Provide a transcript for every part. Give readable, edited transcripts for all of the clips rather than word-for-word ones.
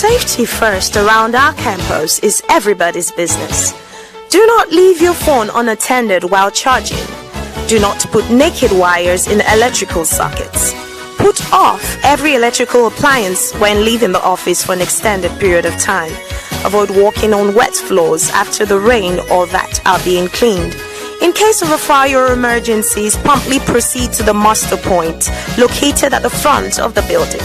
Safety first around our campus is everybody's business. Do not leave your phone unattended while charging. Do not put naked wires in electrical sockets. Put off every electrical appliance when leaving the office for an extended period of time. Avoid walking on wet floors after the rain or that are being cleaned. In case of a fire or emergencies, promptly proceed to the muster point located at the front of the building.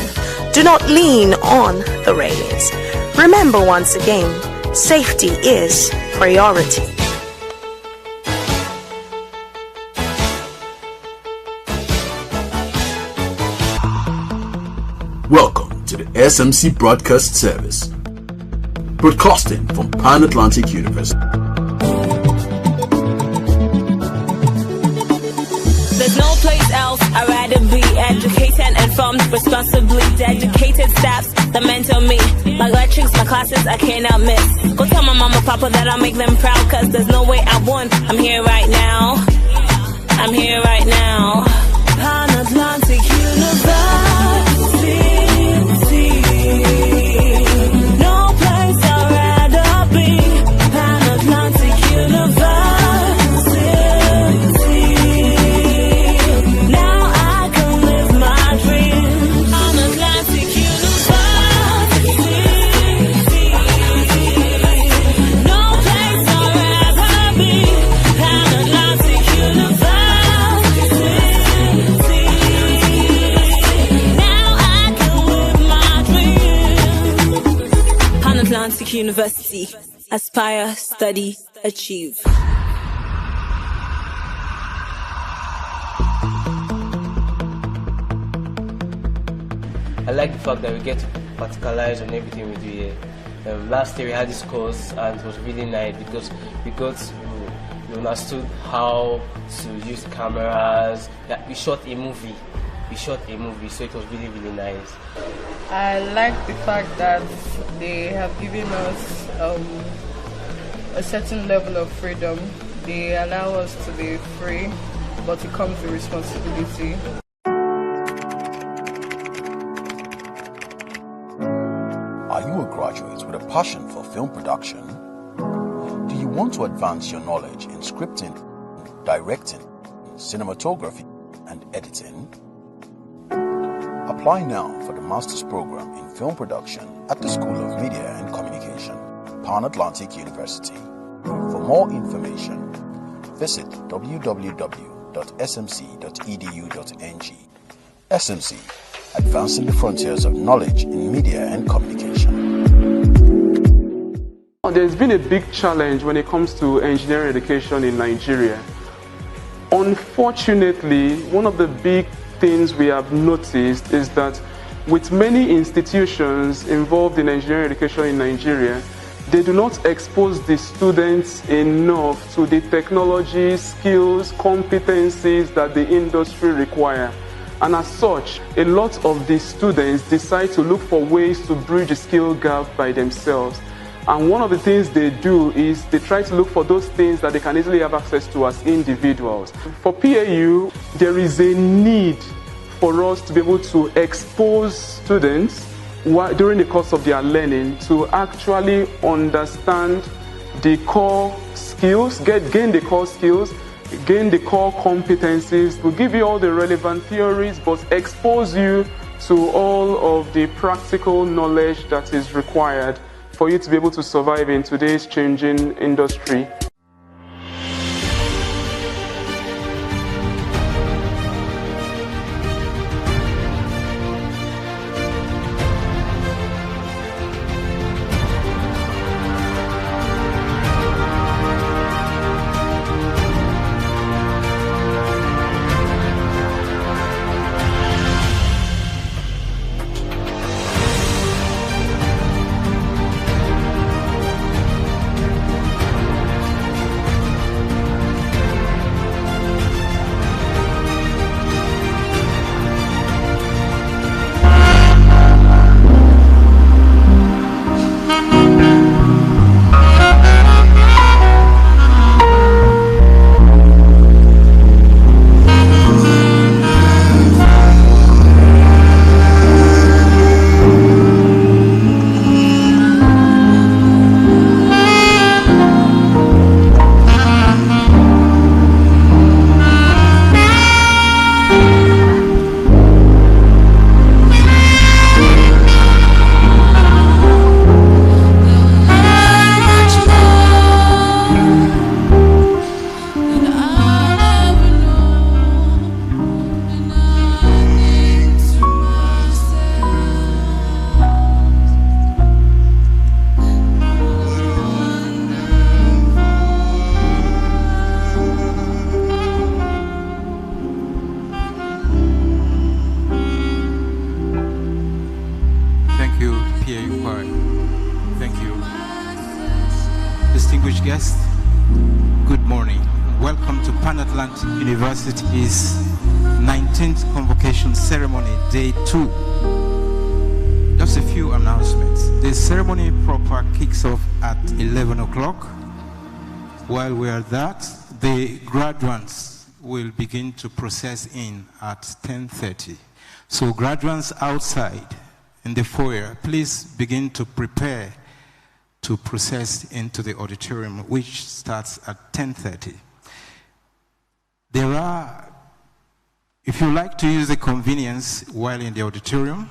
Do not lean on the railings. Remember once again, safety is priority. Welcome to the SMC Broadcast Service, broadcasting from Pan Atlantic University. There's no place else I'd rather be. Educated and informed responsibly. Dedicated staffs that mentor me. My lectures, my classes I cannot miss. Go tell my mama, papa that I'll make them proud. Cause there's no way I won. I'm here right now. I'm here right now. Pan Atlantic University. No place I'd rather be. Pan Atlantic University. University. Aspire, study, achieve. I like the fact that we get to practicalize on everything we do here. Last year we had this course and it was really nice because we understood how to use cameras. We shot a movie, so it was really, really nice. I like the fact that they have given us a certain level of freedom. They allow us to be free, but it comes with responsibility. Are you a graduate with a passion for film production? Do you want to advance your knowledge in scripting, directing, cinematography, and editing? Apply now for the Master's Program in Film Production at the School of Media and Communication, Pan Atlantic University. For more information, visit www.smc.edu.ng. SMC, advancing the frontiers of knowledge in media and communication. There's been a big challenge when it comes to engineering education in Nigeria. Unfortunately, one of the big things we have noticed is that with many institutions involved in engineering education in Nigeria, they do not expose the students enough to the technology, skills, competencies that the industry require. And as such, a lot of the students decide to look for ways to bridge the skill gap by themselves. And one of the things they do is they try to look for those things that they can easily have access to as individuals. For PAU, there is a need for us to be able to expose students during the course of their learning to actually understand the core skills, gain the core skills, gain the core competencies, to give you all the relevant theories, but expose you to all of the practical knowledge that is required for you to be able to survive in today's changing industry. PAU choir. Thank you. Distinguished guests, good morning. Welcome to Pan Atlantic University's 19th Convocation Ceremony, Day 2. Just a few announcements. The ceremony proper kicks off at 11 o'clock. While we are at that, the graduates will begin to process in at 10:30. So graduates outside in the foyer, please begin to prepare to process into the auditorium, which starts at 10:30. If you like to use the convenience while in the auditorium,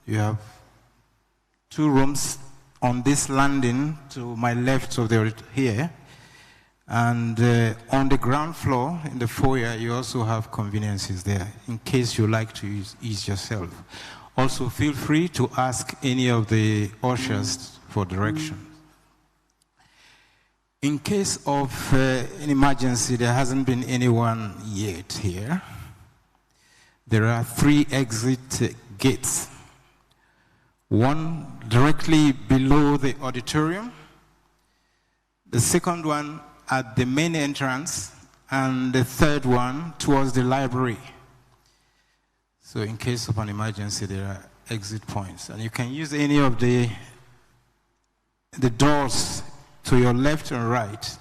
you have 2 rooms on this landing to my left of the here. And on the ground floor in the foyer, you also have conveniences there in case you like to ease yourself. Also, feel free to ask any of the ushers for direction. In case of an emergency, there hasn't been anyone yet here. There are 3 exit gates. One directly below the auditorium, the second one at the main entrance, and the third one towards the library. So in case of an emergency, there are exit points. And you can use any of the doors to your left and right.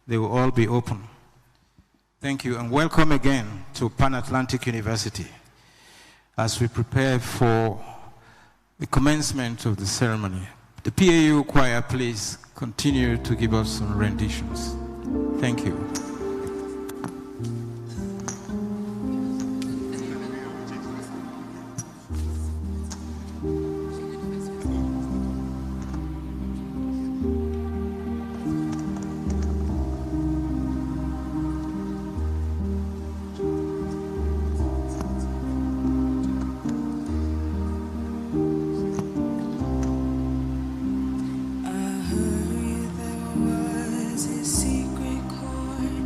They will all be open. Thank you, and welcome again to Pan Atlantic University as we prepare for the commencement of the ceremony. The PAU choir, please continue to give us some renditions. Thank you. I heard there was a secret chord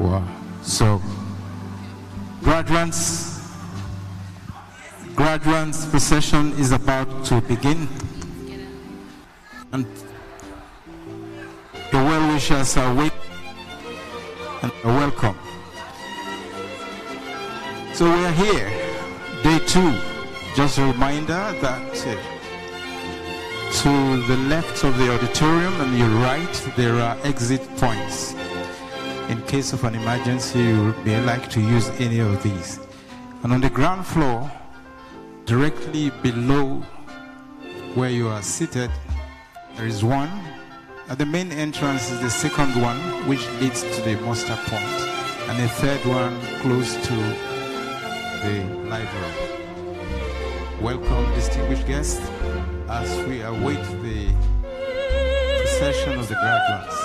Wow. So, graduates, procession is about to begin. And the well-wishers are waiting and are welcome. So we are here, day 2. Just a reminder that to the left of the auditorium and your right, there are exit points. In case of an emergency, you may like to use any of these. And on the ground floor, directly below where you are seated, there is one. At the main entrance is the second one, which leads to the muster point, and a third one close to the library. Welcome, distinguished guests, as we await the procession of the graduates.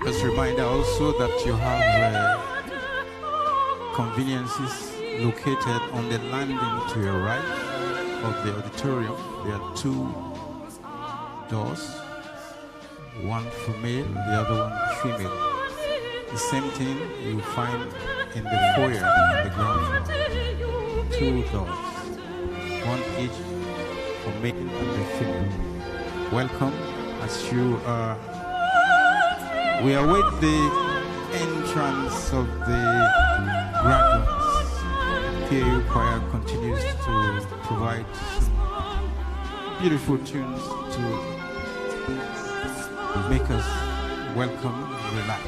Just a reminder also that you have conveniences located on the landing to your right of the auditorium. There are 2 doors, one for male, the other one female. The same thing you find in the foyer on the ground floor. 2 doors, one each for male and the female. Welcome as you are. We await the entrance of the graduates. PAU choir continues to provide some beautiful tunes to make us welcome and relax.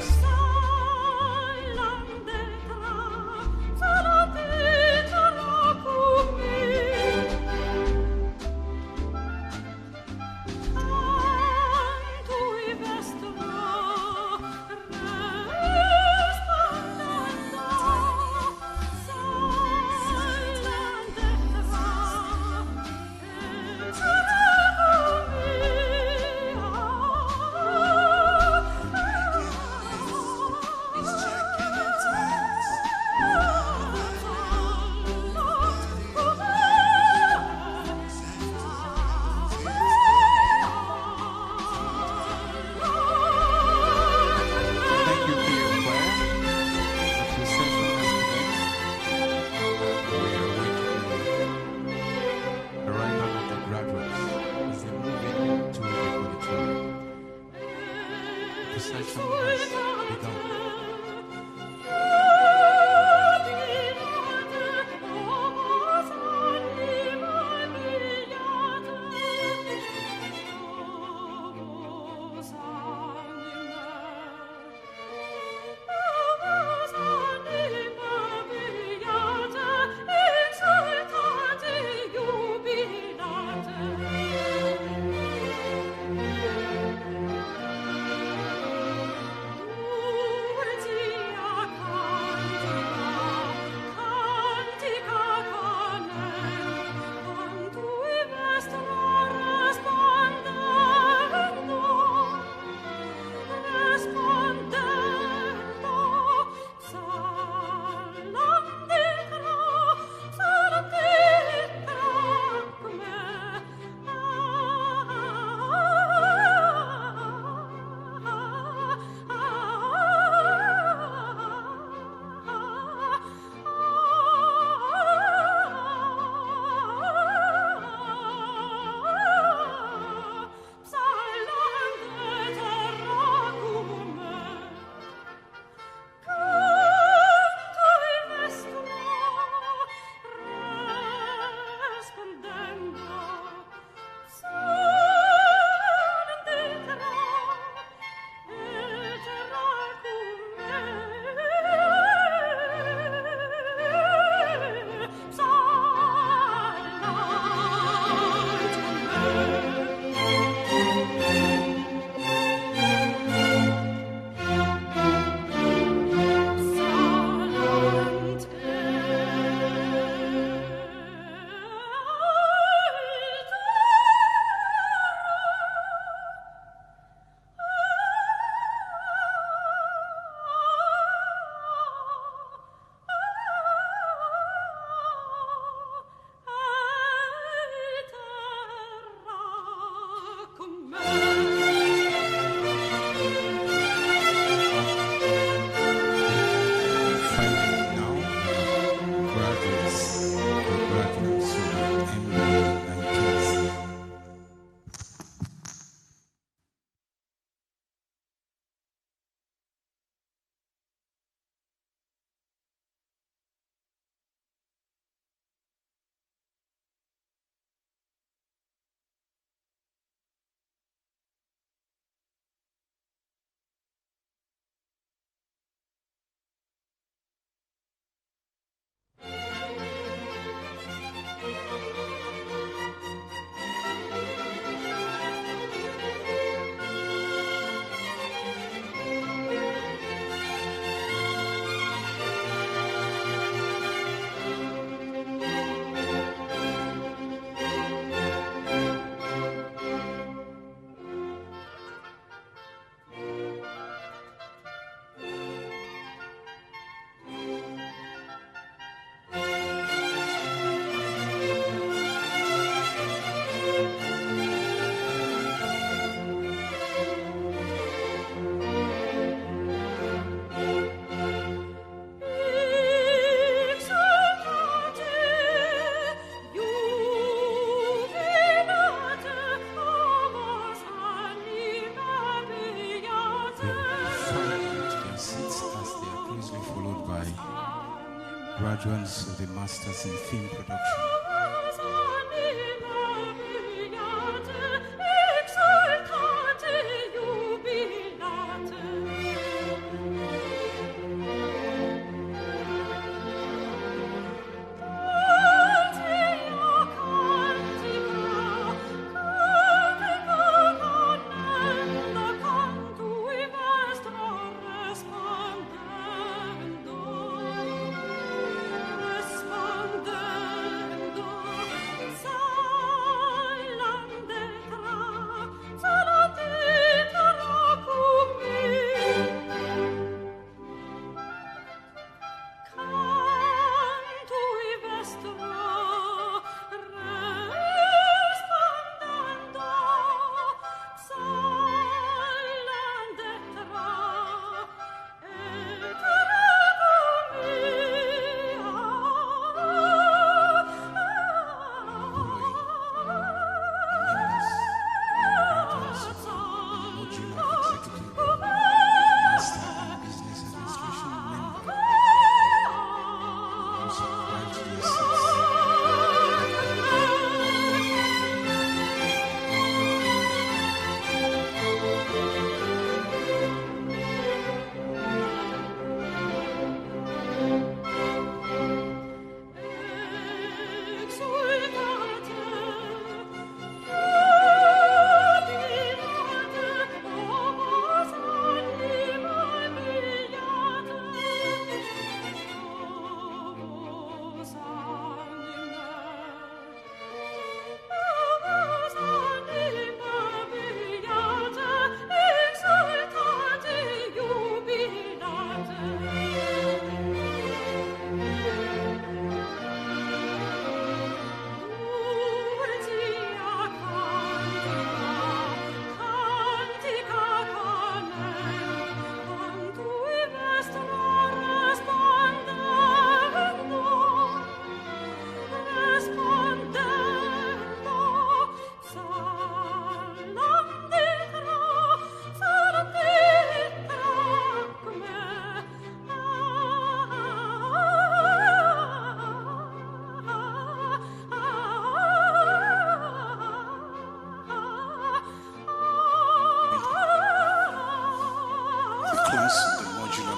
graduates of the Masters in Film Production.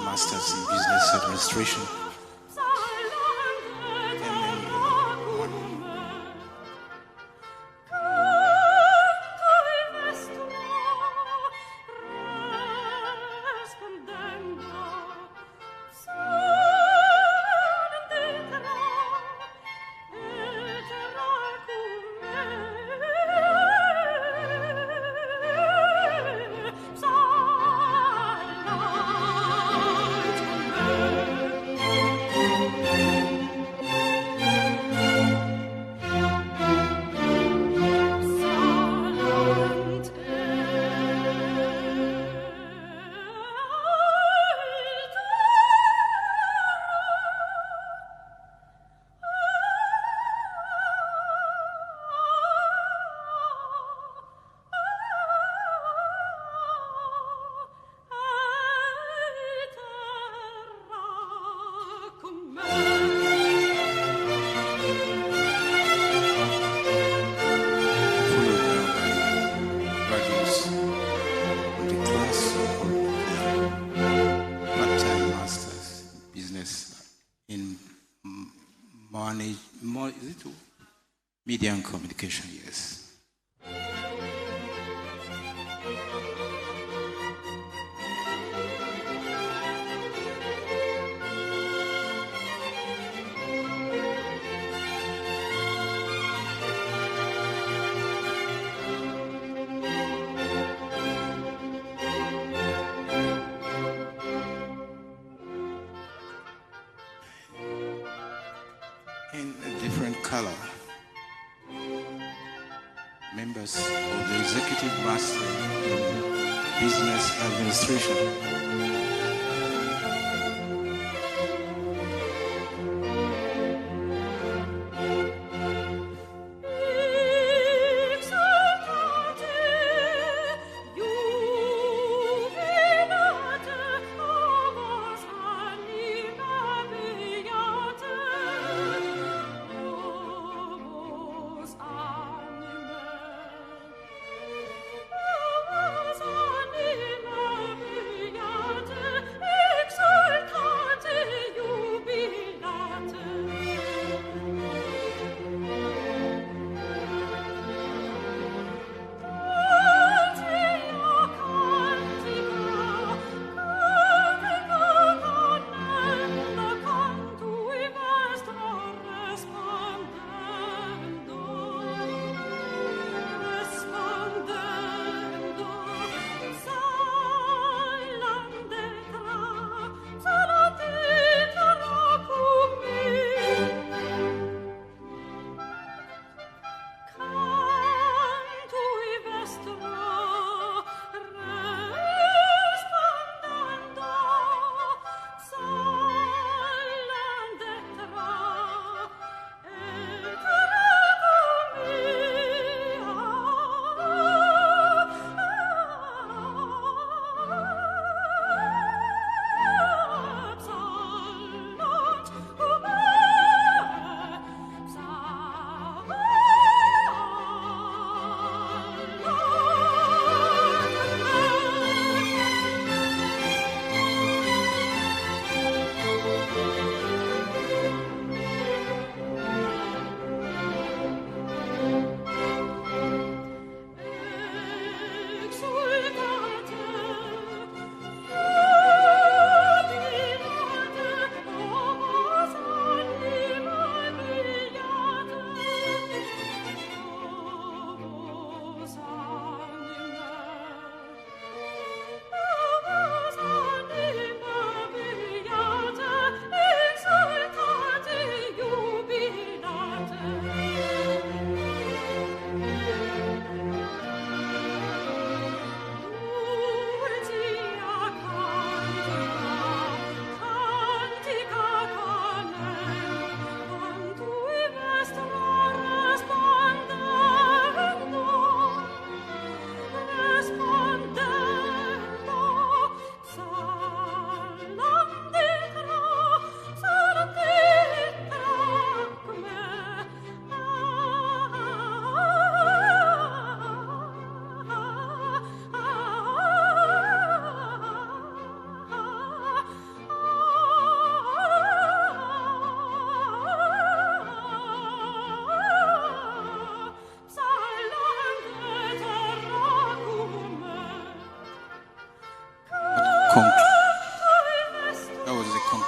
Masters in Business Administration. Media and communication, yes. In a different color. Members of the Executive Master in Business Administration.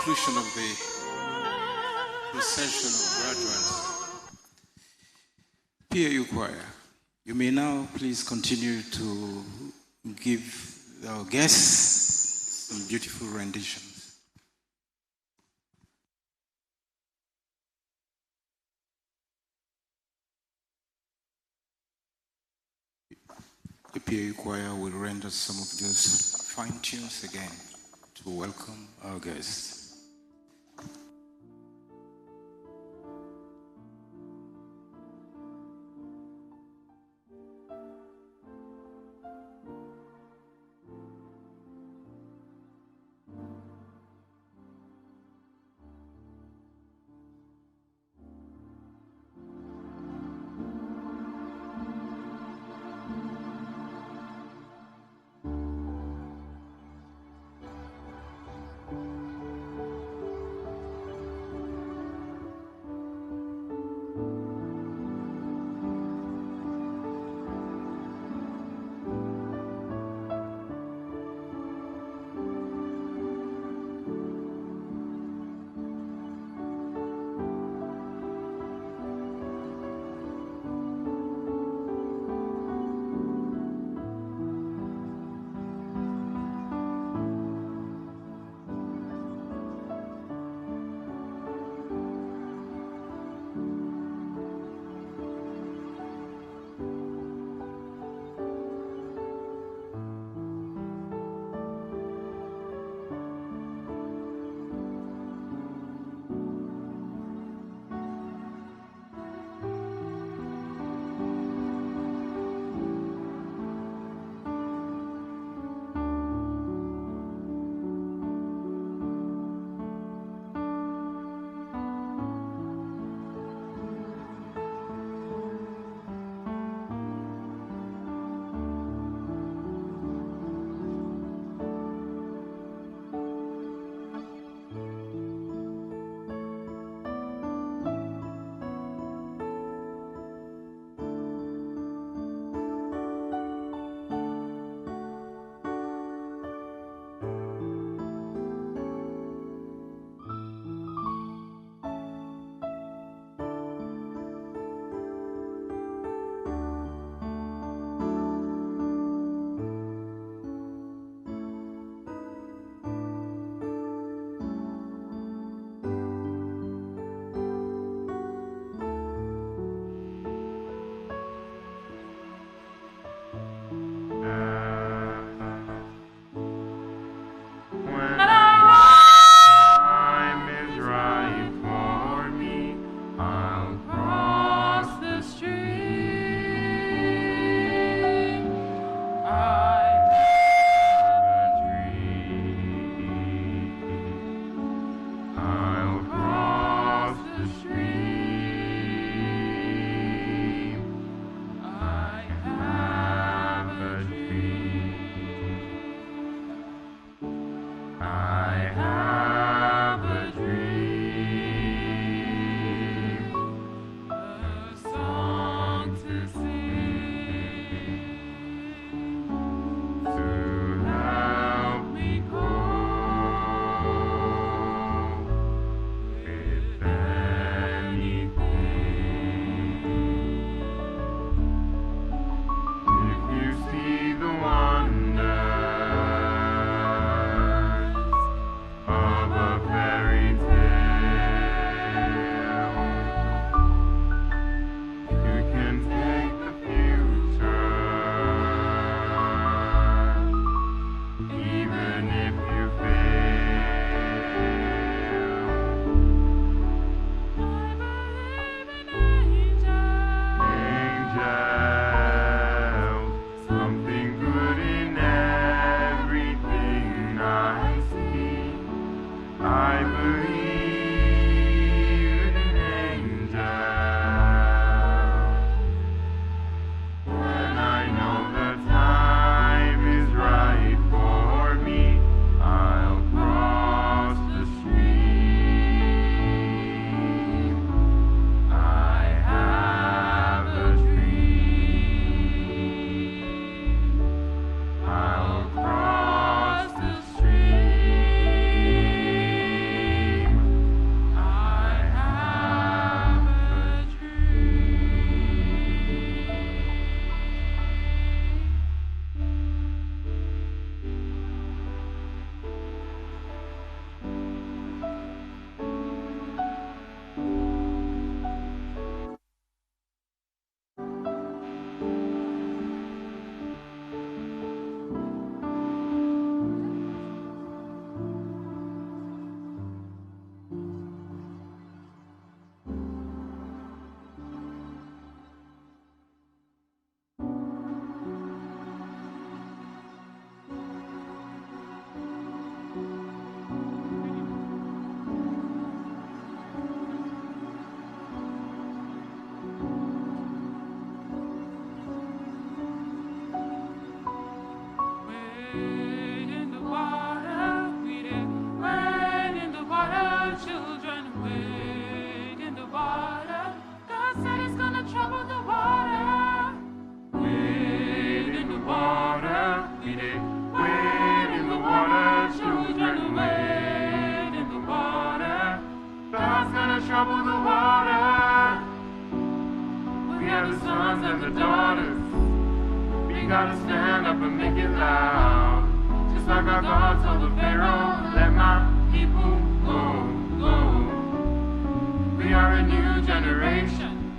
conclusion of the procession of graduates. PAU choir, you may now please continue to give our guests some beautiful renditions. The PAU choir will render some of those fine tunes again to welcome our guests. trouble the water. We are the sons and the daughters. We gotta stand up and make it loud. Just like our God told the Pharaoh, let my people go, go. We are a new generation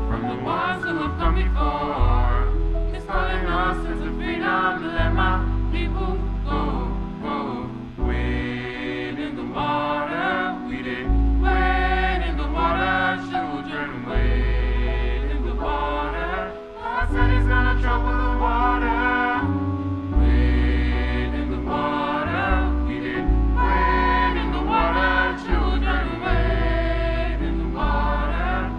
from the ones who have come before. He's calling us into freedom, let my people go, go. Wade in the water, we did. Wade in the water, children, wade in the water. God said he's gonna trouble the water. Wade in the water, we did. Wade in the water, children, wade in the water.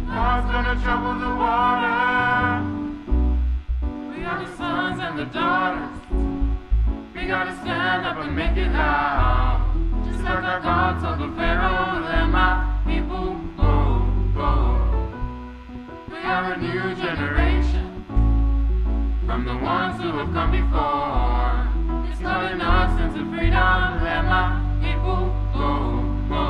God's gonna trouble the water. We are the sons and the daughters. We gotta stand up and make it loud. Just like our God told the Pharaoh, let my people go, go. We are a new generation from the ones who have come before. He's calling us into freedom, let my people go, go.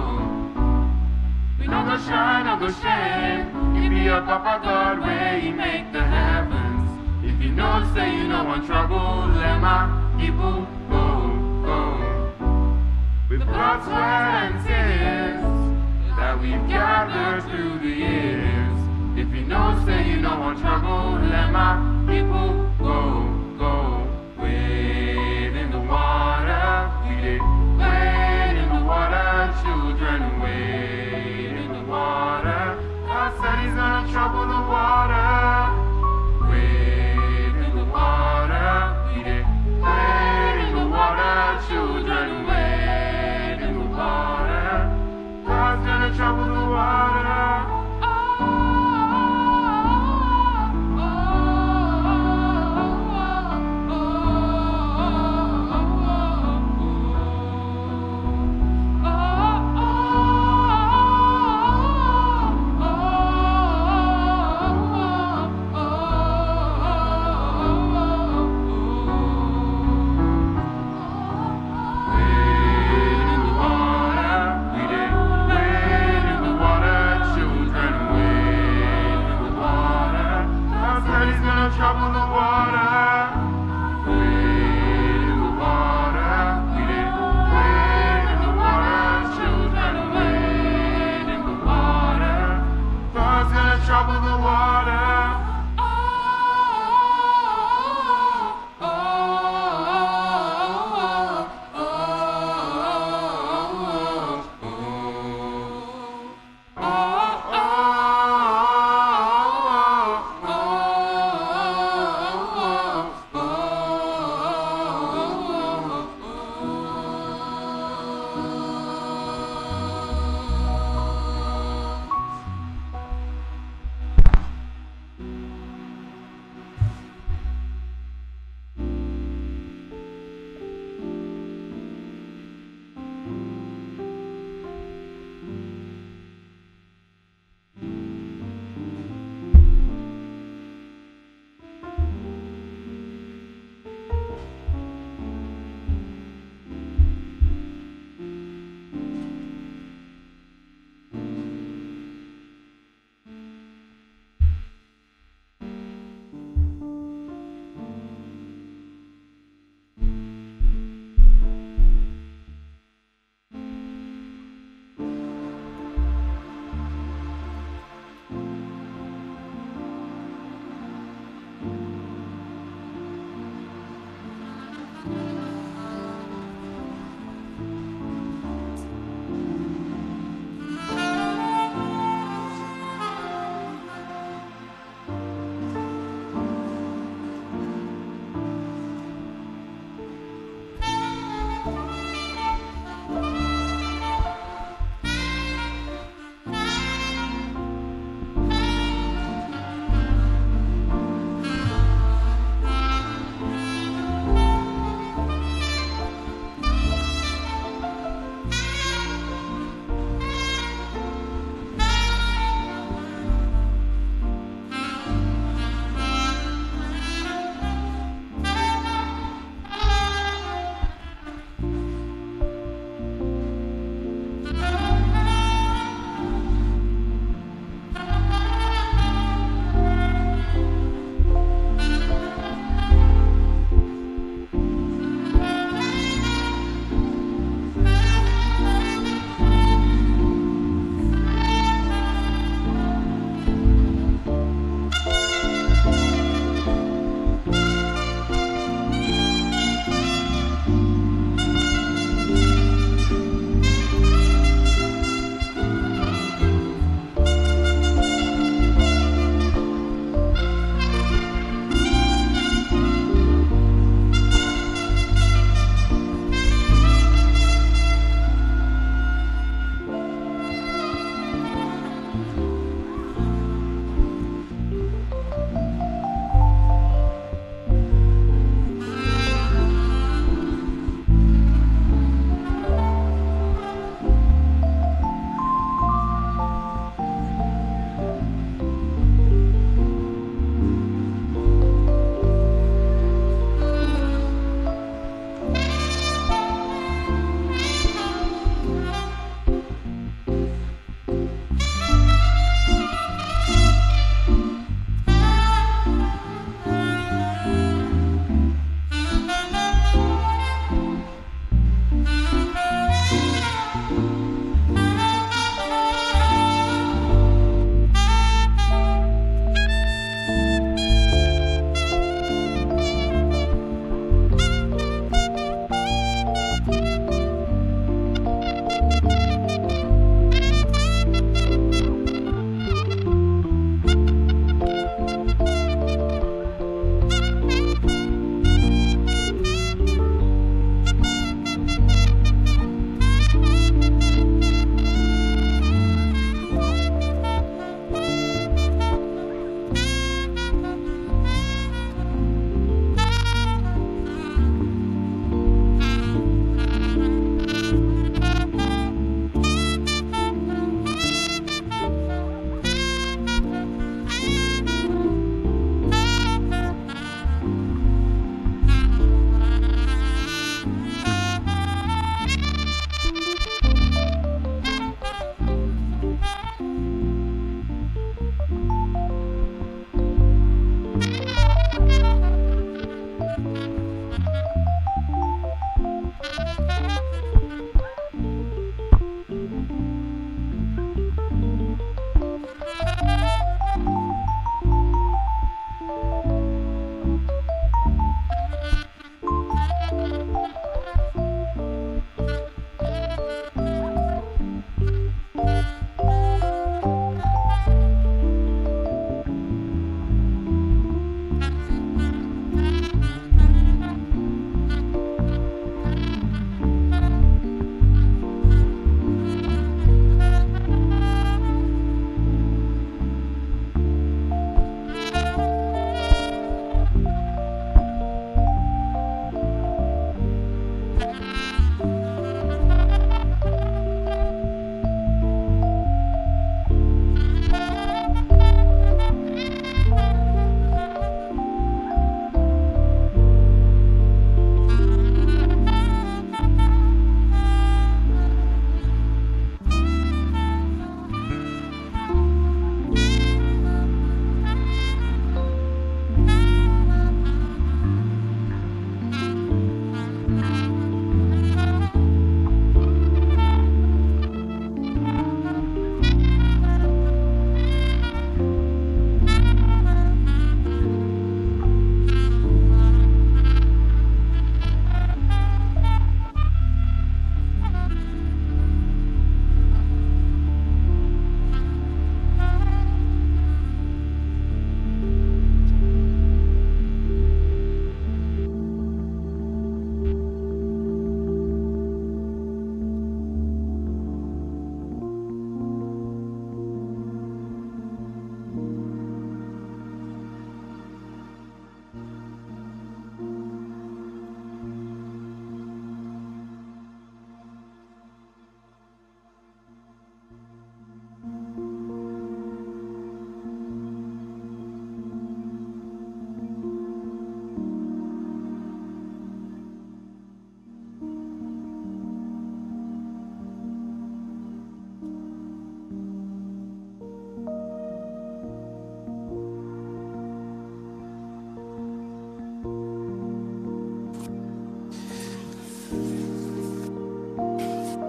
We no go shine, no go shame. He be a Papa God where he make the heavens. If you know, say you know one trouble, let my people go, go. With blood, sweat, and tears that we've gathered through the years. If you know, say you know one trouble, let my people go, go. Wade in the water, we did. Wade in the water, children, wade in the water. God said he's gonna trouble the water. Wade in the water, we did. Wade in the water, children, wade in the water. God's gonna trouble the water. Oh, oh, oh, oh, oh.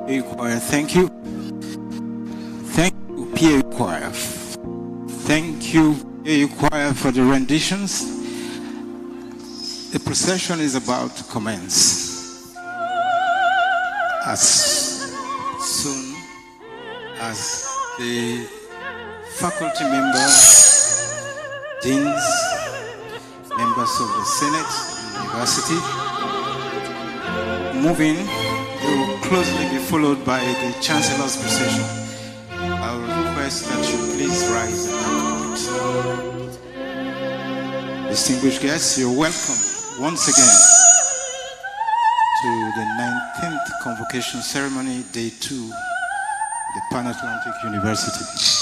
PAU Choir, thank you. Thank you, PAU Choir. Thank you, PAU Choir, for the renditions. The procession is about to commence. As soon as the faculty members, deans, members of the Senate, University, moving, they will closely be followed by the Chancellor's procession. I will request that you please rise at that point. Distinguished guests, you're welcome once again to the 19th Convocation Ceremony, Day 2, the Pan-Atlantic University.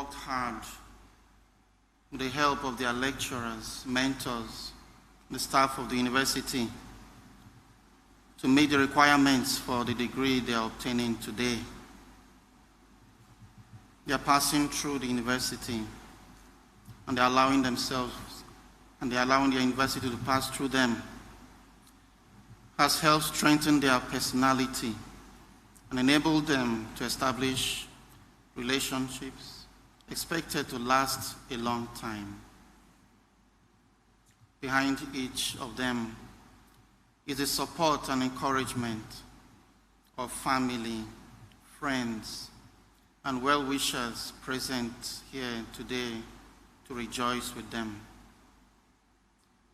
worked hard with the help of their lecturers, mentors, the staff of the university to meet the requirements for the degree they are obtaining today. They are passing through the university and they're allowing themselves and they're allowing their university to pass through them has helped strengthen their personality and enabled them to establish relationships expected to last a long time. Behind each of them is the support and encouragement of family, friends, and well-wishers present here today to rejoice with them.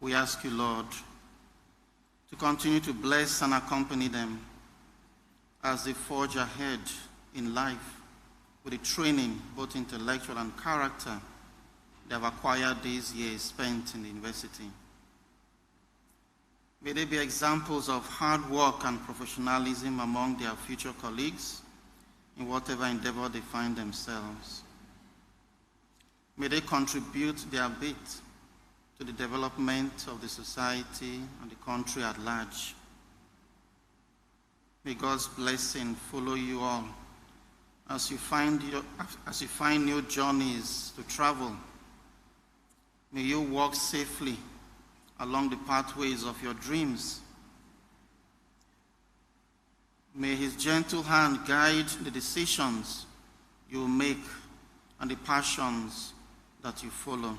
We ask you, Lord, to continue to bless and accompany them as they forge ahead in life with the training, both intellectual and character, they have acquired these years spent in the university. May they be examples of hard work and professionalism among their future colleagues in whatever endeavor they find themselves. May they contribute their bit to the development of the society and the country at large. May God's blessing follow you all as you find new journeys to travel. May you walk safely along the pathways of your dreams. May his gentle hand guide the decisions you will make and the passions that you follow.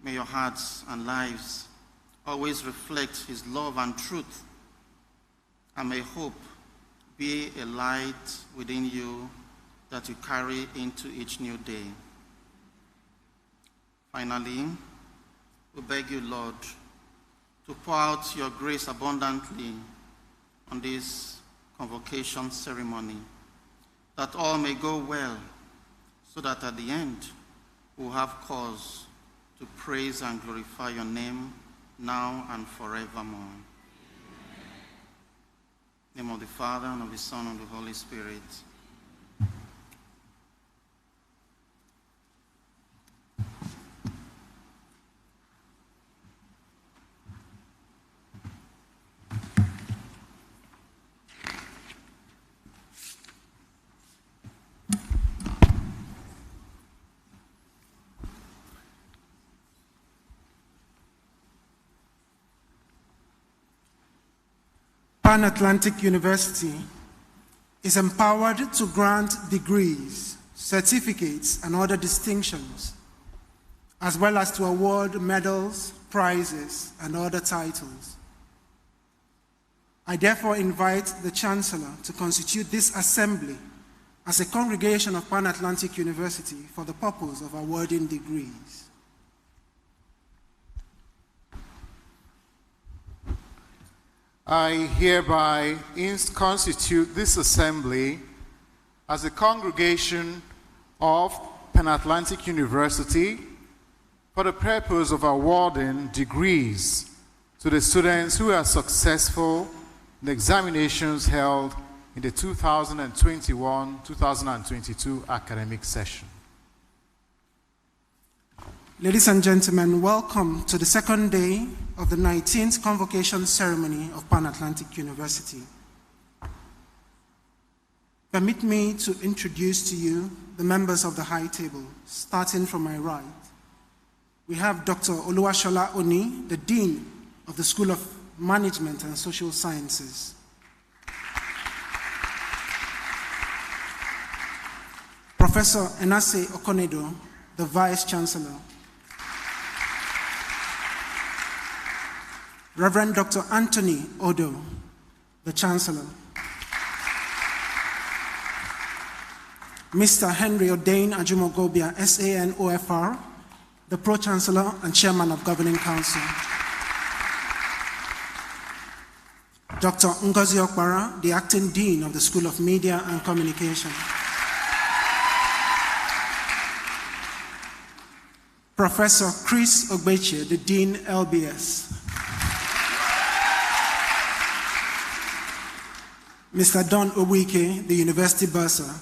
May your hearts and lives always reflect his love and truth, and may hope be a light within you that you carry into each new day. Finally, we beg you, Lord, to pour out your grace abundantly on this convocation ceremony, that all may go well, so that at the end we'll have cause to praise and glorify your name now and forevermore. In the name of the Father, and of the Son, and of the Holy Spirit. Pan-Atlantic University is empowered to grant degrees, certificates, and other distinctions, as well as to award medals, prizes, and other titles. I therefore invite the Chancellor to constitute this assembly as a congregation of Pan-Atlantic University for the purpose of awarding degrees. I hereby constitute this assembly as a congregation of Pan-Atlantic University for the purpose of awarding degrees to the students who are successful in the examinations held in the 2021-2022 academic session. Ladies and gentlemen, welcome to the second day of the 19th Convocation Ceremony of Pan-Atlantic University. Permit me to introduce to you the members of the High Table, starting from my right. We have Dr. Oluwashola Oni, the Dean of the School of Management and Social Sciences. Professor Enase Okonedo, the Vice Chancellor. Reverend Dr. Anthony Odo, the Chancellor. Mr. Henry Odain Ajumogobia, SAN OFR, the Pro-Chancellor and Chairman of Governing Council. Dr. Ngozi Okpara, the Acting Dean of the School of Media and Communication. Professor Chris Ogbeche, the Dean LBS. Mr. Don Owike, the University Bursar.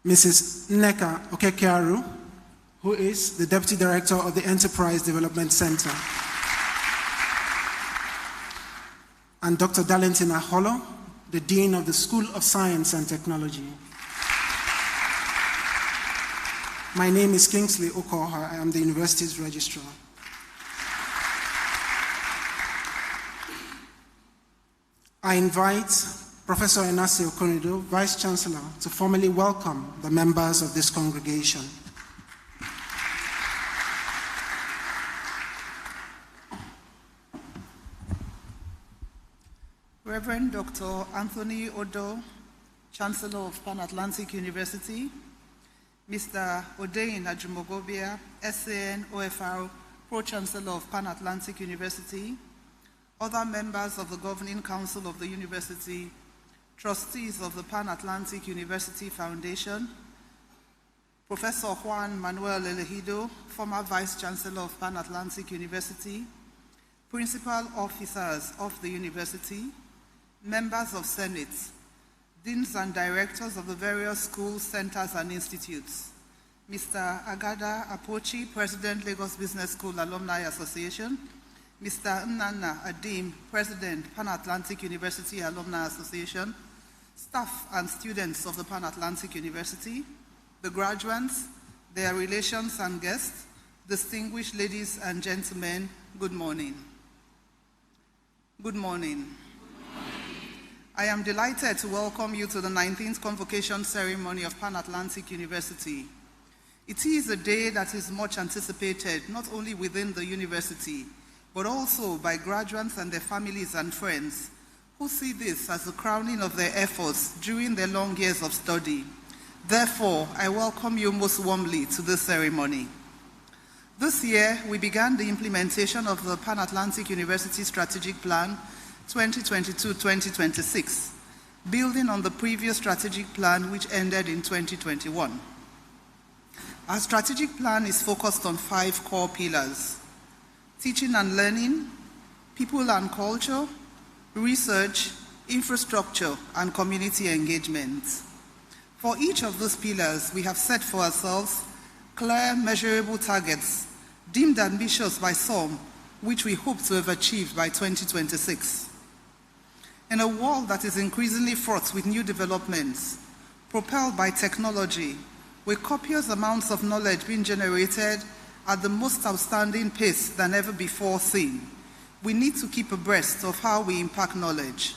Mrs. Nneka Okekearu, who is the Deputy Director of the Enterprise Development Center, and Dr. Darlington Aholo, the Dean of the School of Science and Technology. My name is Kingsley Okoha. I am the university's registrar. I invite Professor Enase Okonido, Vice Chancellor, to formally welcome the members of this congregation. Reverend Dr. Anthony Odo, Chancellor of Pan-Atlantic University, Mr. Odeyin Ajumogobia, SAN OFR, Pro-Chancellor of Pan-Atlantic University, other members of the Governing Council of the University, trustees of the Pan-Atlantic University Foundation, Professor Juan Manuel Elegido, former Vice Chancellor of Pan-Atlantic University, principal officers of the university, members of Senate, deans and directors of the various schools, centers, and institutes, Mr. Agada Apochi, President, Lagos Business School Alumni Association, Mr. Nnanna Adim, President, Pan-Atlantic University Alumni Association, staff and students of the Pan-Atlantic University, the graduates, their relations and guests, distinguished ladies and gentlemen, good morning. Good morning. I am delighted to welcome you to the 19th Convocation Ceremony of Pan-Atlantic University. It is a day that is much anticipated, not only within the university, but also by graduates and their families and friends, who see this as the crowning of their efforts during their long years of study. Therefore, I welcome you most warmly to this ceremony. This year, we began the implementation of the Pan-Atlantic University Strategic Plan 2022-2026, building on the previous strategic plan which ended in 2021. Our strategic plan is focused on 5 core pillars: teaching and learning, people and culture, research, infrastructure, and community engagement. For each of those pillars, we have set for ourselves clear, measurable targets, deemed ambitious by some, which we hope to have achieved by 2026. In a world that is increasingly fraught with new developments, propelled by technology, with copious amounts of knowledge being generated at the most outstanding pace than ever before seen, we need to keep abreast of how we impact knowledge.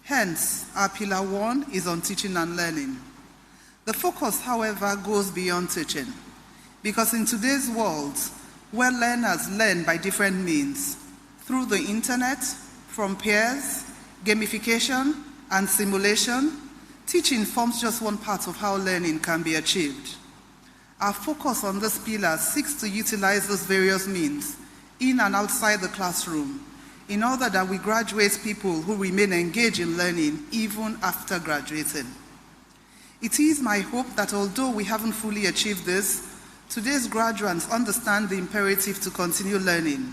Hence, our pillar 1 is on teaching and learning. The focus, however, goes beyond teaching, because in today's world, where learners learn by different means, through the internet, from peers, gamification, and simulation, teaching forms just one part of how learning can be achieved. Our focus on this pillar seeks to utilize those various means in and outside the classroom in order that we graduate people who remain engaged in learning even after graduating. It is my hope that although we haven't fully achieved this, today's graduates understand the imperative to continue learning,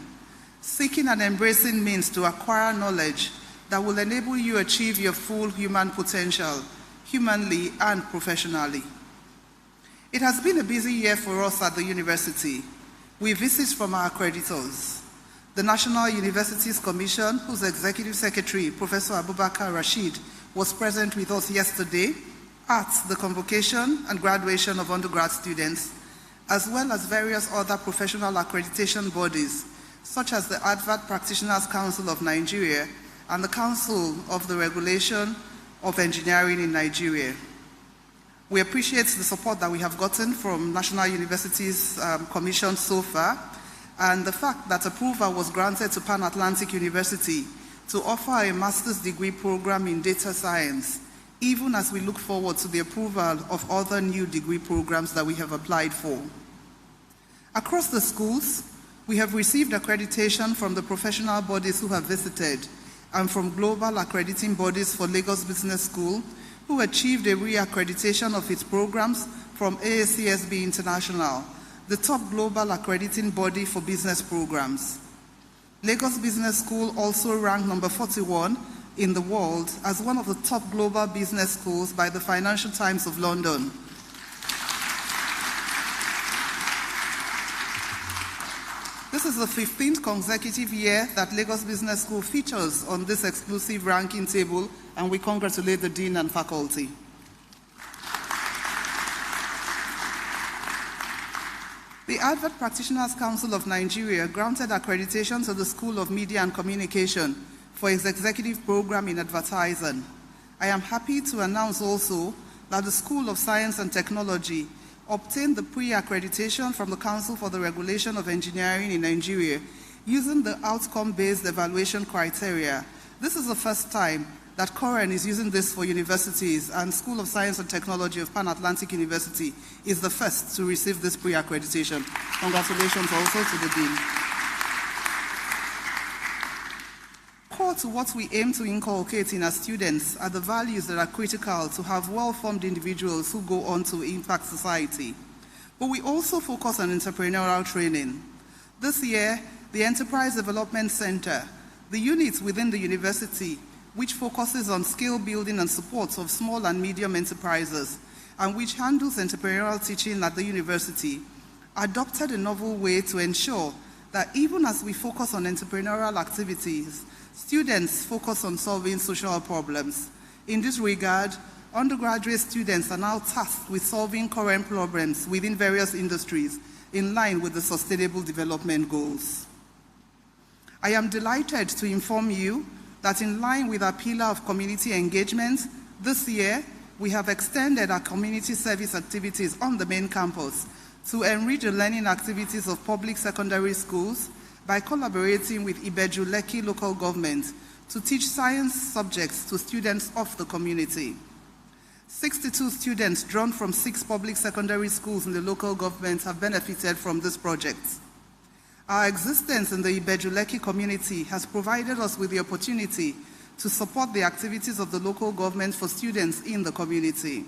seeking and embracing means to acquire knowledge that will enable you achieve your full human potential, humanly and professionally. It has been a busy year for us at the university, with visits from our accreditors. The National Universities Commission, whose Executive Secretary, Professor Abubakar Rashid, was present with us yesterday at the convocation and graduation of undergrad students, as well as various other professional accreditation bodies, such as the Advert Practitioners Council of Nigeria and the Council of the Regulation of Engineering in Nigeria. We appreciate the support that we have gotten from National Universities Commission so far, and the fact that approval was granted to Pan-Atlantic University to offer a master's degree program in data science, even as we look forward to the approval of other new degree programs that we have applied for. Across the schools, we have received accreditation from the professional bodies who have visited and from global accrediting bodies for Lagos Business School, who achieved a re-accreditation of its programs from AACSB International, the top global accrediting body for business programs. Lagos Business School also ranked number 41 in the world as one of the top global business schools by the Financial Times of London. This is the 15th consecutive year that Lagos Business School features on this exclusive ranking table, and we congratulate the Dean and faculty. The Advert Practitioners Council of Nigeria granted accreditation to the School of Media and Communication for its executive program in advertising. I am happy to announce also that the School of Science and Technology obtained the pre-accreditation from the Council for the Regulation of Engineering in Nigeria using the outcome-based evaluation criteria. This is the first time that COREN is using this for universities, and School of Science and Technology of Pan Atlantic University is the first to receive this pre-accreditation. Congratulations also to the Dean. Core to what we aim to inculcate in our students are the values that are critical to have well-formed individuals who go on to impact society. But we also focus on entrepreneurial training. This year, the Enterprise Development Center, the unit within the university which focuses on skill building and support of small and medium enterprises, and which handles entrepreneurial teaching at the university, adopted a novel way to ensure that even as we focus on entrepreneurial activities, students focus on solving social problems. In this regard, undergraduate students are now tasked with solving current problems within various industries in line with the Sustainable Development Goals. I am delighted to inform you that in line with our pillar of community engagement, this year we have extended our community service activities on the main campus to enrich the learning activities of public secondary schools by collaborating with Ibeju-Lekki local government to teach science subjects to students of the community. 62 students drawn from 6 public secondary schools in the local government have benefited from this project. Our existence in the Ibeju-Lekki community has provided us with the opportunity to support the activities of the local government for students in the community.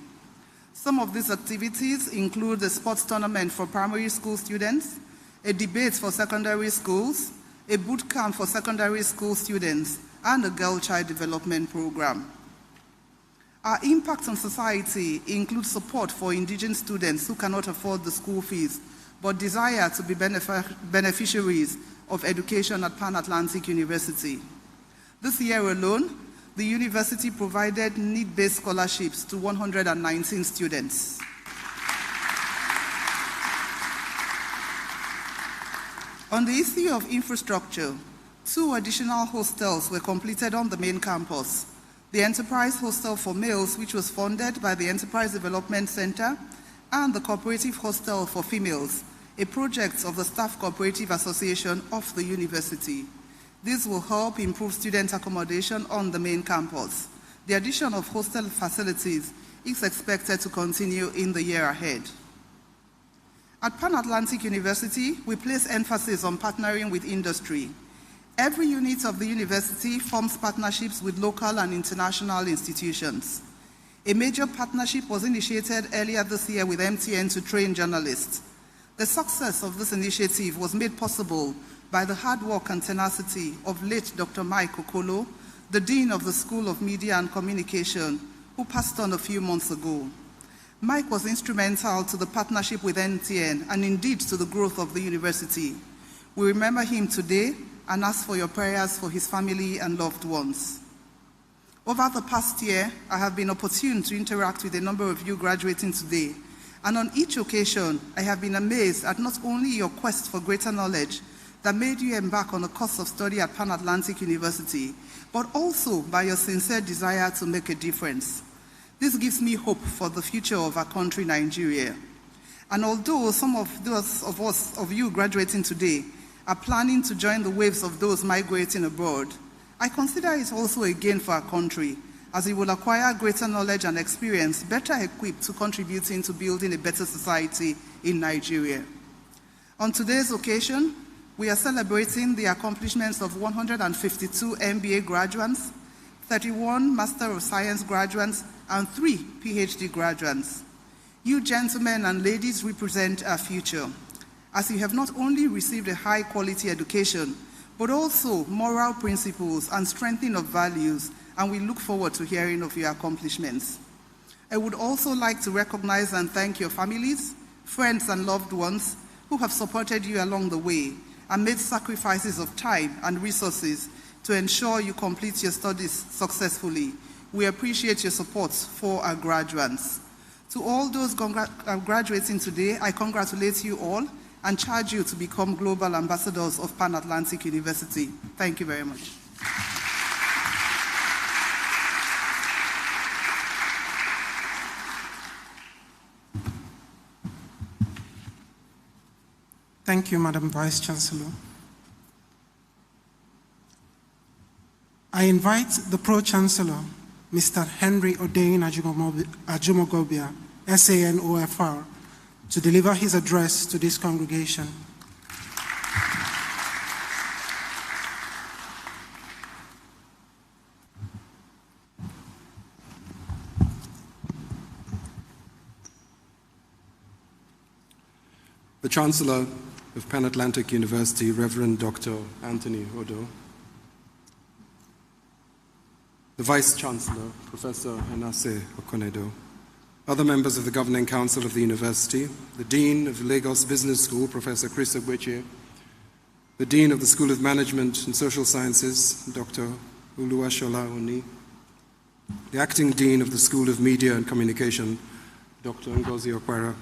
Some of these activities include a sports tournament for primary school students, a debate for secondary schools, a boot camp for secondary school students, and a girl child development program. Our impact on society includes support for indigenous students who cannot afford the school fees but desire to be beneficiaries of education at Pan Atlantic University. This year alone, the university provided need-based scholarships to 119 students. On the issue of infrastructure, 2 additional hostels were completed on the main campus. The Enterprise Hostel for Males, which was funded by the Enterprise Development Center, and the Cooperative Hostel for Females, a project of the Staff Cooperative Association of the university. This will help improve student accommodation on the main campus. The addition of hostel facilities is expected to continue in the year ahead. At Pan Atlantic University, we place emphasis on partnering with industry. Every unit of the university forms partnerships with local and international institutions. A major partnership was initiated earlier this year with MTN to train journalists. The success of this initiative was made possible by the hard work and tenacity of late Dr. Mike Okolo, the Dean of the School of Media and Communication, who passed on a few months ago. Mike was instrumental to the partnership with MTN and indeed to the growth of the university. We remember him today and ask for your prayers for his family and loved ones. Over the past year, I have been opportune to interact with a number of you graduating today, and on each occasion, I have been amazed at not only your quest for greater knowledge that made you embark on a course of study at Pan Atlantic University, but also by your sincere desire to make a difference. This gives me hope for the future of our country, Nigeria. And although some of you graduating today are planning to join the waves of those migrating abroad, I consider it also a gain for our country, as it will acquire greater knowledge and experience better equipped to contributing to building a better society in Nigeria. On today's occasion, we are celebrating the accomplishments of 152 MBA graduates, 31 Master of Science graduates, and 3 PhD graduates. You gentlemen and ladies represent our future, as you have not only received a high-quality education, but also moral principles and strengthening of values, and we look forward to hearing of your accomplishments. I would also like to recognize and thank your families, friends, and loved ones who have supported you along the way, and made sacrifices of time and resources to ensure you complete your studies successfully. We appreciate your support for our graduates. To all those graduating today, I congratulate you all and charge you to become global ambassadors of Pan Atlantic University. Thank you very much. Thank you, Madam Vice Chancellor. I invite the Pro-Chancellor, Mr. Henry Odein Ajumogobia, SAN-OFR, to deliver his address to this congregation. The Chancellor of Pan Atlantic University, Reverend Dr. Anthony Odo, the Vice Chancellor, Professor Enase Okonedo, other members of the Governing Council of the University, the Dean of the Lagos Business School, Professor Chris Ogbeche, the Dean of the School of Management and Social Sciences, Dr. Oluwashola Oni, the Acting Dean of the School of Media and Communication, Dr. Ngozi Okwara,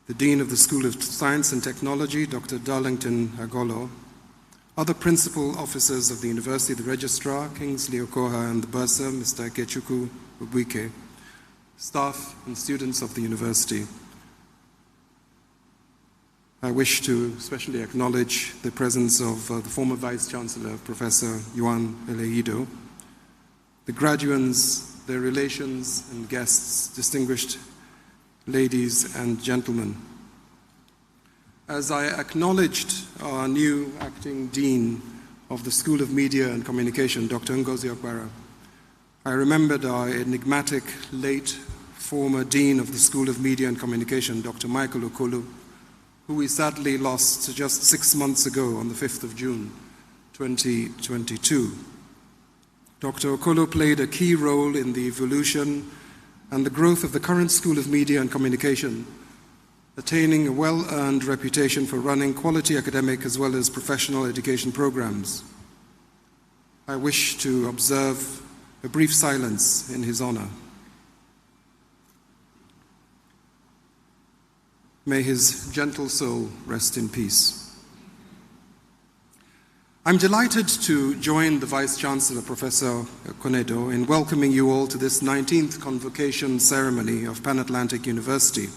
the Dean of the School of Science and Technology, Dr. Darlington Agolo, other principal officers of the university, the Registrar, Kingsley Okoha, and the Bursar, Mr. Ikechukwu Ubuike, staff and students of the university. I wish to especially acknowledge the presence of the former Vice-Chancellor, Professor Yuan Eleido, the graduands, their relations and guests, distinguished ladies and gentlemen. As I acknowledged our new acting dean of the School of Media and Communication, Dr. Ngozi Okwara, I remembered our enigmatic late former dean of the School of Media and Communication, Dr. Michael Okolo, who we sadly lost just 6 months ago on the 5th of June, 2022. Dr. Okolo played a key role in the evolution and the growth of the current School of Media and Communication, attaining a well-earned reputation for running quality academic as well as professional education programs. I wish to observe a brief silence in his honor. May his gentle soul rest in peace. I'm delighted to join the Vice-Chancellor, Professor Okonedo, in welcoming you all to this 19th Convocation ceremony of Pan Atlantic University.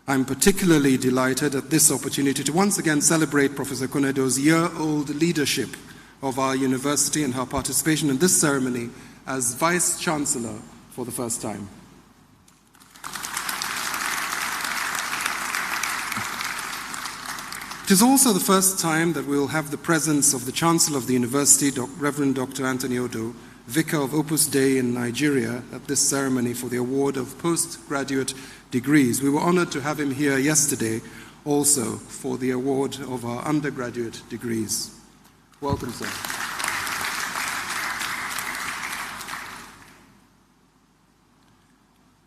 I'm particularly delighted at this opportunity to once again celebrate Professor Okonedo's year-old leadership of our university and her participation in this ceremony as Vice-Chancellor for the first time. It is also the first time that we will have the presence of the Chancellor of the University, Reverend Dr. Anthony Odo, Vicar of Opus Dei in Nigeria, at this ceremony for the award of postgraduate degrees. We were honored to have him here yesterday also for the award of our undergraduate degrees. Welcome, sir.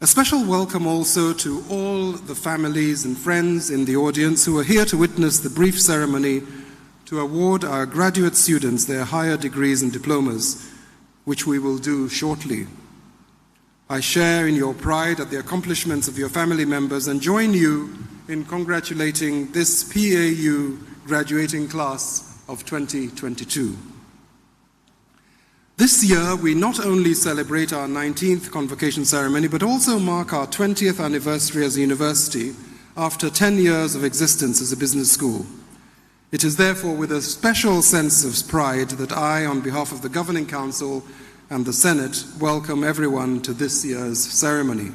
A special welcome also to all the families and friends in the audience who are here to witness the brief ceremony to award our graduate students their higher degrees and diplomas, which we will do shortly. I share in your pride at the accomplishments of your family members and join you in congratulating this PAU graduating class of 2022. This year, we not only celebrate our 19th Convocation ceremony, but also mark our 20th anniversary as a university after 10 years of existence as a business school. It is therefore with a special sense of pride that I, on behalf of the Governing Council and the Senate, welcome everyone to this year's ceremony.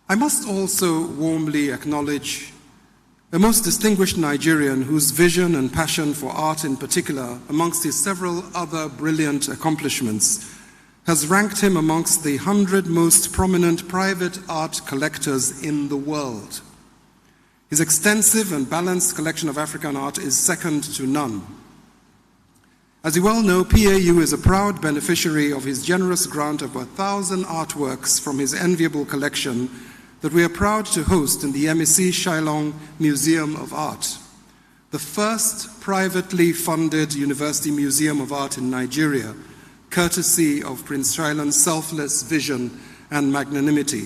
I must also warmly acknowledge a most distinguished Nigerian whose vision and passion for art in particular, amongst his several other brilliant accomplishments, has ranked him amongst the 100 most prominent private art collectors in the world. His extensive and balanced collection of African art is second to none. As you well know, PAU is a proud beneficiary of his generous grant of 1,000 artworks from his enviable collection that we are proud to host in the MEC Shillong Museum of Art. the first privately funded university museum of art in Nigeria, courtesy of Prince Shailan's selfless vision and magnanimity.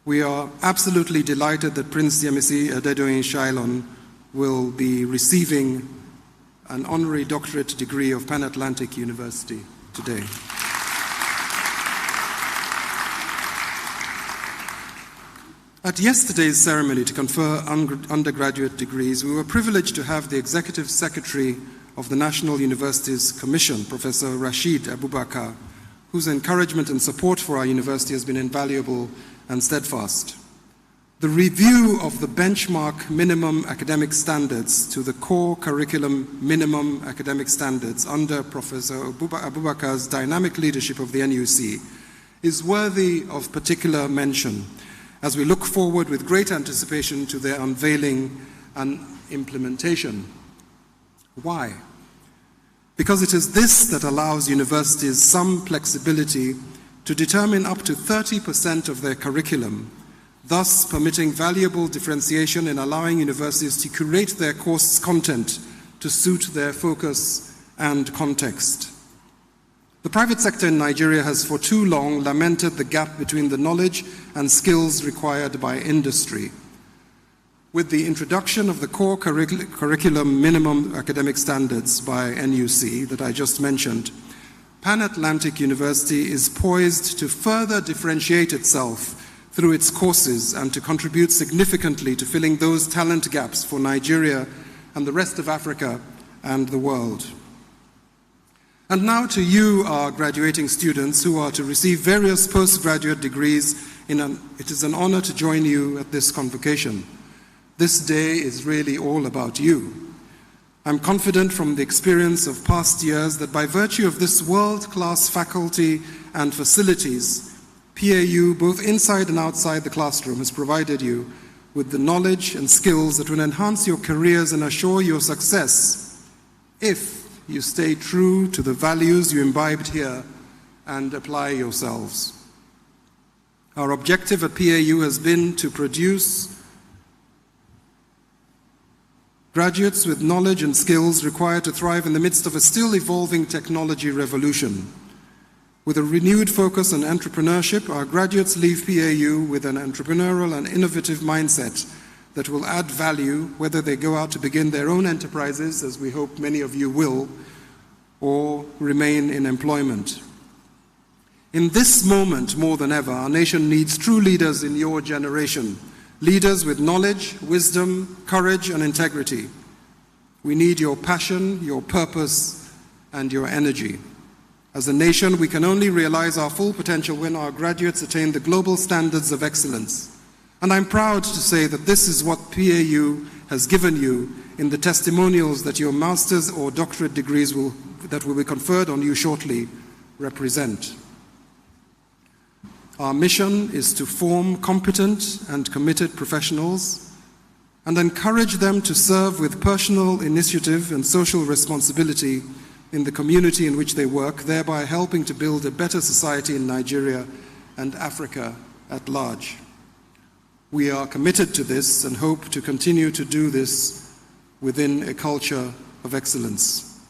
We are absolutely delighted that Prince Yemisi Adedoyin Shailan will be receiving an honorary doctorate degree of Pan Atlantic University today. At yesterday's ceremony to confer undergraduate degrees, we were privileged to have the Executive Secretary of the National Universities Commission, Professor Rashid Abubakar, whose encouragement and support for our university has been invaluable and steadfast. The review of the benchmark minimum academic standards to the core curriculum minimum academic standards under Professor Abubakar's dynamic leadership of the NUC is worthy of particular mention as we look forward with great anticipation to their unveiling and implementation. Why? Because it is this that allows universities some flexibility to determine up to 30% of their curriculum, thus permitting valuable differentiation in allowing universities to curate their course content to suit their focus and context. The private sector in Nigeria has for too long lamented the gap between the knowledge and skills required by industry. With the introduction of the core curriculum minimum academic standards by NUC that I just mentioned, Pan Atlantic University is poised to further differentiate itself through its courses and to contribute significantly to filling those talent gaps for Nigeria and the rest of Africa and the world. And now to you, our graduating students who are to receive various postgraduate degrees, it is an honor to join you at this convocation. This day is really all about you. I'm confident from the experience of past years that by virtue of this world-class faculty and facilities, PAU, both inside and outside the classroom, has provided you with the knowledge and skills that will enhance your careers and assure your success if you stay true to the values you imbibed here and apply yourselves. Our objective at PAU has been to produce graduates with knowledge and skills required to thrive in the midst of a still evolving technology revolution. With a renewed focus on entrepreneurship, our graduates leave PAU with an entrepreneurial and innovative mindset that will add value whether they go out to begin their own enterprises, as we hope many of you will, or remain in employment. In this moment, more than ever, our nation needs true leaders in your generation, leaders with knowledge, wisdom, courage, and integrity. We need your passion, your purpose, and your energy. As a nation, we can only realize our full potential when our graduates attain the global standards of excellence. And I'm proud to say that this is what PAU has given you in the testimonials that your master's or doctorate degrees that will be conferred on you shortly represent. Our mission is to form competent and committed professionals and encourage them to serve with personal initiative and social responsibility in the community in which they work, thereby helping to build a better society in Nigeria and Africa at large. We are committed to this and hope to continue to do this within a culture of excellence.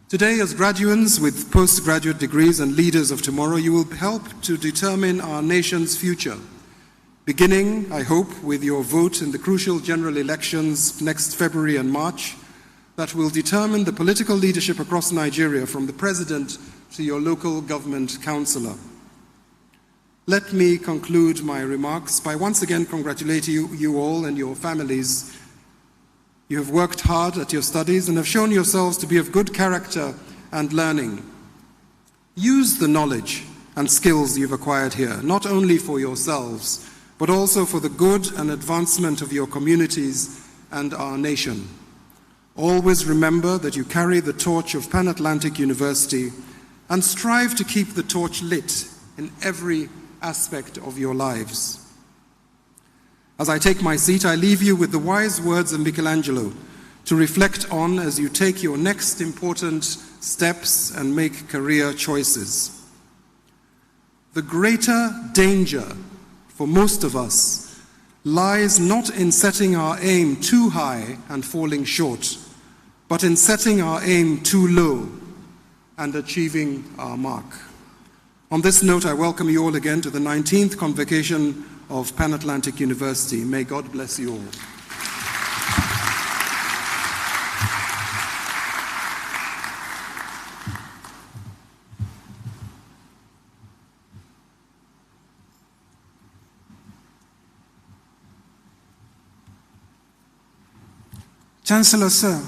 Today, as graduates with postgraduate degrees and leaders of tomorrow, you will help to determine our nation's future, beginning, I hope, with your vote in the crucial general elections next February and March that will determine the political leadership across Nigeria, from the president to your local government councillor. Let me conclude my remarks by once again congratulating you all and your families. You have worked hard at your studies and have shown yourselves to be of good character and learning. Use the knowledge and skills you've acquired here, not only for yourselves, but also for the good and advancement of your communities and our nation. Always remember that you carry the torch of Pan Atlantic University and strive to keep the torch lit in every aspect of your lives. As I take my seat, I leave you with the wise words of Michelangelo to reflect on as you take your next important steps and make career choices. the greater danger for most of us lies not in setting our aim too high and falling short, but in setting our aim too low and achieving our mark. On this note, I welcome you all again to the 19th Convocation of Pan-Atlantic University. May God bless you all. Chancellor, sir,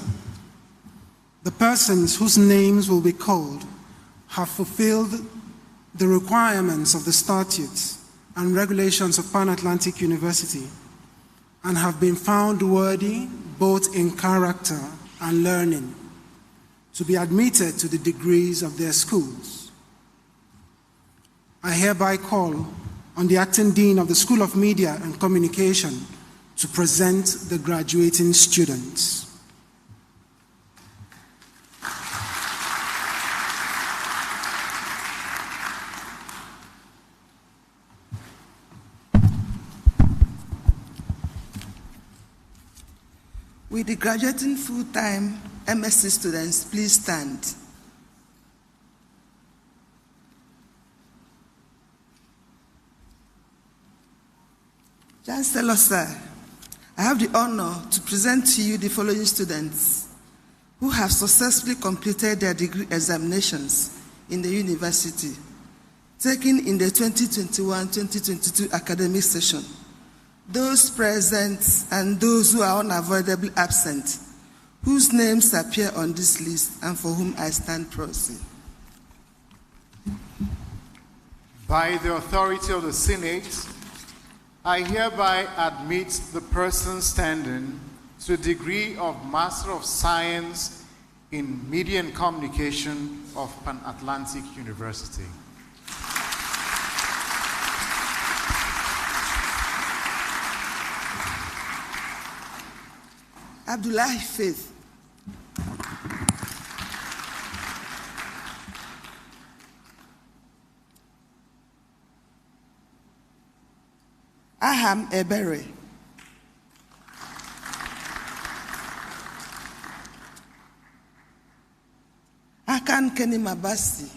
the persons whose names will be called have fulfilled the requirements of the statutes and regulations of Pan-Atlantic University and have been found worthy both in character and learning to be admitted to the degrees of their schools. I hereby call on the Acting Dean of the School of Media and Communication to present the graduating students. Will the graduating full-time MSc students please stand? Chancellor, sir, I have the honor to present to you the following students who have successfully completed their degree examinations in the university, taken in the 2021-2022 academic session. Those present and those who are unavoidably absent, whose names appear on this list and for whom I stand proxy. By the authority of the Senate, I hereby admit the person standing to the degree of Master of Science in Media and Communication of Pan-Atlantic University. Abdullahi Faith. Aham Ebere. Akan Kenny Mabasi.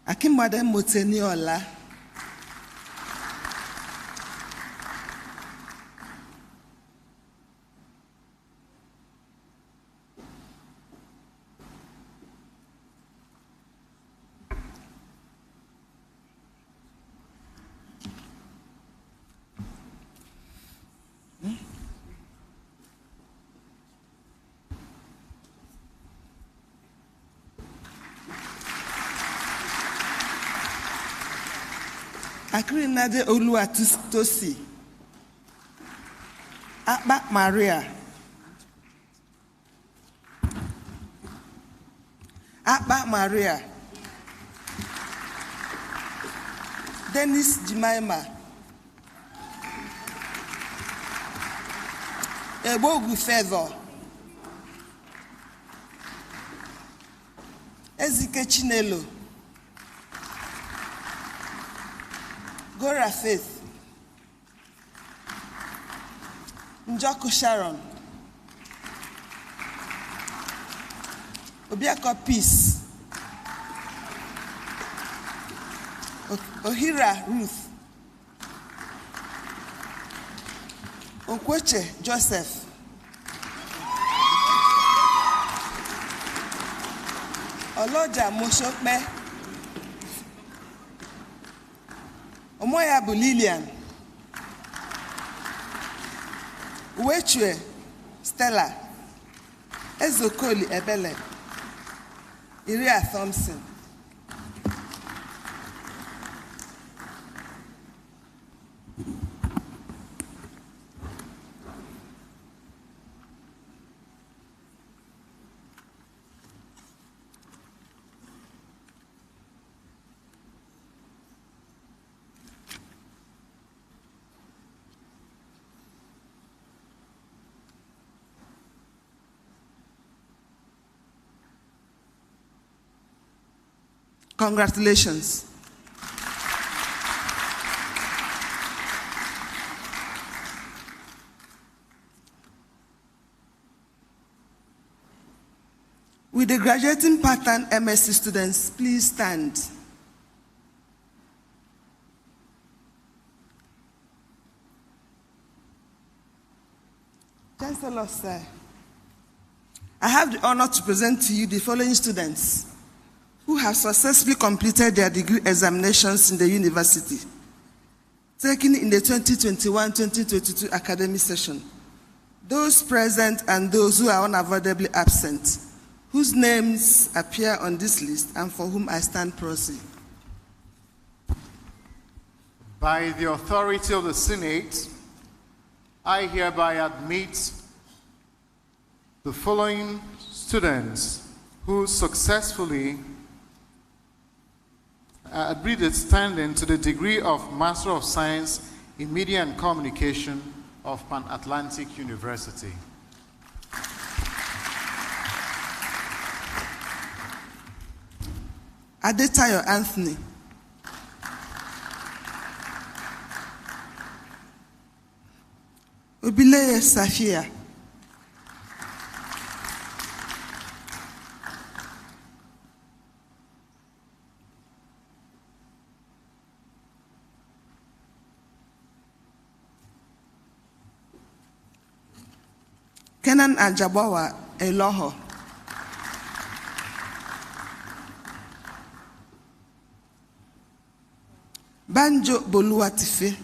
Akimade Moteniola. Akrinade Oluwatosi. Akba Maria. Akba Maria. Dennis Jimaima. Ebogu Feather. Ezike Chinelo. Gora Faith. Njoko Sharon. Obiako Peace. Ohira Ruth. Okweche Joseph. Oloja Moshokpe. Omoya bụ Lilian. Uwechue Stella. Ezokoli Ebele. Iria Thompson. Congratulations. Will the graduating pattern MSc students please stand? Chancellor, sir, I have the honor to present to you the following students who have successfully completed their degree examinations in the university, taken in the 2021-2022 academic session. Those present and those who are unavoidably absent, whose names appear on this list and for whom I stand proxy. By the authority of the Senate, I hereby admit the following students who successfully admitted standing to the degree of Master of Science in Media and Communication of Pan-Atlantic University. Adetayo Anthony. Obileye Safia. Kenan Ajabawa Eloho. Banjo Boluwatife.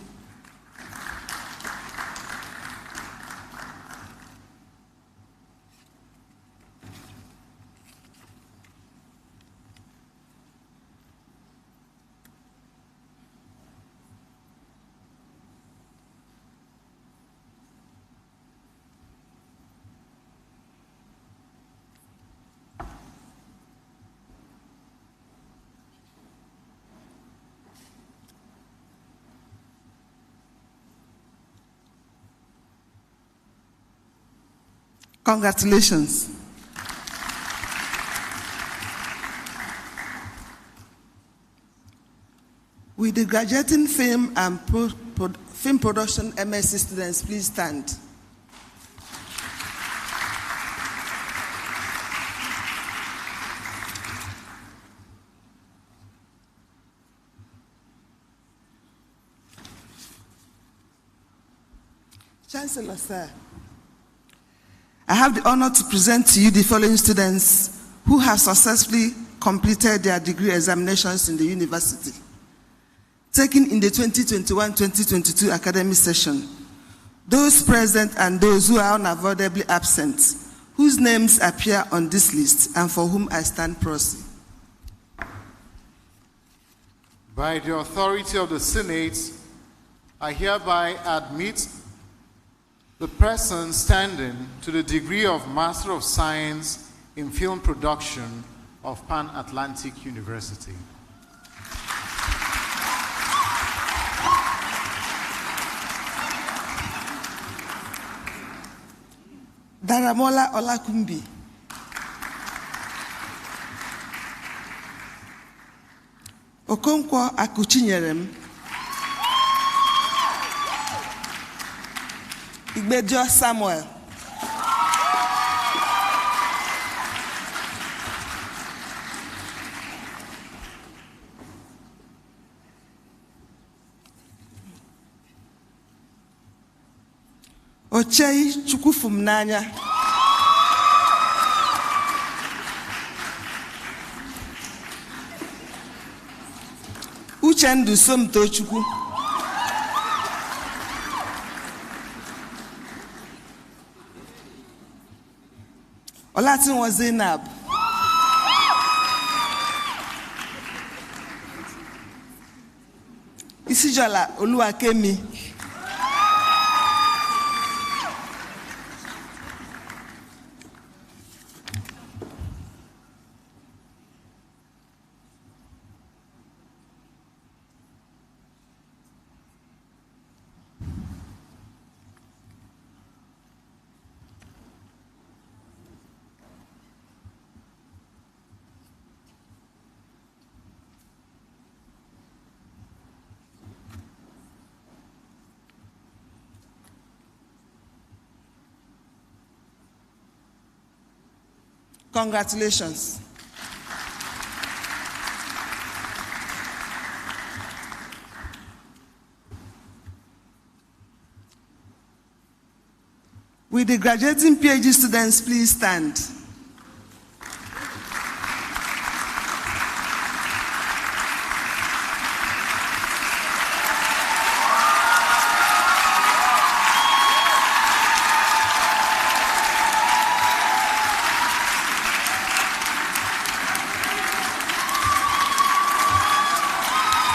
Congratulations. Will the graduating film and film production MSc students please stand? Chancellor, sir, I have the honor to present to you the following students who have successfully completed their degree examinations in the university, taken in the 2021-2022 academic session. Those present and those who are unavoidably absent, whose names appear on this list and for whom I stand proxy. By the authority of the Senate, I hereby admit the person standing to the degree of Master of Science in Film Production of Pan-Atlantic University. Daramola Olakumbi. Okonkwo Akuchinyerem. Igbejo Samuel. Ochei Chukwufumnanya. Uchendu Somtochukwu. Olatinwo Zainab. Isijola Oluwakemi. Congratulations. Will the graduating PhD students please stand?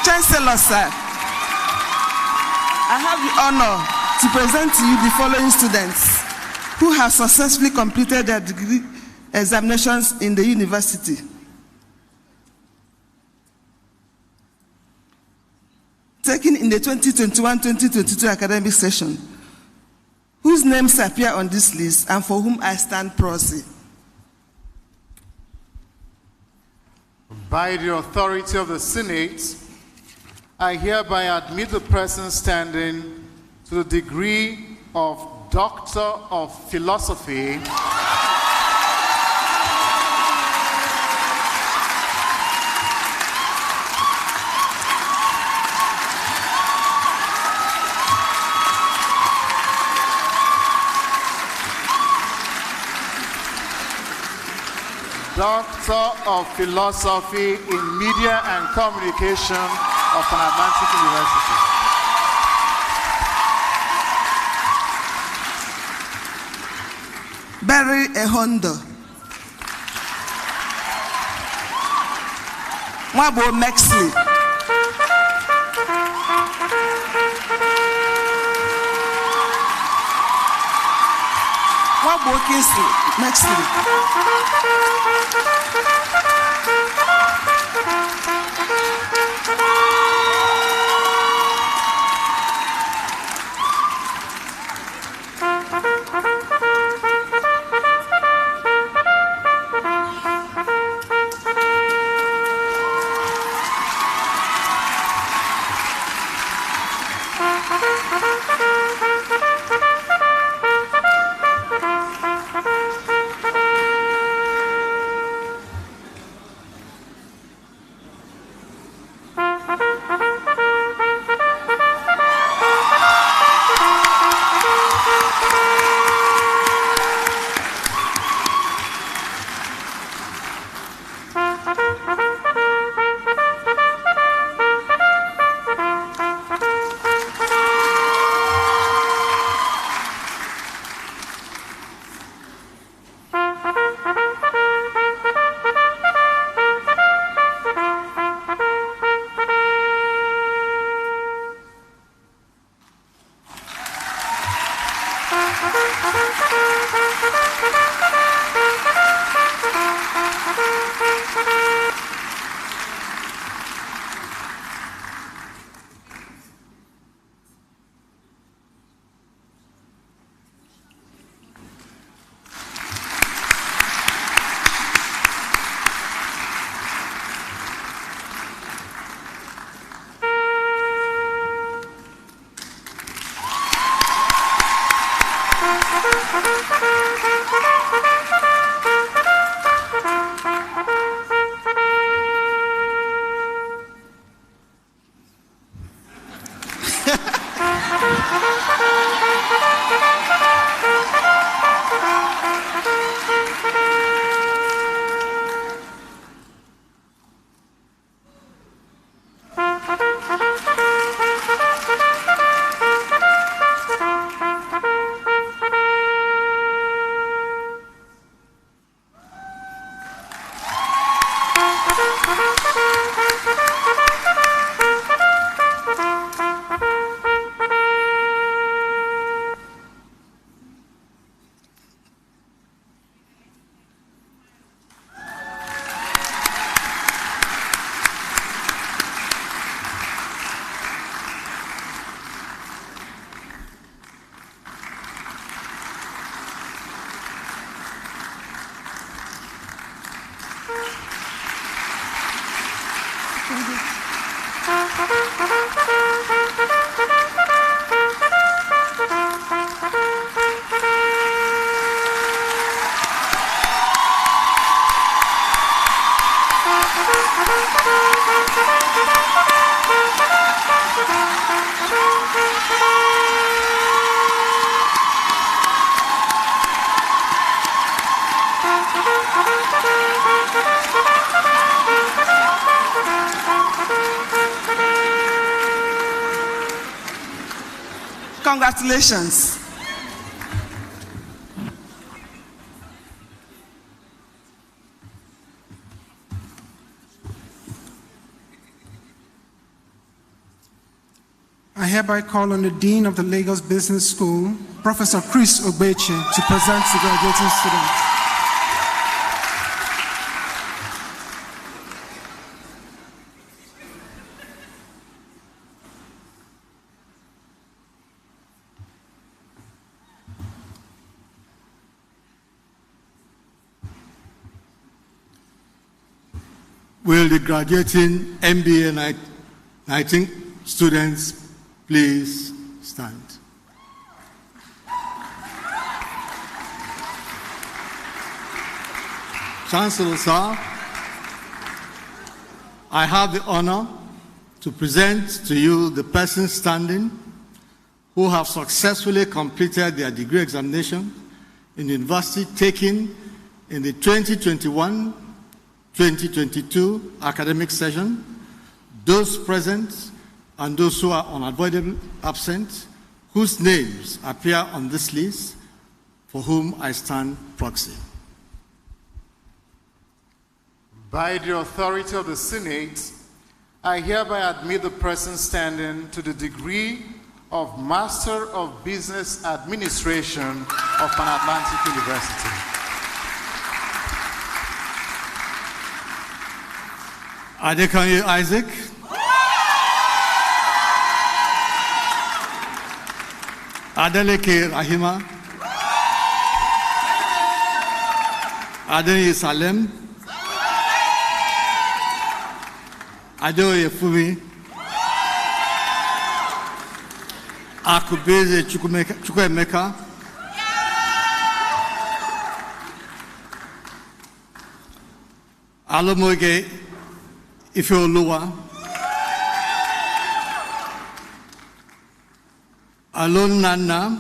Chancellor, sir, I have the honor to present to you the following students who have successfully completed their degree examinations in the university. Taken in the 2021-2022 academic session, whose names appear on this list and for whom I stand proxy. By the authority of the Senate, I hereby admit the person standing to the degree of Doctor of Philosophy in Media and Communication of Pan-Atlantic University. Barry Ehondo. Wabo Mexley. Wabo Kingsley Mexley. Congratulations. I hereby call on the Dean of the Lagos Business School, Professor Chris Ogbeche, to present the graduating students. Will the graduating MBA 19 students please stand? Chancellor, sir, I have the honor to present to you the persons standing who have successfully completed their degree examination in the university taken in the 2021-2022 academic session. Those present and those who are unavoidably absent, whose names appear on this list, for whom I stand proxy. By the authority of the Senate, I hereby admit the person standing to the degree of Master of Business Administration of Pan-Atlantic University. Adekanyi Isaac. Adeleke Rahima. Adeni Salem. Adeoye Fumi. Akubeze Chukwemeka. Alomoge Ifeoluwa. Alon Nana.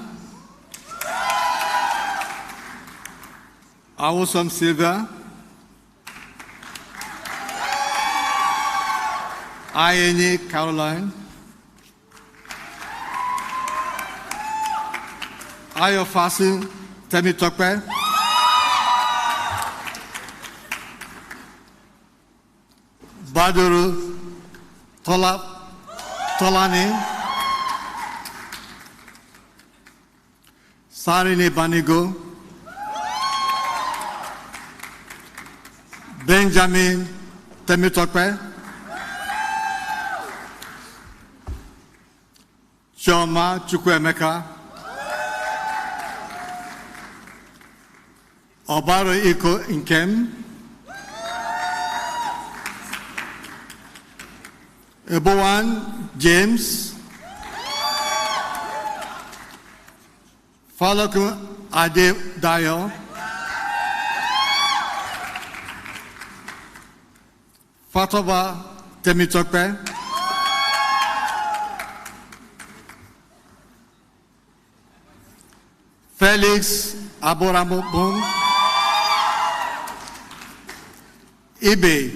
Awosom Silva. Ayeni Caroline. Ayofasin Temitokpe. Baduru Tolani. Sarini Banigo. Benjamin Temitokpe. Choma Chukwemeka. Obaro Iko Nkem. Ebowan James. Faloku Ade Dayo. Fatoba Temitokpe. Felix Aboramobon. Ibe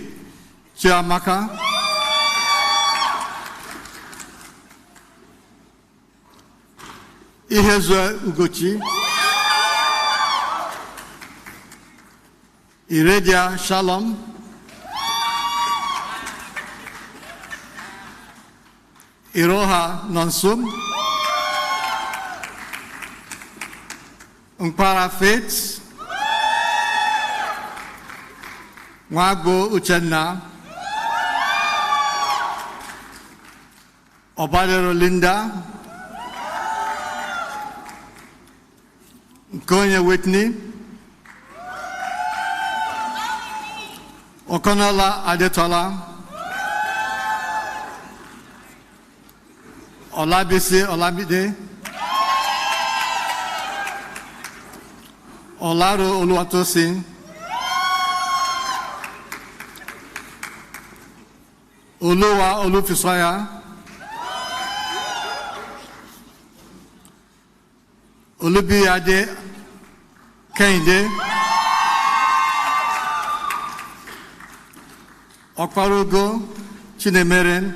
Chiamaka. Ihezue Ugochi. Iradia Shalom. Iroha Nonsum. Umpara Faith. Mwagbo Uchenna. Obadero Linda. Konya Whitney. Okonola Adetola. Olabisi Olabide. Olaro Oluwatosin. Oluwa Olufisoya. Olubiyade Kehinde. Okparogo Chinemeren.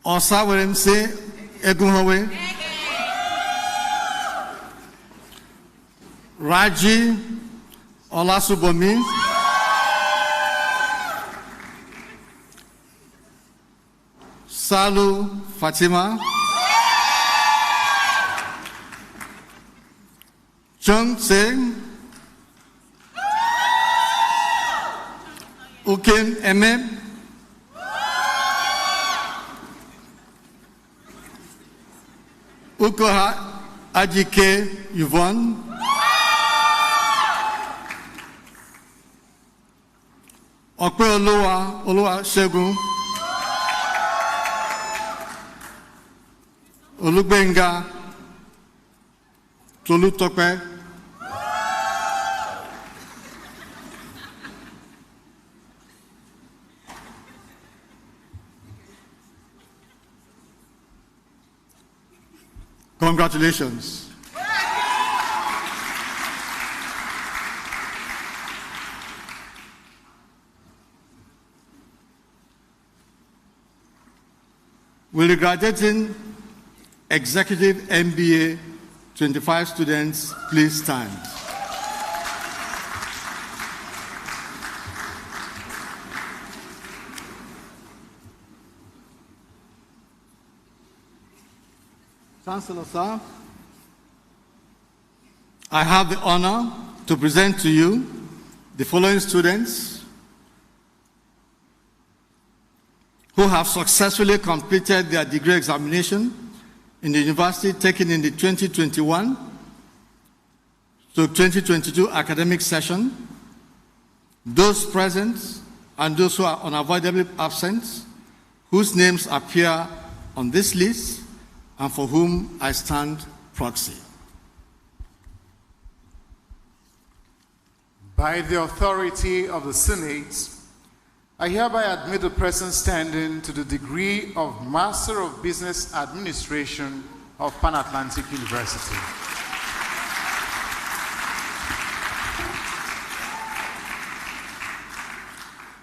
Osawerem se Egunhowe. Raji Olasubomi. Salu Fatima. Chung Seng. Ukin Emem. Ukoha Ajike Yvonne. Okpe Oluwa Shegun. Olugbenga Tolutope. Congratulations. Will the graduating Executive MBA 25 students please stand? Chancellor, sir, I have the honor to present to you the following students who have successfully completed their degree examination in the university taken in the 2021 to 2022 academic session. Those present and those who are unavoidably absent, whose names appear on this list, and for whom I stand proxy. By the authority of the Senate, I hereby admit the person standing to the degree of Master of Business Administration of Pan Atlantic University.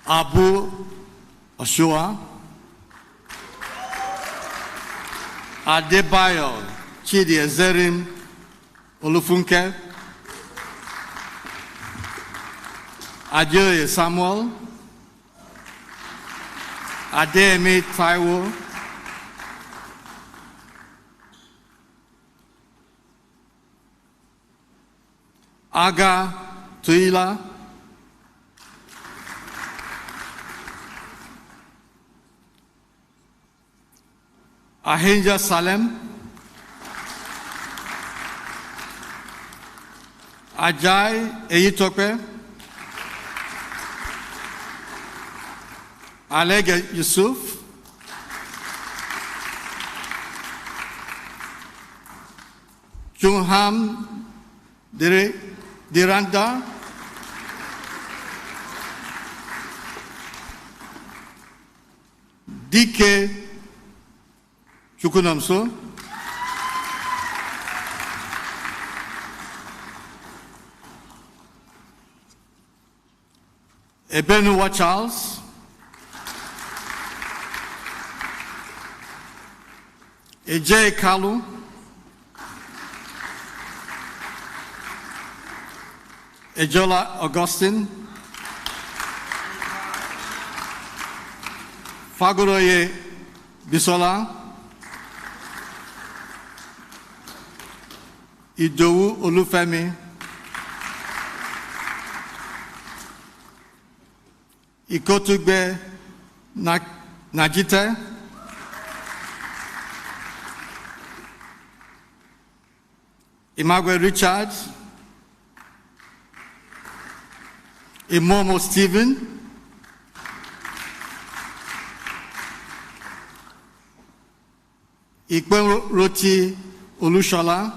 Abu Oshua, Adebayo Chidi Ezerim Olufunke, Ajoye Samuel, Adeyemi Taiwo, Aga Tuila, Ahinja Salem, Ajay Eyitope, Alega Yusuf, Chungham Diranda, DK Chukunamso, Ebenuwa Charles, Ejay Kalu, Ejola Augustine, Fagoroye Bisola, Idowu Olufemi, Ikotugbe Najite, Imagwe Richard, Imomo Stephen, Ikpe Roti Olushola,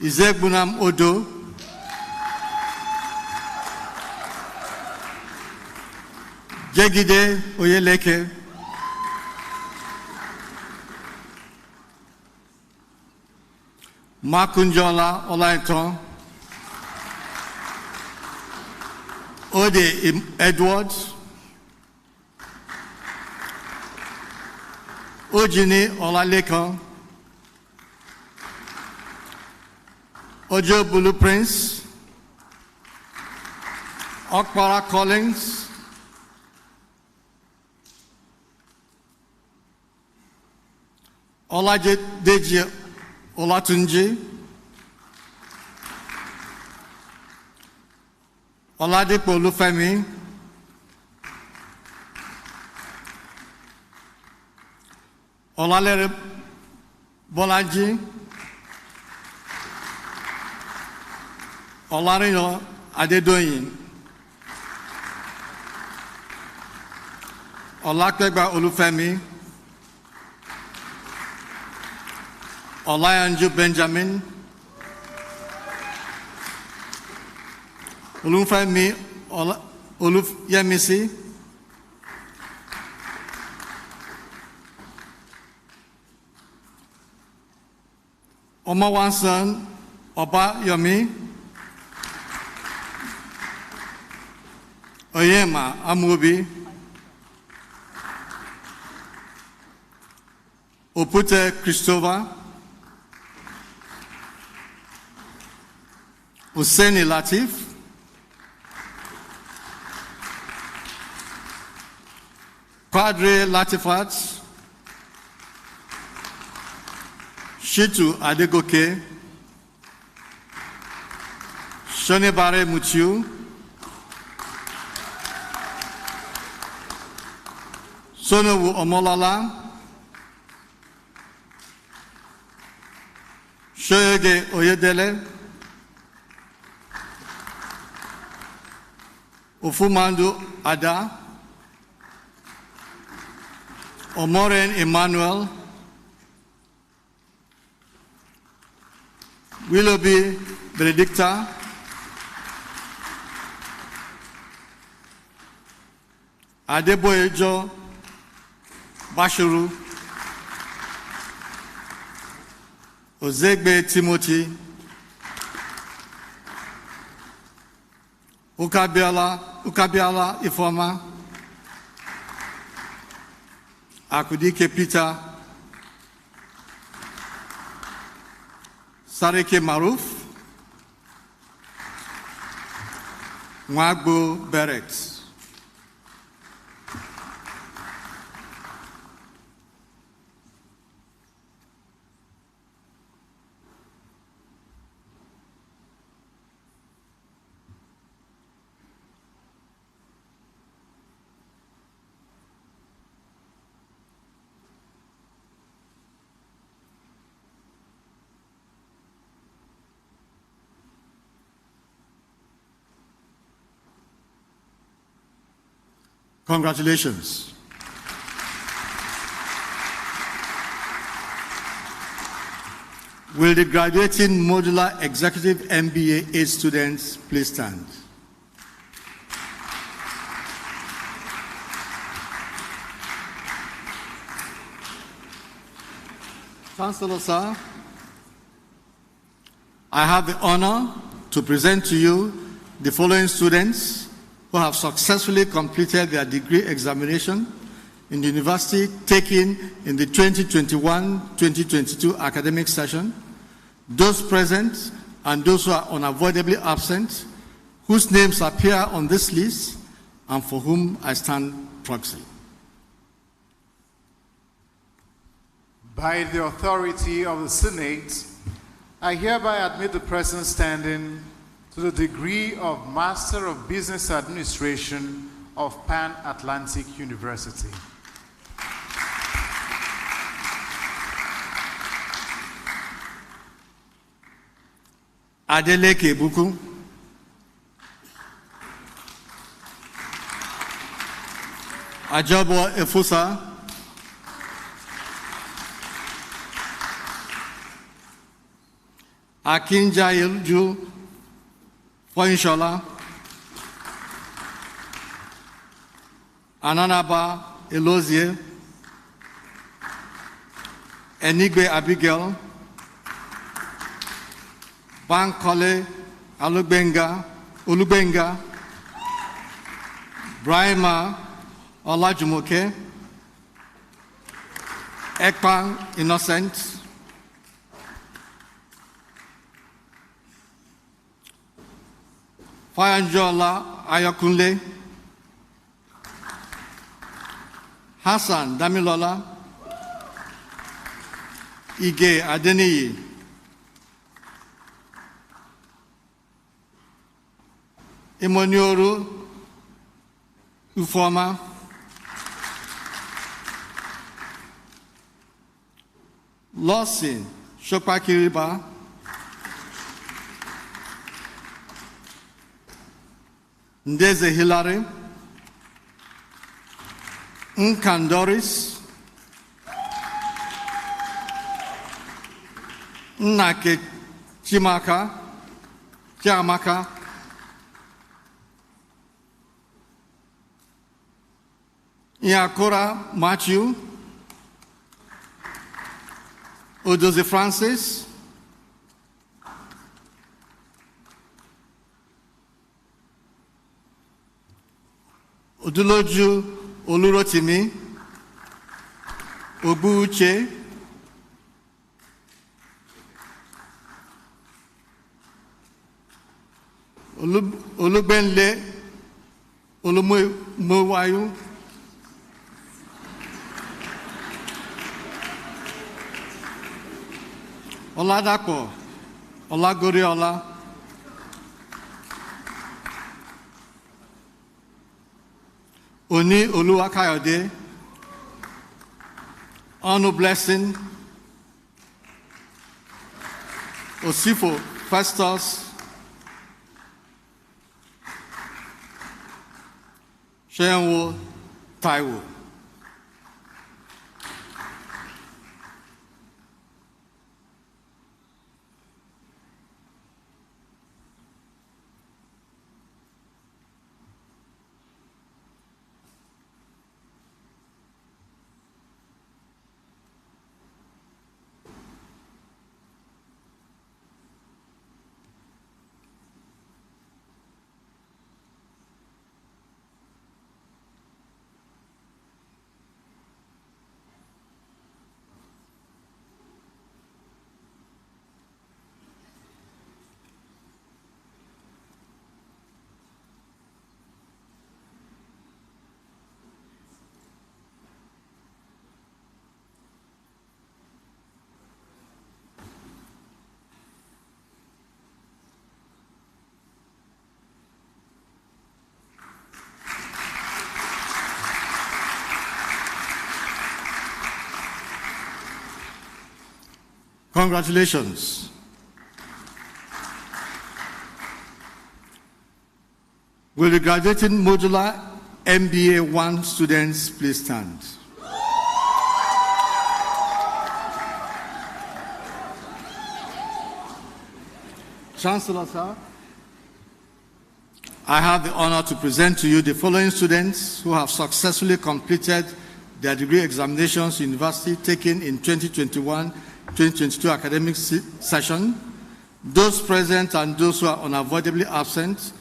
Izegbunam Odo, Jegide Oyeleke, Makunjola Olaiton, Ode Edwards, Ojini Olalekan, Ojo Bulu Prince, Okpara Collins, Oladeji Olatunji, Oladipo Olufemi, Olalere Bolaji, Olariyo Adedoyin, Olakegba Olufemi, Olayanju Benjamin, Olufemi Olufyemisi, Omawansan Oba Yomi, Oyema Amubi, Opute Christopher, Husseini Latif, Padre Latifat, Shitu Adegoke, Shonebare Mutiu, Sonowu Omolala, Shoyoge Oyedele, Ofumandu Ada, Omoren Emmanuel, Willoughby Benedicta, Adeboyejo Bashiru, Ozegbe Timothy, Ukabiala Ifoma, Akudike Peter, Sarike Maruf, Mwagbo Beret. Congratulations. Will the graduating modular executive MBA 8 students please stand? Chancellor, sir, I have the honor to present to you the following students who have successfully completed their degree examination in the university taken in the 2021-2022 academic session, those present and those who are unavoidably absent, whose names appear on this list and for whom I stand proxy. By the authority of the Senate, I hereby admit the person standing to the degree of Master of Business Administration of Pan-Atlantic University. Adeleke Buku, Ajabo Efusa, Akinja Ilju Foyinshola, Ananaba Elozie, Enigbe Abigail, Bankole Olubenga, Brahima Olajumoke, Ekpang Innocent, Fayanjola Ayakunle, Hassan Damilola, Ige Adeniyi, Imonioru Ufoma, Lawson Shopakiriba, Ndeze Hilary, Nkandoris, Nnake Chiamaka, Iakora Matthew, Odoze Francis, Oduloju Olurotimi, Ogbuuche, Olugbenle Olumowayu, Oladapo Olagoriola, Oni Oluwakayode, Onu Blessing, Osifo Festus, Shenwo Taiwo. Congratulations. Will the graduating modular MBA 1 students please stand? Chancellor, sir, I have the honor to present to you the following students who have successfully completed their degree examinations in university taken in 2021-2022 academic session, those present and those who are unavoidably absent,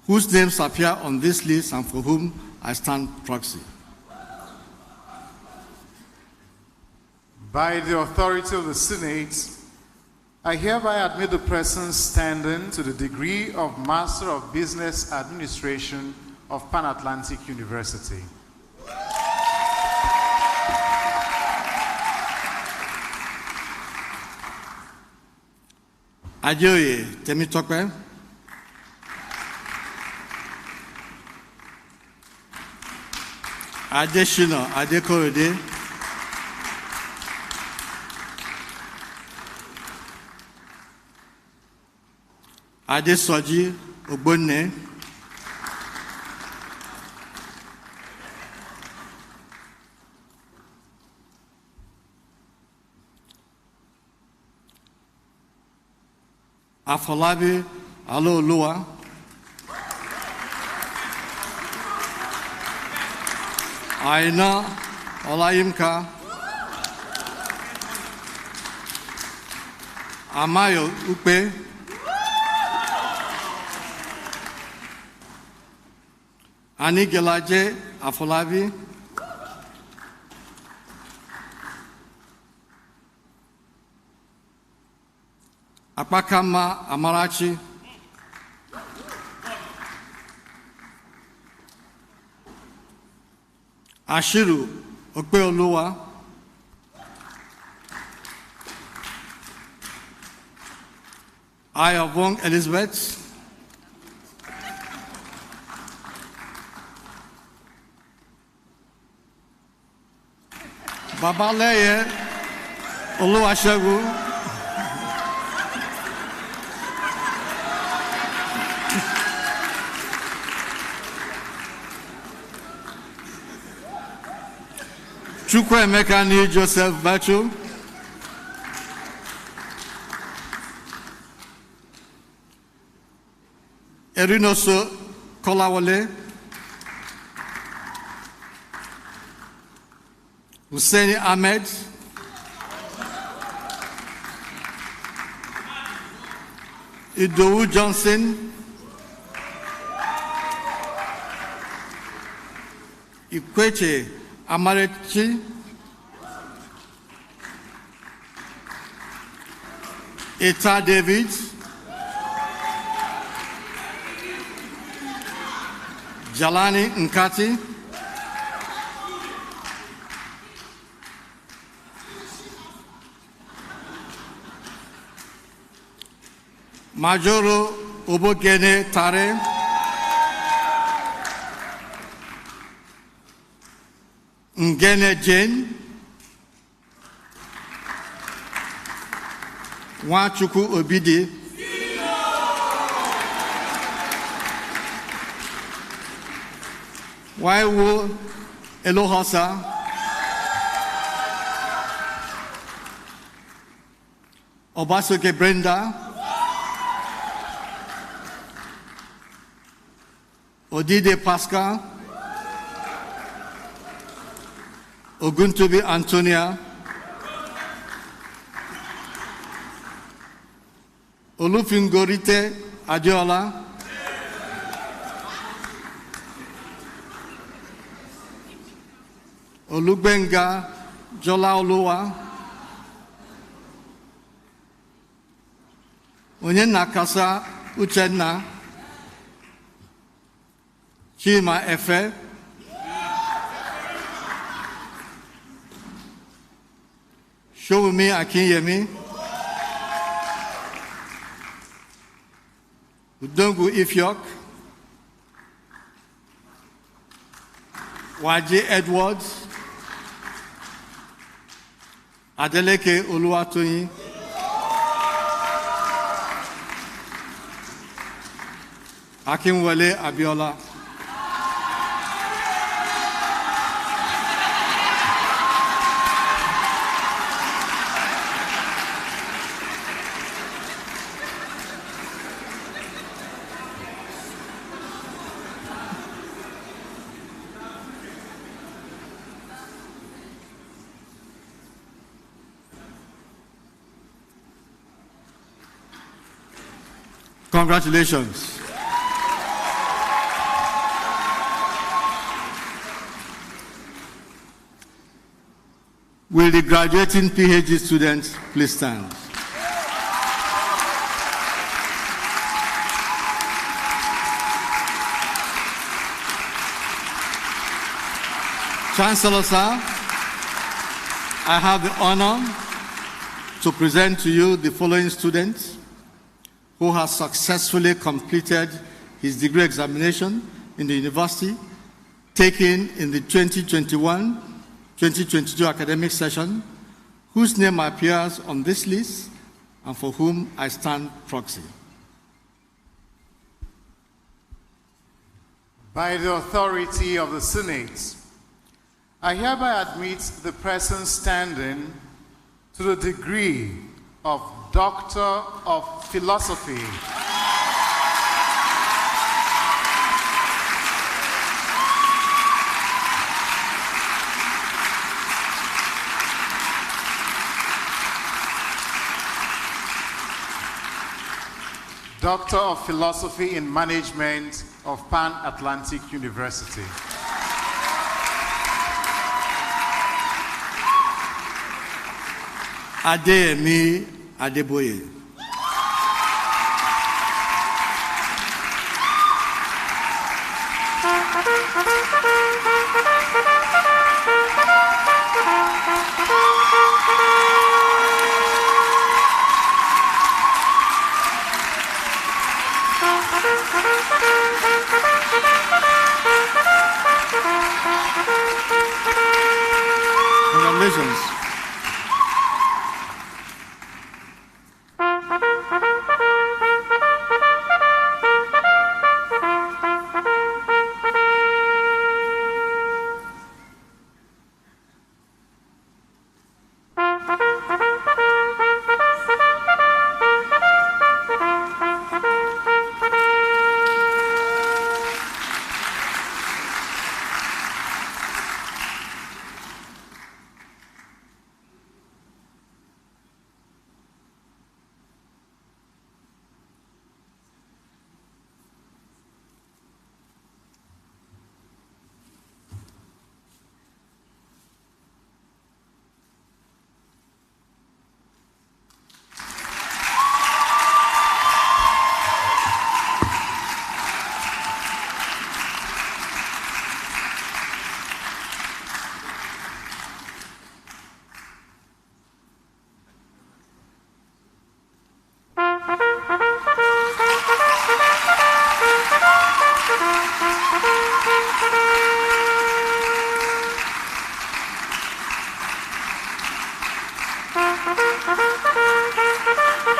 whose names appear on this list and for whom I stand proxy. By the authority of the Senate, I hereby admit the persons standing to the degree of Master of Business Administration of Pan Atlantic University. Ajoye Temitope, Adeshino Adekorede, Adesoji Ogbonne, Afolabi Alooluwa, Aina Olayimka, Amayo Ukpe, Anigelaje Afolabi, Akpakama Amarachi, Ashiru Okpeoluwa, Ayavong Elizabeth, Babaleye Oluwasegun, Chukwuemeka Ni Joseph Bachu, Erinoso Kolawole, Hussein Ahmed, Idowu Johnson, Ikweche Amarechi, Eta David, Jalani Nkati, Majoro Obogene Tare, Ngene Jane, Nwachukwu Obidi, Waiwo Elohosa, Obasoke Brenda, Odide Pascal, Oguntobi Antonia, Olufingorite Adiola, Olugbenga Jola Oluwa, Onyenakasa Uchenna, Chima Efe, Showumi Akinyemi, Udongu Ifyok, Waji Edwards, Adeleke Oluwatoyin, Akinwale Abiola. Congratulations. Will the graduating PhD students please stand? Chancellor, sir, I have the honor to present to you the following students who has successfully completed his degree examination in the university, taken in the 2021-2022 academic session, whose name appears on this list and for whom I stand proxy. By the authority of the Senate, I hereby admit the person standing to the degree of Doctor of Philosophy. Doctor of Philosophy in Management of Pan Atlantic University. Adeyemi Adeboye. Congratulations.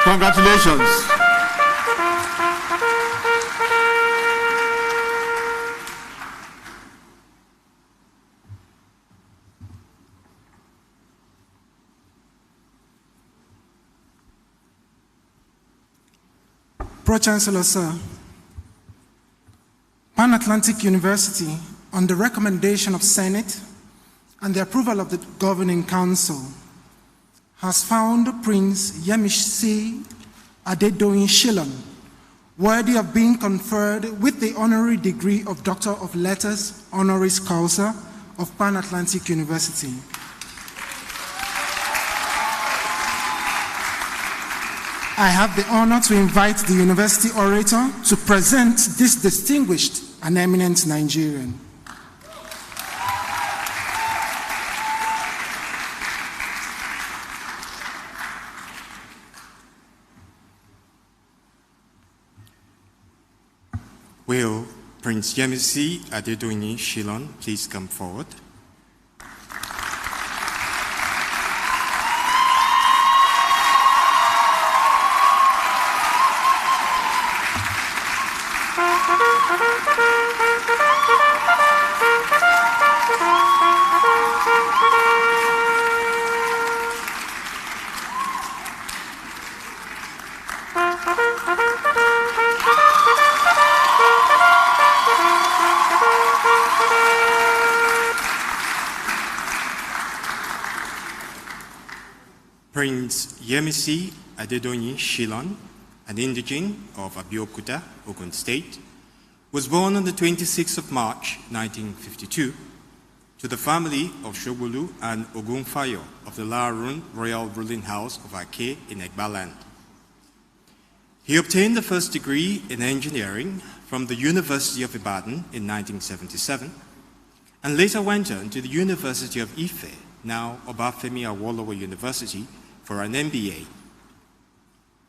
Congratulations. Pro-Chancellor, sir, Pan-Atlantic University, on the recommendation of Senate and the approval of the Governing Council, has found Prince Yemisi Adedoyin Shillong worthy of being conferred with the honorary degree of Doctor of Letters honoris causa of Pan-Atlantic University. I have the honor to invite the university orator to present this distinguished and eminent Nigerian. Will Prince Yemisi Adedoyin Shillong please come forward? Prince Yemisi Adedoyin Shillong, an indigene of Abeokuta, Ogun State, was born on the 26th of March 1952 to the family of Shogulu and Ogunfayo of the Larun Royal Ruling House of Ake in Egbaland. He obtained the first degree in engineering from the University of Ibadan in 1977 and later went on to the University of Ife, now Obafemi Awolowo University, for an MBA.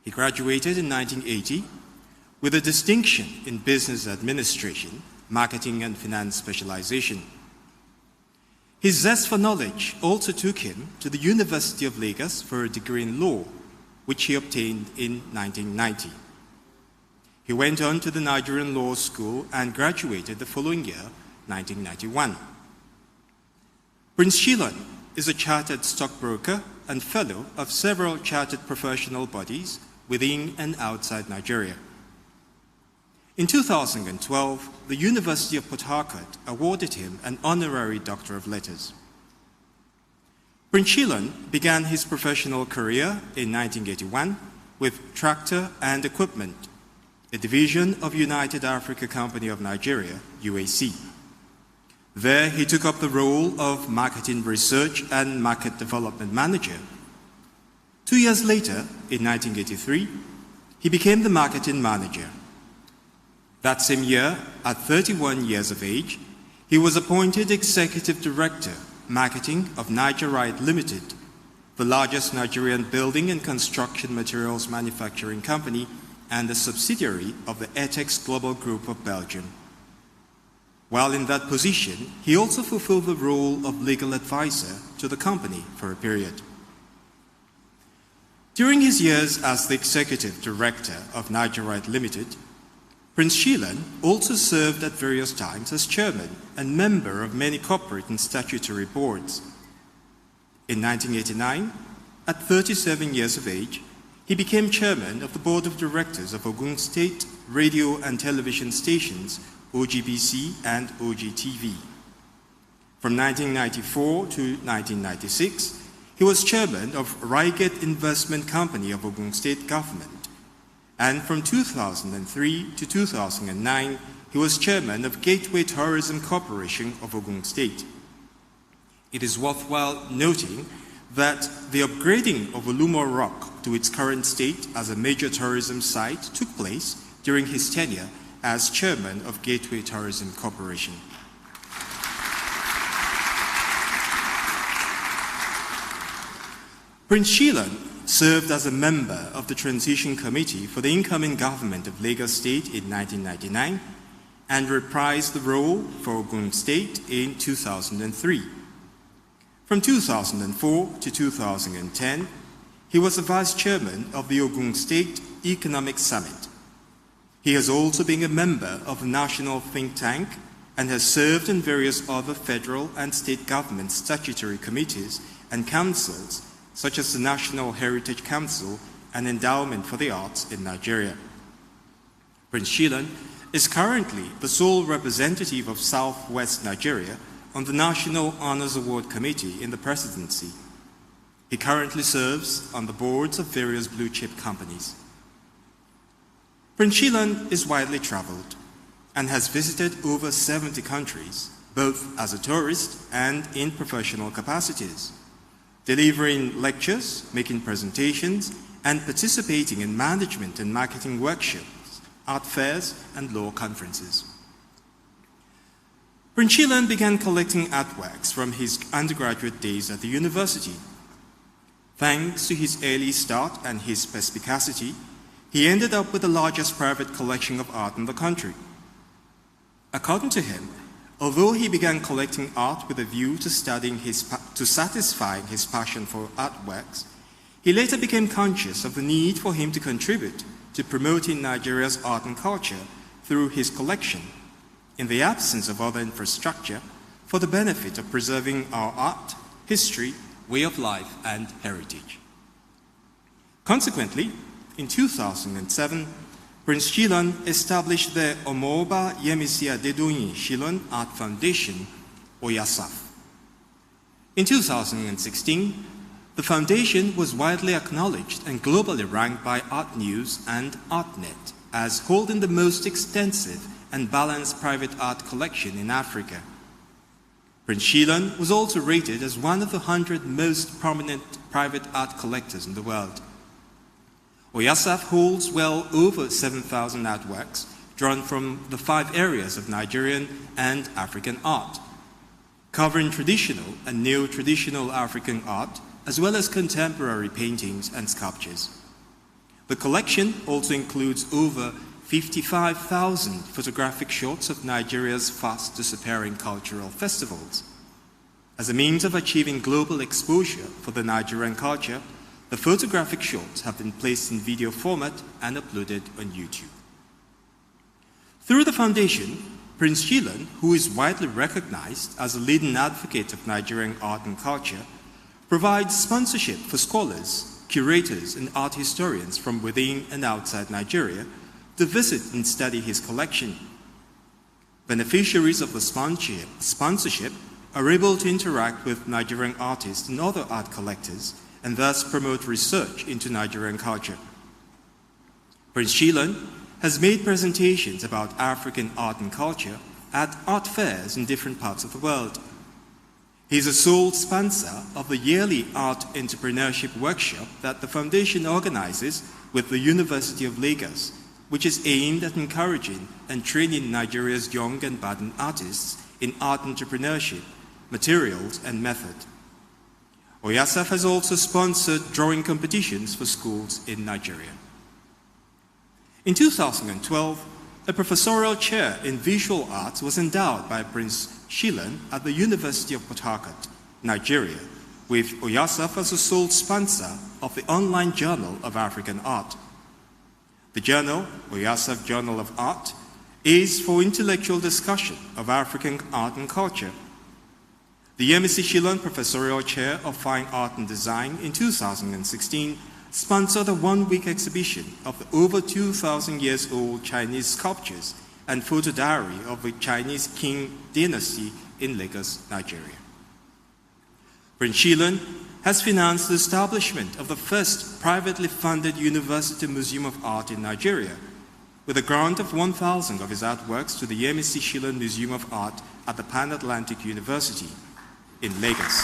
He graduated in 1980 with a distinction in business administration, marketing and finance specialization. His zest for knowledge also took him to the University of Lagos for a degree in law, which he obtained in 1990. He went on to the Nigerian Law School and graduated the following year, 1991. Prince Shillong is a chartered stockbroker and fellow of several chartered professional bodies within and outside Nigeria. In 2012, the University of Port Harcourt awarded him an honorary Doctor of Letters. Prince Shillong began his professional career in 1981 with Tractor and Equipment, a division of United Africa Company of Nigeria, UAC. There, he took up the role of Marketing Research and Market Development Manager. 2 years later, in 1983, he became the Marketing Manager. That same year, at 31 years of age, he was appointed Executive Director, Marketing of Nigerite Limited, the largest Nigerian building and construction materials manufacturing company and a subsidiary of the Etex Global Group of Belgium. While in that position, he also fulfilled the role of legal advisor to the company for a period. During his years as the Executive Director of Nigerite Limited, Prince Shilan also served at various times as chairman and member of many corporate and statutory boards. In 1989, at 37 years of age, he became chairman of the board of directors of Ogun State Radio and Television Stations, OGBC and OGTV. From 1994 to 1996, he was chairman of Reigate Investment Company of Ogun State Government. And from 2003 to 2009, he was chairman of Gateway Tourism Corporation of Ogun State. It is worthwhile noting that the upgrading of Olumo Rock to its current state as a major tourism site took place during his tenure as chairman of Gateway Tourism Corporation. Prince Shilan served as a member of the Transition Committee for the incoming government of Lagos State in 1999 and reprised the role for Ogun State in 2003. From 2004 to 2010, he was the vice chairman of the Ogun State Economic Summit. He has also been a member of the National Think Tank and has served in various other federal and state government statutory committees and councils, such as the National Heritage Council and Endowment for the Arts in Nigeria. Prince Shilan is currently the sole representative of Southwest Nigeria on the National Honors Award Committee in the presidency. He currently serves on the boards of various blue-chip companies. Prince Shilan is widely traveled and has visited over 70 countries, both as a tourist and in professional capacities, delivering lectures, making presentations, and participating in management and marketing workshops, art fairs, and law conferences. Prince Shilan began collecting artworks from his undergraduate days at the university. Thanks to his early start and his perspicacity, he ended up with the largest private collection of art in the country. According to him, although he began collecting art with a view to satisfying his passion for artworks, he later became conscious of the need for him to contribute to promoting Nigeria's art and culture through his collection, in the absence of other infrastructure, for the benefit of preserving our art, history, way of life, and heritage. Consequently, in 2007, Prince Shilan established the Omoba Yemisi Adedoyin Shilan Art Foundation, OYASAF. In 2016, the foundation was widely acknowledged and globally ranked by Art News and ArtNet as holding the most extensive and balanced private art collection in Africa. Prince Shilan was also rated as one of the 100 most prominent private art collectors in the world. OYASAF holds well over 7,000 artworks drawn from the 5 areas of Nigerian and African art, covering traditional and neo-traditional African art, as well as contemporary paintings and sculptures. The collection also includes over 55,000 photographic shots of Nigeria's fast disappearing cultural festivals. As a means of achieving global exposure for the Nigerian culture, the photographic shots have been placed in video format and uploaded on YouTube. Through the foundation, Prince Shilan, who is widely recognized as a leading advocate of Nigerian art and culture, provides sponsorship for scholars, curators, and art historians from within and outside Nigeria to visit and study his collection. Beneficiaries of the sponsorship are able to interact with Nigerian artists and other art collectors and thus promote research into Nigerian culture. Prince Shilan has made presentations about African art and culture at art fairs in different parts of the world. He is a sole sponsor of the yearly art entrepreneurship workshop that the foundation organizes with the University of Lagos which is aimed at encouraging and training Nigeria's young and budding artists in art entrepreneurship, materials, and method. OYASAF has also sponsored drawing competitions for schools in Nigeria. In 2012, a professorial chair in visual arts was endowed by Prince Shilan at the University of Port Harcourt, Nigeria, with OYASAF as the sole sponsor of the online Journal of African Art. The journal, OYASAF Journal of Art, is for intellectual discussion of African art and culture. The Yemisi Shilan Professorial Chair of Fine Art and Design in 2016 sponsored a one-week exhibition of the over 2,000 years old Chinese sculptures and photo diary of the Chinese Qing dynasty in Lagos, Nigeria. Prince Shilan has financed the establishment of the first privately funded university museum of art in Nigeria, with a grant of 1,000 of his artworks to the Yemisi Shilan Museum of Art at the Pan-Atlantic University in Lagos.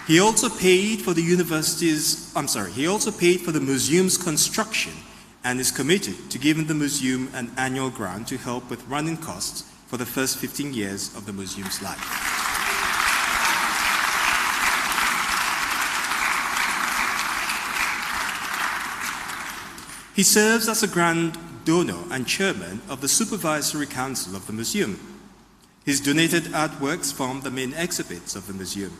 He also paid for the museum's construction and is committed to giving the museum an annual grant to help with running costs for the first 15 years of the museum's life. He serves as a grand donor and chairman of the Supervisory Council of the museum. His donated artworks form the main exhibits of the museum.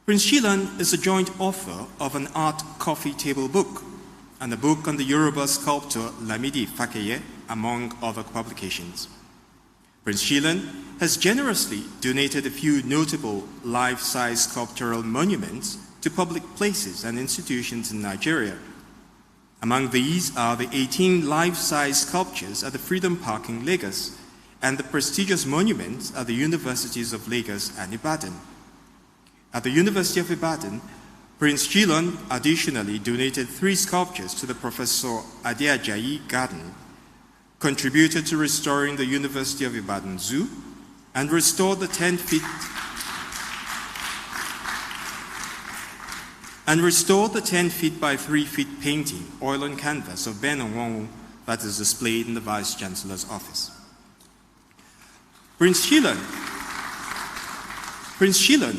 Prince Shilan is a joint author of an art coffee table book and a book on the Yoruba sculptor Lamidi Fakeye, among other publications. Prince Shilan has generously donated a few notable life-size sculptural monuments to public places and institutions in Nigeria. Among these are the 18 life-size sculptures at the Freedom Park in Lagos and the prestigious monuments at the Universities of Lagos and Ibadan. At the University of Ibadan, Prince Shilan additionally donated 3 sculptures to the Professor Adeajayi Garden, contributed to restoring the University of Ibadan Zoo, and restored the 10-feet by 3-feet painting, oil and canvas of Ben Onwonwu that is displayed in the Vice Chancellor's office. Prince Shilan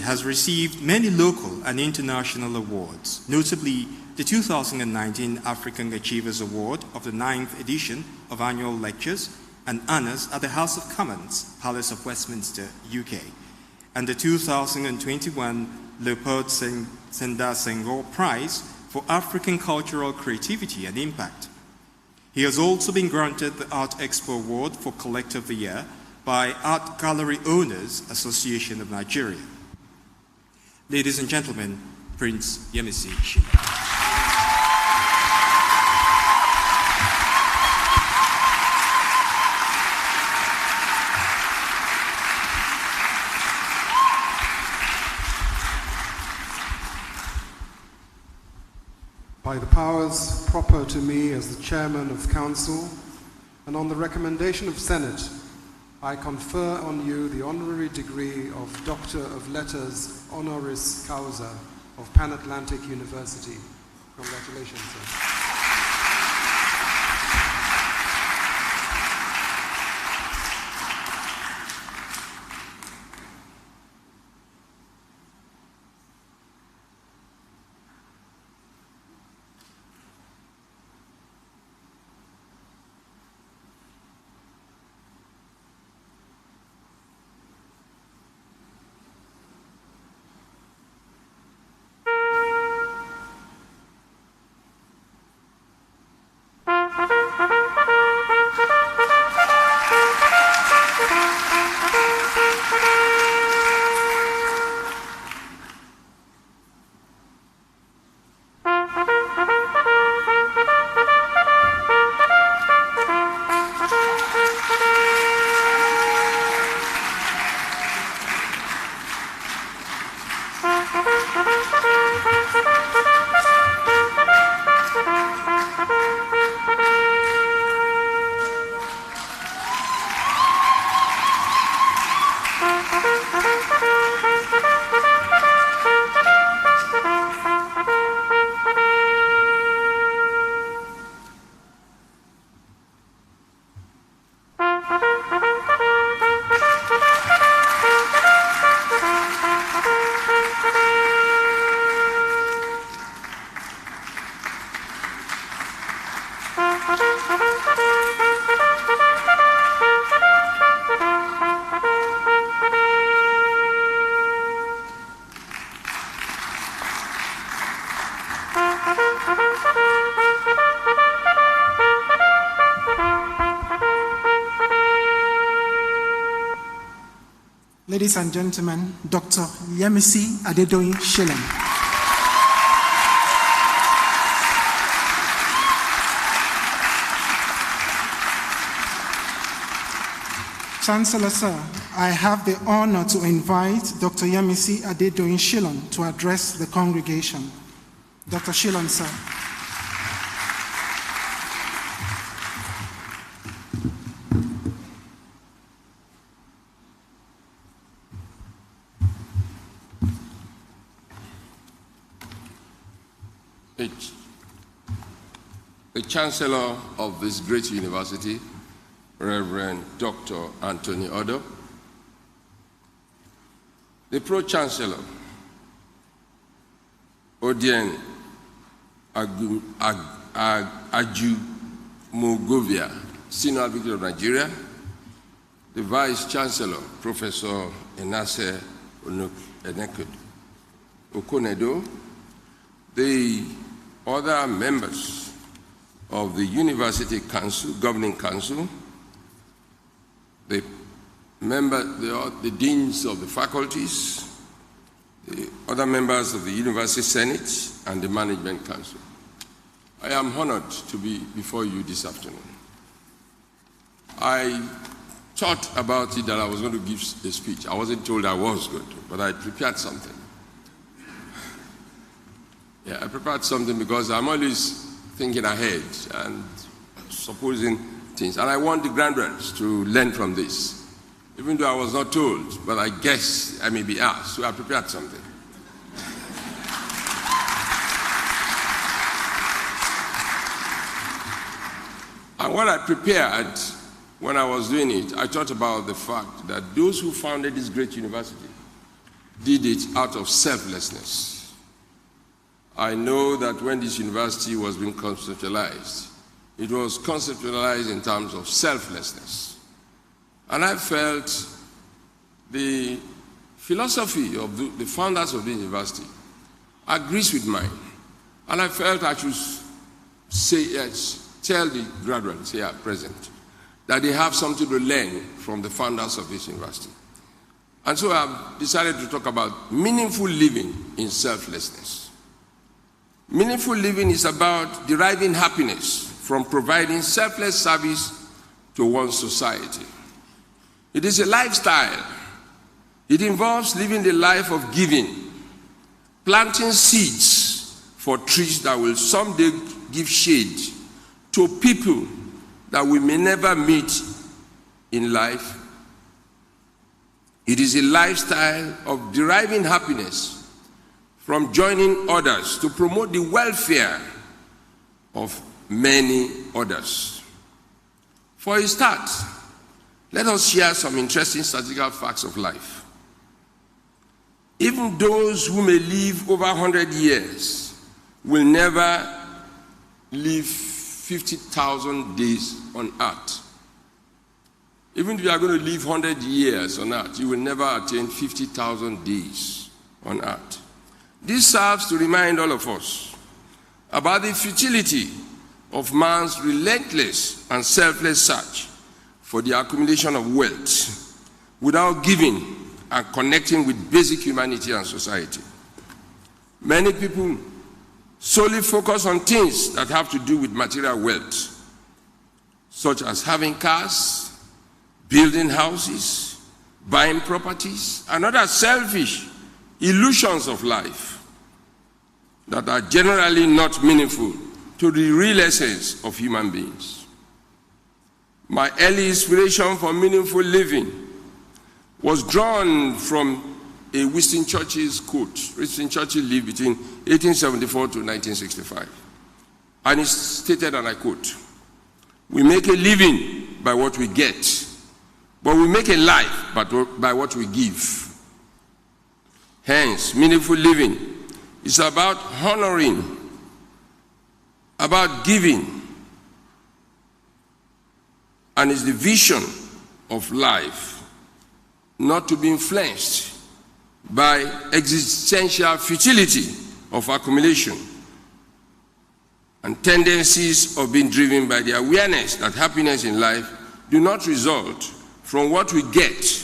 has received many local and international awards, notably the 2019 African Achievers Award of the 9th edition of annual lectures and honors at the House of Commons, Palace of Westminster, UK, and the 2021 Leopold Sédar Senghor Prize for African Cultural Creativity and Impact. He has also been granted the Art Expo Award for Collector of the Year by Art Gallery Owners Association of Nigeria. Ladies and gentlemen, Prince Yemisi Shilan. By the powers proper to me as the Chairman of Council, and on the recommendation of Senate, I confer on you the honorary degree of Doctor of Letters Honoris Causa of Pan-Atlantic University. Congratulations, sir. Ladies and gentlemen, Dr. Yemisi Adedoyin Shilon. Chancellor, sir, I have the honor to invite Dr. Yemisi Adedoyin Shilon to address the congregation. Dr. Shilon, sir. The Chancellor of this great university, Reverend Dr. Anthony Odo, the Pro-Chancellor, Odien Ajumogovia, Senior Advocate of Nigeria, the Vice-Chancellor, Professor Enase Okonedo, the other members of the University Council, Governing Council, the deans of the faculties, the other members of the University Senate, and the Management Council. I am honored to be before you this afternoon. I thought about it that I was going to give a speech. I wasn't told I was going to, but I prepared something. Yeah, I prepared something because I'm always thinking ahead and supposing things. And I want the graduates to learn from this. Even though I was not told, but I guess I may be asked, so I prepared something. And what I prepared when I was doing it, I thought about the fact that those who founded this great university did it out of selflessness. I know that when this university was being conceptualized, it was conceptualized in terms of selflessness. And I felt the philosophy of the founders of the university agrees with mine. And I felt I should say, tell the graduates here present that they have something to learn from the founders of this university. And so I've decided to talk about meaningful living in selflessness. Meaningful living is about deriving happiness from providing selfless service to one's society. It is a lifestyle. It involves living the life of giving, planting seeds for trees that will someday give shade to people that we may never meet in life. It is a lifestyle of deriving happiness from joining others to promote the welfare of many others. For a start, let us share some interesting statistical facts of life. Even those who may live over 100 years will never live 50,000 days on earth. Even if you are going to live 100 years on earth, you will never attain 50,000 days on earth. This serves to remind all of us about the futility of man's relentless and selfless search for the accumulation of wealth without giving and connecting with basic humanity and society. Many people solely focus on things that have to do with material wealth, such as having cars, building houses, buying properties, and other selfish illusions of life that are generally not meaningful to the real essence of human beings. My early inspiration for meaningful living was drawn from a Winston Churchill's quote. Winston Churchill lived between 1874 to 1965. And he stated, and I quote, "We make a living by what we get, but we make a life by what we give." Hence, meaningful living is about honoring, about giving, and is the vision of life, not to be influenced by existential futility of accumulation and tendencies of being driven by the awareness that happiness in life do not result from what we get,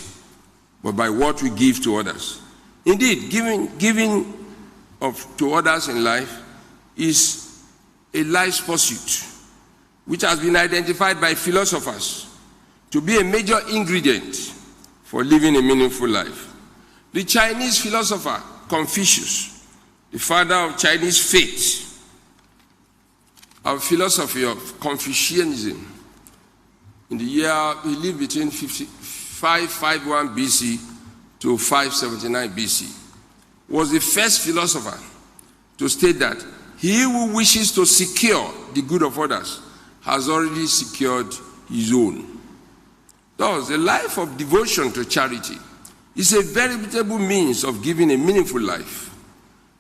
but by what we give to others. Indeed, giving to others in life is a life's pursuit, which has been identified by philosophers to be a major ingredient for living a meaningful life. The Chinese philosopher Confucius, the father of Chinese faith, our philosophy of Confucianism, in the year, he lived between 551 BC to 579 BC, was the first philosopher to state that he who wishes to secure the good of others has already secured his own. Thus, the life of devotion to charity is a veritable means of giving a meaningful life,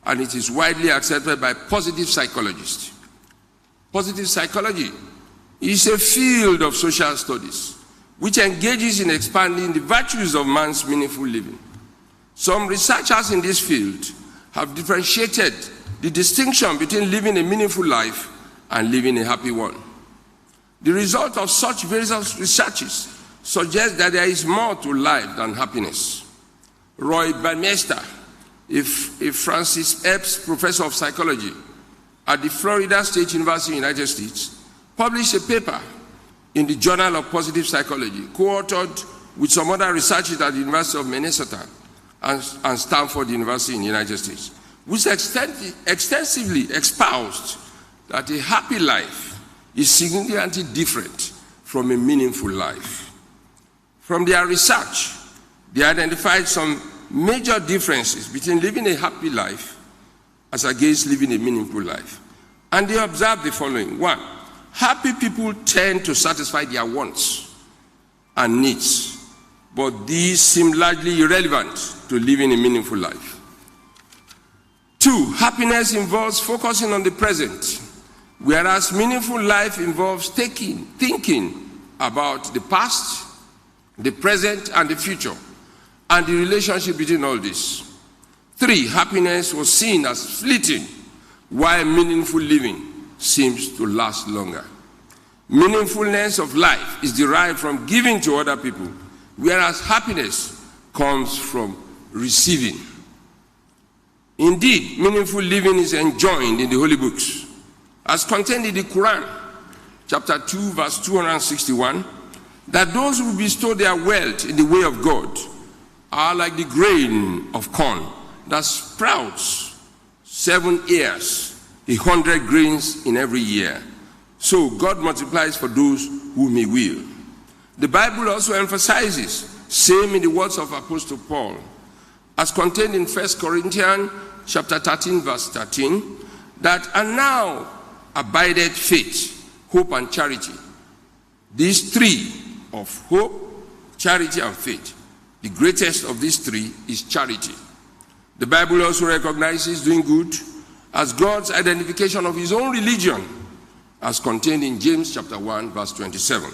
and it is widely accepted by positive psychologists. Positive psychology is a field of social studies which engages in expanding the virtues of man's meaningful living. Some researchers in this field have differentiated the distinction between living a meaningful life and living a happy one. The result of such various researches suggests that there is more to life than happiness. Roy Baumeister, a Francis Epps professor of psychology at the Florida State University, United States, published a paper in the Journal of Positive Psychology, co-authored with some other researchers at the University of Minnesota and Stanford University in the United States, which extensively espoused that a happy life is significantly different from a meaningful life. From their research, they identified some major differences between living a happy life as against living a meaningful life. And they observed the following. 1, happy people tend to satisfy their wants and needs, but these seem largely irrelevant to living a meaningful life. 2, happiness involves focusing on the present, whereas meaningful life involves thinking about the past, the present, and the future, and the relationship between all this. 3, happiness was seen as fleeting, while meaningful living seems to last longer. Meaningfulness of life is derived from giving to other people, whereas happiness comes from receiving. Indeed, meaningful living is enjoined in the Holy Books, as contained in the Quran, chapter 2, verse 261, that those who bestow their wealth in the way of God are like the grain of corn that sprouts 7 years, 100 grains in every year. So God multiplies for those whom he will. The Bible also emphasizes, same in the words of Apostle Paul, as contained in 1 Corinthians chapter 13, verse 13, that and now abideth faith, hope, and charity. These 3 of hope, charity, and faith. The greatest of these 3 is charity. The Bible also recognizes doing good as God's identification of his own religion, as contained in James chapter 1, verse 27.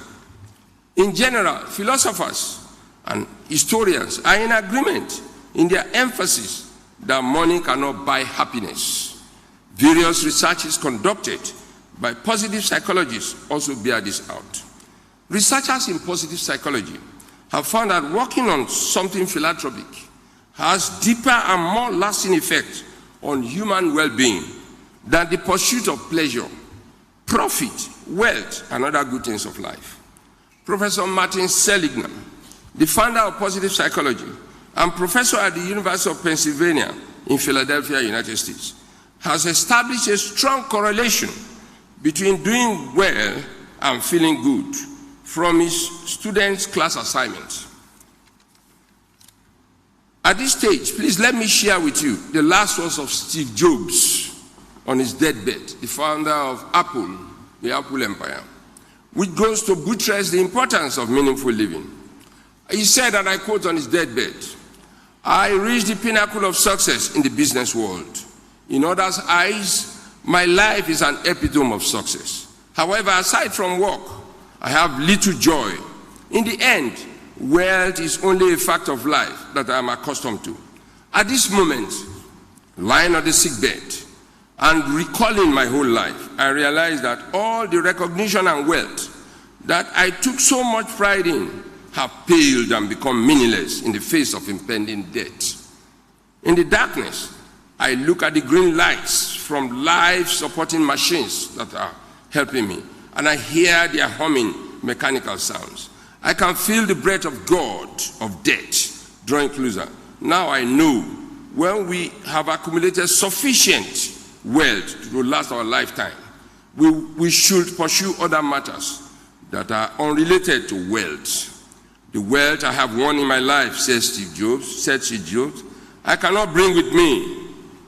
In general, philosophers and historians are in agreement in their emphasis that money cannot buy happiness. Various researches conducted by positive psychologists also bear this out. Researchers in positive psychology have found that working on something philanthropic has deeper and more lasting effects on human well-being than the pursuit of pleasure, profit, wealth, and other good things of life. Professor Martin Seligman, the founder of positive psychology and professor at the University of Pennsylvania in Philadelphia, United States, has established a strong correlation between doing well and feeling good from his students' class assignments. At this stage, please let me share with you the last words of Steve Jobs on his deathbed, the founder of Apple, the Apple Empire, which goes to buttress the importance of meaningful living. He said, and I quote on his deathbed, "I reached the pinnacle of success in the business world. In others' eyes, my life is an epitome of success. However, aside from work, I have little joy. In the end, wealth is only a fact of life that I am accustomed to. At this moment, lying on the sickbed and recalling my whole life, I realize that all the recognition and wealth that I took so much pride in have paled and become meaningless in the face of impending death. In the darkness, I look at the green lights from life-supporting machines that are helping me, and I hear their humming mechanical sounds. I can feel the breath of God, of death, drawing closer. Now I know when we have accumulated sufficient wealth to last our lifetime, we should pursue other matters that are unrelated to wealth. The wealth I have won in my life, said Steve Jobs, I cannot bring with me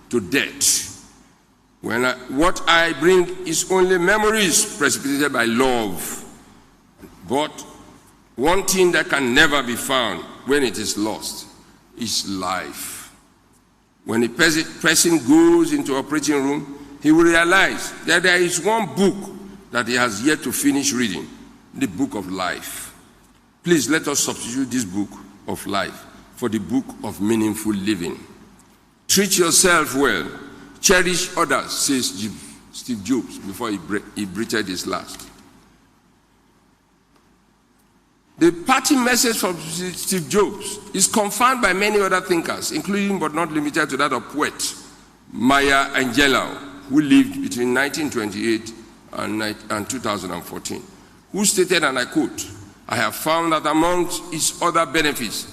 to death. What I bring is only memories precipitated by love. But one thing that can never be found when it is lost is life. When a person goes into operating room, he will realize that there is one book that he has yet to finish reading, the book of life. Please let us substitute this book of life for the book of meaningful living. Treat yourself well. Cherish others, says Steve Jobs before he breathed his last. The parting message from Steve Jobs is confirmed by many other thinkers, including but not limited to that of poet Maya Angelou, who lived between 1928 and 2014, who stated, and I quote, "I have found that amongst its other benefits,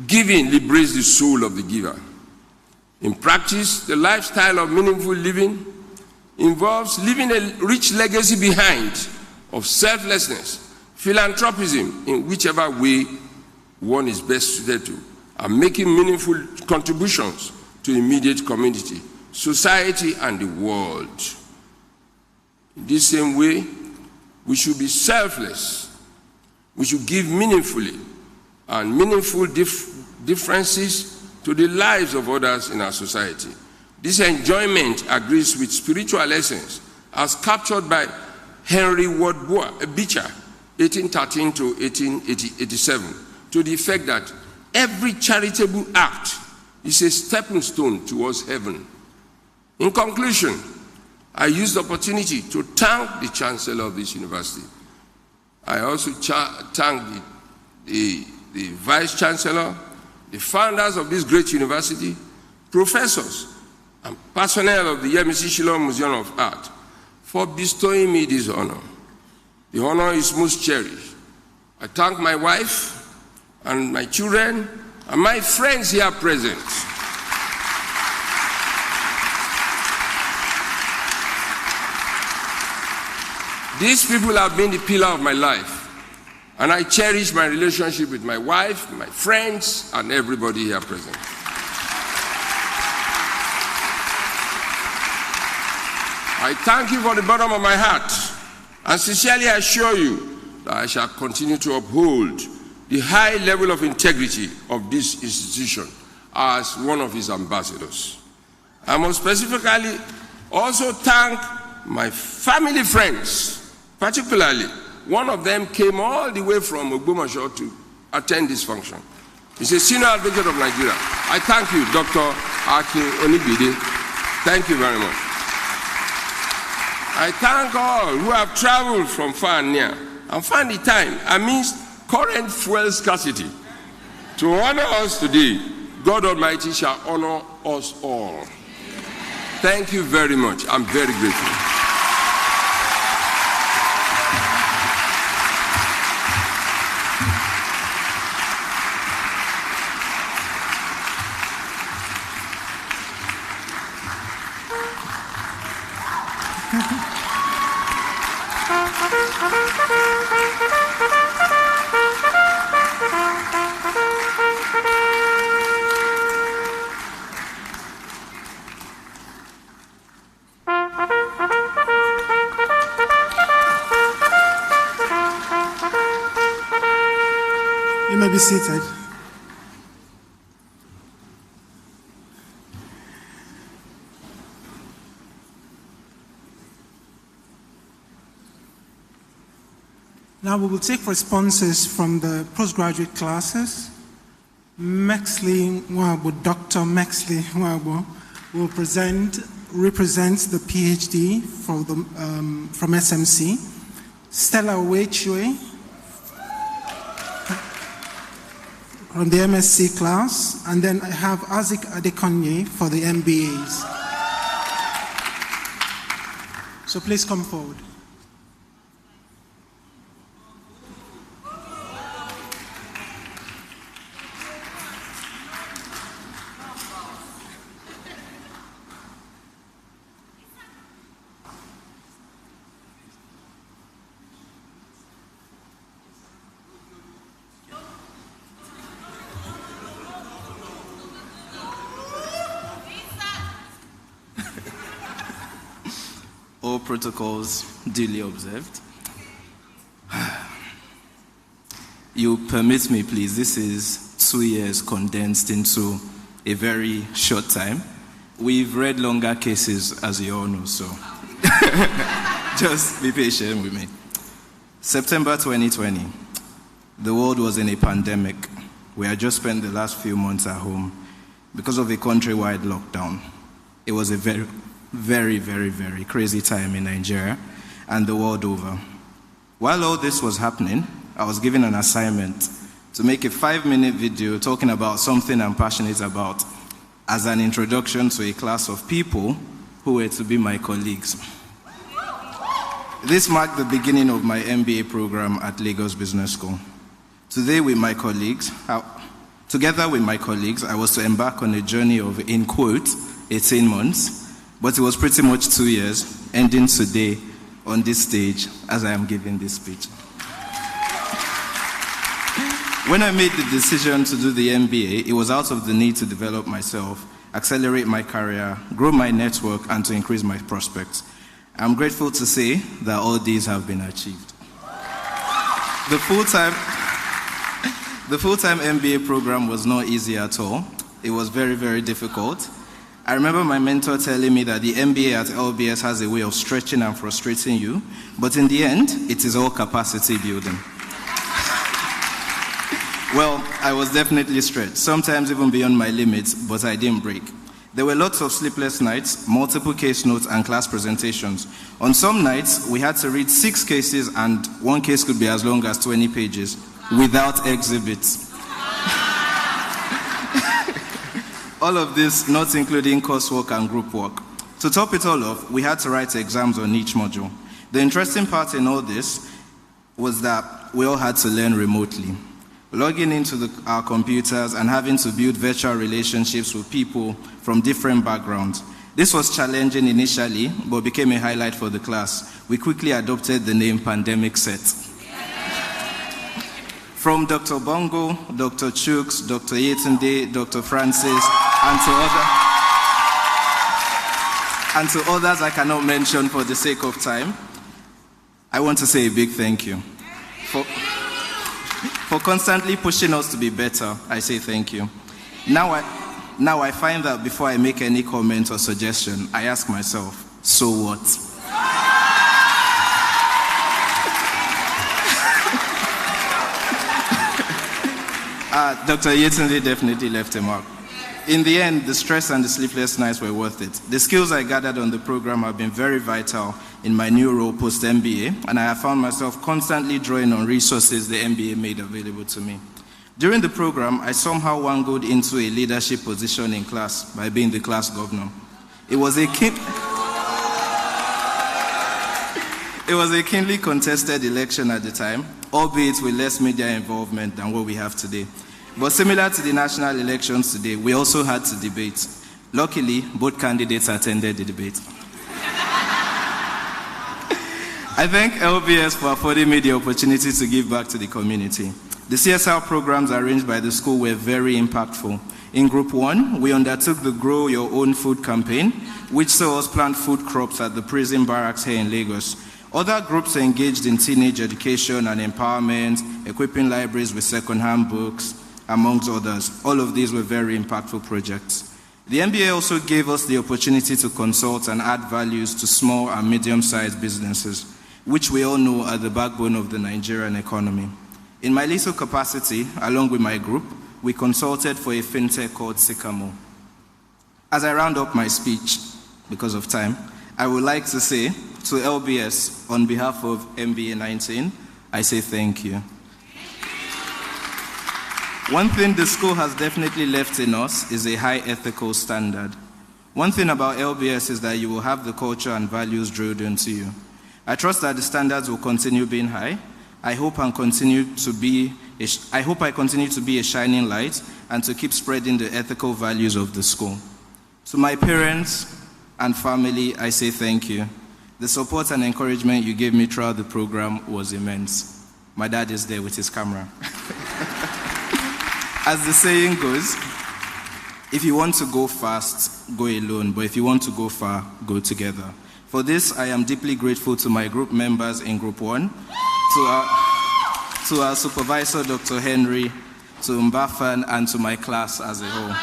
giving liberates the soul of the giver." In practice, the lifestyle of meaningful living involves leaving a rich legacy behind of selflessness, philanthropism in whichever way one is best suited to, and making meaningful contributions to immediate community, society, and the world. In this same way, we should be selfless. We should give meaningfully, and meaningful differences to the lives of others in our society. This enjoyment agrees with spiritual essence as captured by Henry Ward Beecher, 1813 to 1887, to the effect that every charitable act is a stepping stone towards heaven. In conclusion, I use the opportunity to thank the Chancellor of this university. I also thank the Vice Chancellor, the founders of this great university, professors, and personnel of the Yemisi Shillong Museum of Art for bestowing me this honor. The honor is most cherished. I thank my wife and my children and my friends here present. These people have been the pillar of my life, and I cherish my relationship with my wife, my friends, and everybody here present. I thank you from the bottom of my heart, and sincerely assure you that I shall continue to uphold the high level of integrity of this institution as one of its ambassadors. I must specifically also thank my family friends. Particularly, one of them came all the way from Ogbomoso to attend this function. He's a senior advocate of Nigeria. I thank you, Dr. Akin Onibide. Thank you very much. I thank all who have traveled from far and near and find the time amidst current fuel scarcity to honor us today. God Almighty shall honor us all. Thank you very much. I'm very grateful. You may be seated. Now we will take responses from the postgraduate classes. Dr. Mexley Nwabo will represent the PhD from SMC. Stella Wechwe from the MSc class, and then I have Azik Adekonye for the MBAs. So please come forward. All protocols duly observed. You permit me, please, this is 2 years condensed into a very short time. We've read longer cases, as you all know, so just be patient with me. September 2020, the world was in a pandemic. We had just spent the last few months at home because of a countrywide lockdown. It was a very, very crazy time in Nigeria and the world over. While all this was happening, I was given an assignment to make a 5-minute video talking about something I'm passionate about as an introduction to a class of people who were to be my colleagues. This marked the beginning of my MBA program at Lagos Business School. Together with my colleagues, I was to embark on a journey of, in quote, 18 months, but it was pretty much 2 years, ending today on this stage as I am giving this speech. When I made the decision to do the MBA, it was out of the need to develop myself, accelerate my career, grow my network, and to increase my prospects. I'm grateful to say that all these have been achieved. The full-time MBA program was not easy at all. It was very difficult. I remember my mentor telling me that the MBA at LBS has a way of stretching and frustrating you, but in the end, it is all capacity building. Well, I was definitely stretched, sometimes even beyond my limits, but I didn't break. There were lots of sleepless nights, multiple case notes, and class presentations. On some nights, we had to read 6 cases, and one case could be as long as 20 pages, without exhibits. All of this, not including coursework and group work. To top it all off, we had to write exams on each module. The interesting part in all this was that we all had to learn remotely. Logging into our computers and having to build virtual relationships with people from different backgrounds. This was challenging initially, but became a highlight for the class. We quickly adopted the name Pandemic Set. From Dr. Bongo, Dr. Chooks, Dr. Yetunde, Dr. Francis, and to others I cannot mention for the sake of time, I want to say a big thank you. For constantly pushing us to be better, I say thank you. Now I find that before I make any comment or suggestion, I ask myself, so what? Dr. Yetunde definitely left a mark. In the end, the stress and the sleepless nights were worth it. The skills I gathered on the program have been very vital in my new role post-MBA, and I have found myself constantly drawing on resources the MBA made available to me. During the program, I somehow wangled into a leadership position in class by being the class governor. It was a keenly contested election at the time, albeit with less media involvement than what we have today. But similar to the national elections today, we also had to debate. Luckily, both candidates attended the debate. I thank LBS for affording me the opportunity to give back to the community. The CSR programs arranged by the school were very impactful. In Group 1, we undertook the Grow Your Own Food campaign, which saw us plant food crops at the prison barracks here in Lagos. Other groups engaged in teenage education and empowerment, equipping libraries with second-hand books, amongst others. All of these were very impactful projects. The MBA also gave us the opportunity to consult and add values to small and medium-sized businesses, which we all know are the backbone of the Nigerian economy. In my little capacity, along with my group, we consulted for a fintech called Sycamore. As I round up my speech, because of time, I would like to say to LBS, on behalf of MBA 19, I say thank you. One thing the school has definitely left in us is a high ethical standard. One thing about LBS is that you will have the culture and values drilled into you. I trust that the standards will continue being high. I hope I continue to be a shining light and to keep spreading the ethical values of the school. To my parents and family, I say thank you. The support and encouragement you gave me throughout the program was immense. My dad is there with his camera. As the saying goes, if you want to go fast, go alone, but if you want to go far, go together. For this, I am deeply grateful to my group members in Group 1, to our supervisor, Dr. Henry, to Mbafan, and to my class as a whole.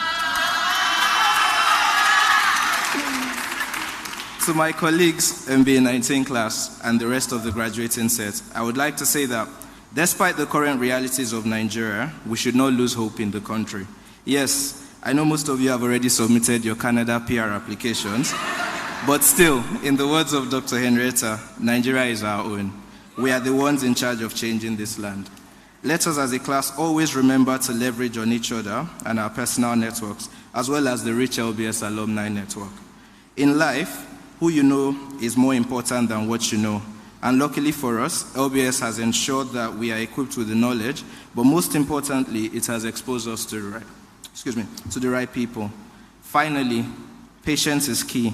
To my colleagues, MBA 19 class, and the rest of the graduating set, I would like to say that despite the current realities of Nigeria, we should not lose hope in the country. Yes, I know most of you have already submitted your Canada PR applications, but still, in the words of Dr. Henrietta, Nigeria is our own. We are the ones in charge of changing this land. Let us as a class always remember to leverage on each other and our personal networks, as well as the rich LBS alumni network. In life, who you know is more important than what you know. And luckily for us, LBS has ensured that we are equipped with the knowledge, but most importantly, it has exposed us to the right people. Finally, patience is key.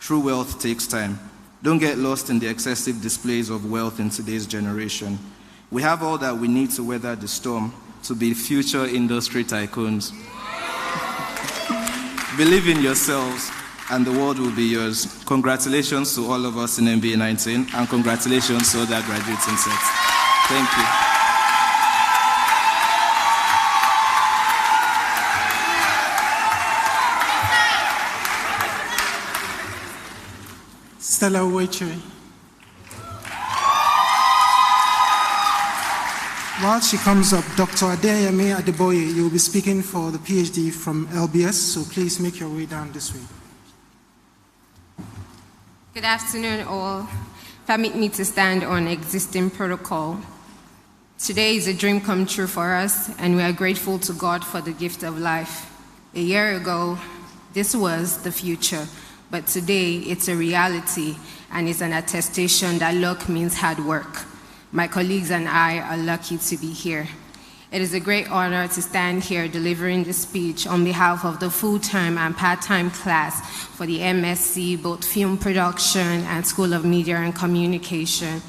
True wealth takes time. Don't get lost in the excessive displays of wealth in today's generation. We have all that we need to weather the storm, to be future industry tycoons. Believe in yourselves, and the world will be yours. Congratulations to all of us in MBA 19, and congratulations to all that graduating sets. Thank you. Stella Uweche. While she comes up, Dr. Adeyemi Adeboye, you will be speaking for the PhD from LBS, so please make your way down this way. Good afternoon, all. Permit me to stand on existing protocol. Today is a dream come true for us, and we are grateful to God for the gift of life. A year ago, this was the future, but today it's a reality, and it's an attestation that luck means hard work. My colleagues and I are lucky to be here. It is a great honor to stand here delivering this speech on behalf of the full-time and part-time class for the MSc, both Film Production and School of Media and Communication.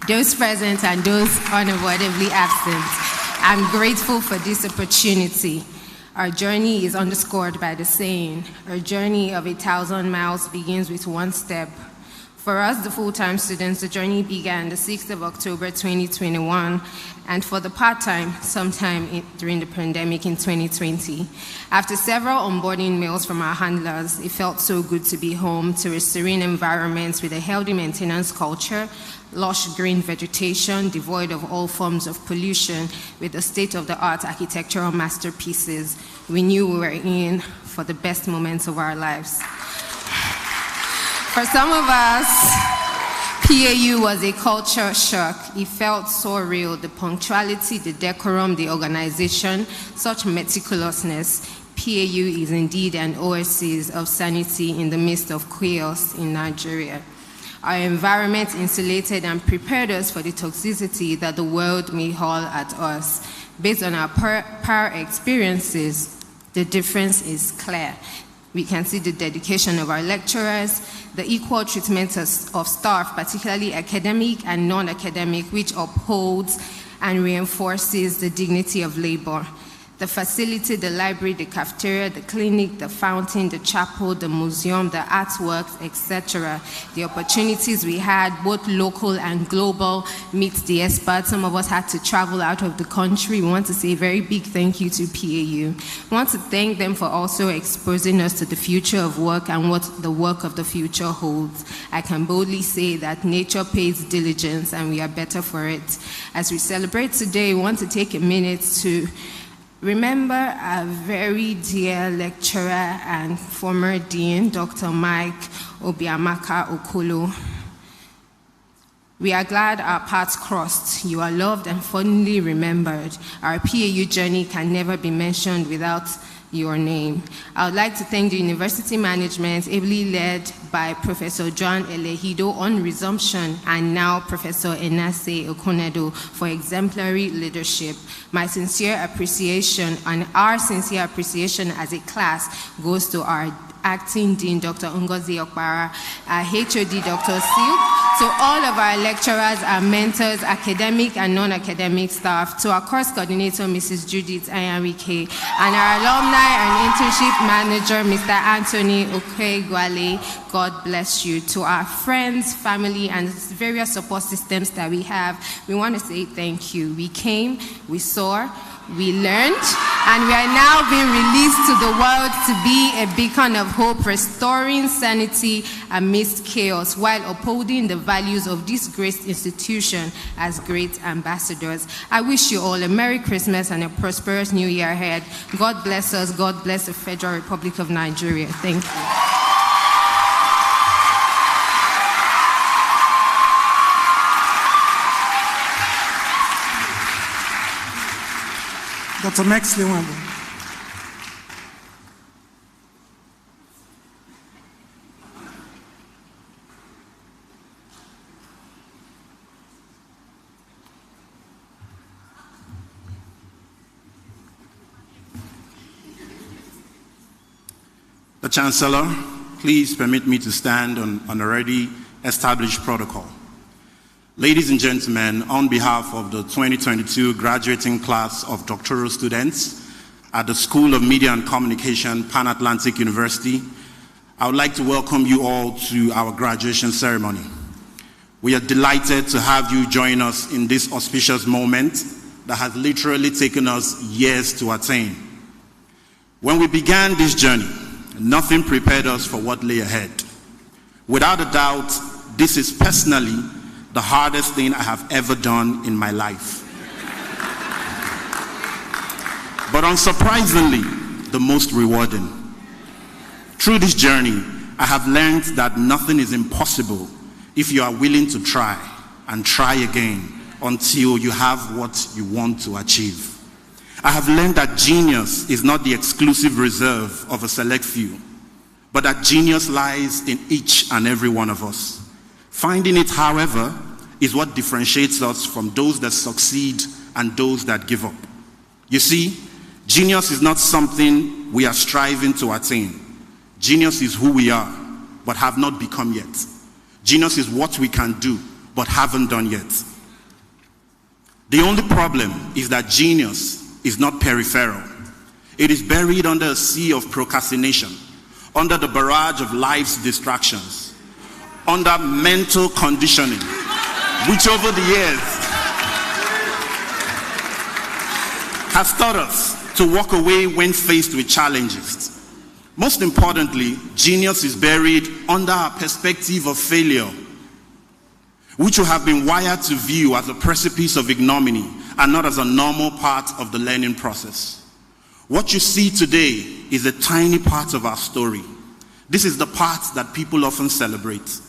Those present and those unavoidably absent, I'm grateful for this opportunity. Our journey is underscored by the saying, "A journey of 1,000 miles begins with one step." For us, the full-time students, the journey began the 6th of October 2021, and for the part-time, sometime during the pandemic in 2020. After several onboarding mails from our handlers, it felt so good to be home to a serene environment with a healthy maintenance culture, lush green vegetation devoid of all forms of pollution, with the state-of-the-art architectural masterpieces. We knew we were in for the best moments of our lives. For some of us, PAU was a culture shock. It felt so real, the punctuality, the decorum, the organization, such meticulousness. PAU is indeed an oasis of sanity in the midst of chaos in Nigeria. Our environment insulated and prepared us for the toxicity that the world may haul at us. Based on our prior experiences, the difference is clear. We can see the dedication of our lecturers, the equal treatment of staff, particularly academic and non-academic, which upholds and reinforces the dignity of labor. The facility, the library, the cafeteria, the clinic, the fountain, the chapel, the museum, the artworks, etc. The opportunities we had, both local and global, meet the experts. Some of us had to travel out of the country. We want to say a very big thank you to PAU. We want to thank them for also exposing us to the future of work and what the work of the future holds. I can boldly say that nature pays diligence and we are better for it. As we celebrate today, we want to take a minute to remember our very dear lecturer and former dean, Dr. Mike Obiamaka Okolo. We are glad our paths crossed. You are loved and fondly remembered. Our PAU journey can never be mentioned without your name. I would like to thank the university management, ably led by Professor John Elehido on resumption, and now Professor Enase Okonedo for exemplary leadership. My sincere appreciation and our sincere appreciation as a class goes to our Acting Dean, Dr. Ngozi Okpara, our HOD, Dr. Silk, to all of our lecturers, our mentors, academic and non-academic staff, to our course coordinator, Mrs. Judith Ayanrike, and our alumni and internship manager, Mr. Anthony Okwegwale. God bless you. To our friends, family, and various support systems that we have, we want to say thank you. We came, we saw, we learned, and we are now being released to the world to be a beacon of hope, restoring sanity amidst chaos, while upholding the values of this great institution as great ambassadors. I wish you all a Merry Christmas and a prosperous New Year ahead. God bless us. God bless the Federal Republic of Nigeria. Thank you. Dr. Maxley Wambo. The Chancellor, please permit me to stand on already established protocol. Ladies and gentlemen, on behalf of the 2022 graduating class of doctoral students at the School of Media and Communication, Pan-Atlantic University, I would like to welcome you all to our graduation ceremony. We are delighted to have you join us in this auspicious moment that has literally taken us years to attain. When we began this journey, nothing prepared us for what lay ahead. Without a doubt, this is personally the hardest thing I have ever done in my life. But unsurprisingly, the most rewarding. Through this journey, I have learned that nothing is impossible if you are willing to try and try again until you have what you want to achieve. I have learned that genius is not the exclusive reserve of a select few, but that genius lies in each and every one of us. Finding it, however, is what differentiates us from those that succeed and those that give up. You see, genius is not something we are striving to attain. Genius is who we are, but have not become yet. Genius is what we can do, but haven't done yet. The only problem is that genius is not peripheral. It is buried under a sea of procrastination, under the barrage of life's distractions, under mental conditioning, which over the years has taught us to walk away when faced with challenges. Most importantly, genius is buried under our perspective of failure, which we have been wired to view as a precipice of ignominy and not as a normal part of the learning process. What you see today is a tiny part of our story. This is the part that people often celebrate.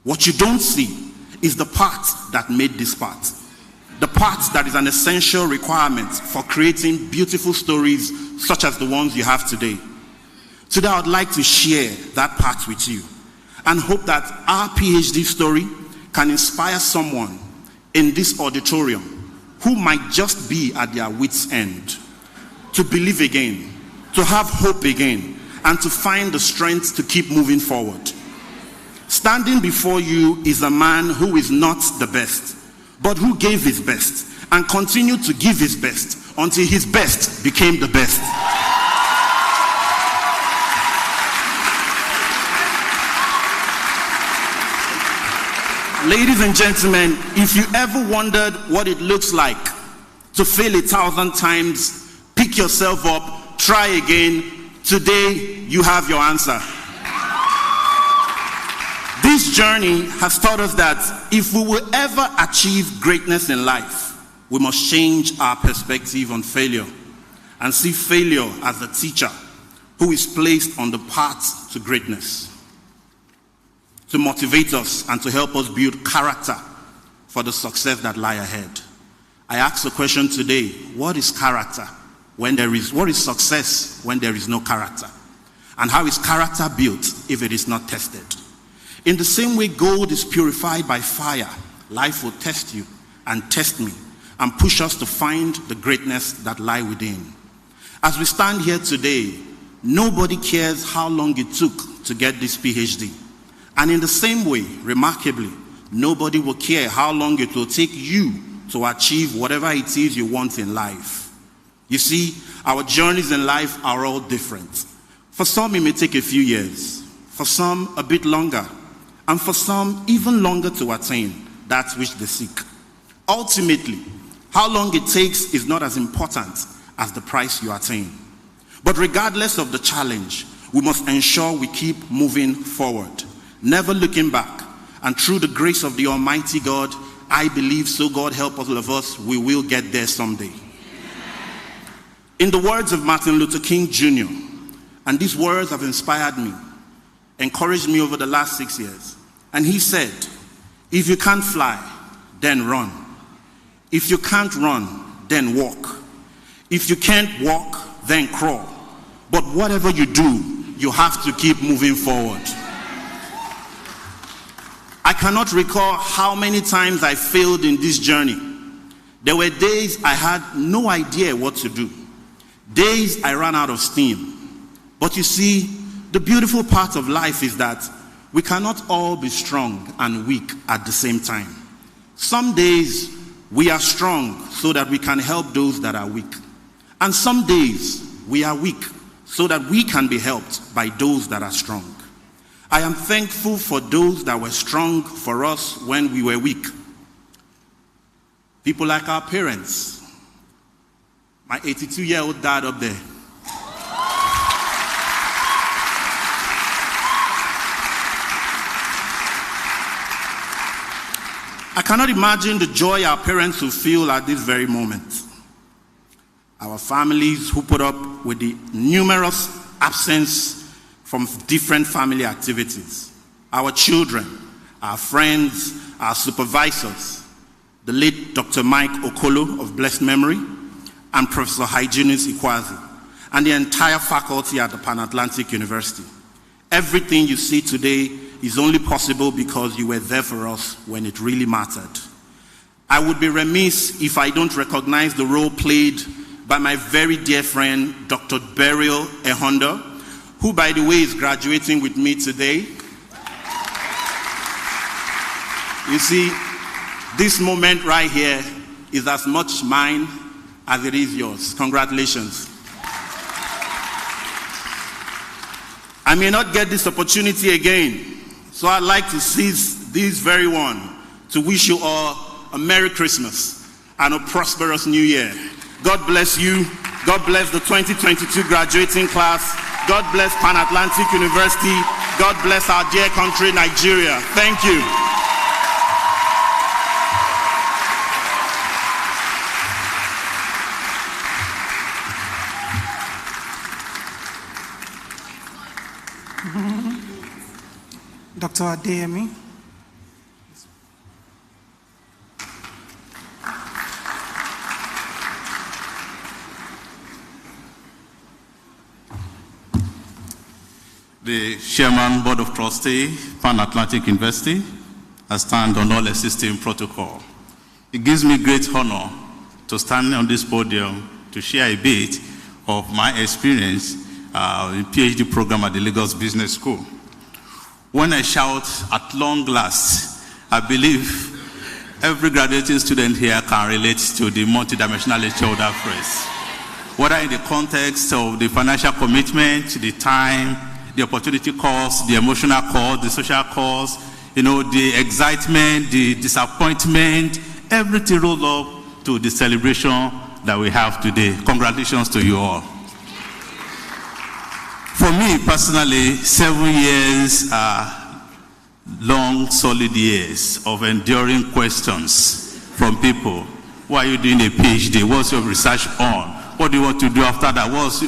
What you don't see is the part that made this part. The part that is an essential requirement for creating beautiful stories such as the ones you have today. Today I would like to share that part with you and hope that our PhD story can inspire someone in this auditorium who might just be at their wits' end to believe again, to have hope again, and to find the strength to keep moving forward. Standing before you is a man who is not the best, but who gave his best and continued to give his best until his best became the best. Ladies and gentlemen, if you ever wondered what it looks like to fail 1,000 times, pick yourself up, try again, today you have your answer. This journey has taught us that if we will ever achieve greatness in life, we must change our perspective on failure and see failure as a teacher who is placed on the path to greatness, to motivate us and to help us build character for the success that lie ahead. I ask the question today, what is character when what is success when there is no character? And how is character built if it is not tested? In the same way gold is purified by fire, life will test you and test me and push us to find the greatness that lie within. As we stand here today, nobody cares how long it took to get this PhD. And in the same way, remarkably, nobody will care how long it will take you to achieve whatever it is you want in life. You see, our journeys in life are all different. For some, it may take a few years. For some, a bit longer. And for some, even longer to attain that which they seek. Ultimately, how long it takes is not as important as the price you attain. But regardless of the challenge, we must ensure we keep moving forward, never looking back. And through the grace of the Almighty God, I believe, so God help all of us, we will get there someday. In the words of Martin Luther King Jr., and these words have inspired me, encouraged me over the last 6 years. And he said, if you can't fly, then run. If you can't run, then walk. If you can't walk, then crawl. But whatever you do, you have to keep moving forward. I cannot recall how many times I failed in this journey. There were days I had no idea what to do. Days I ran out of steam. But you see, the beautiful part of life is that we cannot all be strong and weak at the same time. Some days we are strong so that we can help those that are weak. And some days we are weak so that we can be helped by those that are strong. I am thankful for those that were strong for us when we were weak. People like our parents. My 82-year-old dad up there. I cannot imagine the joy our parents will feel at this very moment. Our families who put up with the numerous absence from different family activities. Our children, our friends, our supervisors, the late Dr. Mike Okolo of blessed memory, and Professor Hyginus Ikwazi, and the entire faculty at the Pan-Atlantic University. Everything you see today is only possible because you were there for us when it really mattered. I would be remiss if I don't recognize the role played by my very dear friend, Dr. Beryl Ehonda, who, by the way, is graduating with me today. You see, this moment right here is as much mine as it is yours. Congratulations. I may not get this opportunity again, so I'd like to seize this very one to wish you all a Merry Christmas and a prosperous New Year. God bless you. God bless the 2022 graduating class. God bless Pan-Atlantic University. God bless our dear country, Nigeria. Thank you. Dr. Adeyemi. The Chairman, Board of Trustee, Pan-Atlantic University, I stand on all existing protocol. It gives me great honor to stand on this podium to share a bit of my experience in PhD program at the Lagos Business School. When I shout, at long last, I believe every graduating student here can relate to the multidimensional shoulder phrase. Whether in the context of the financial commitment, the time, the opportunity cost, the emotional cost, the social cost, the excitement, the disappointment, everything rolled up to the celebration that we have today. Congratulations to you all. For me personally, 7 years are long, solid years of enduring questions from people. Why are you doing a PhD? What's your research on? What do you want to do after that? What's,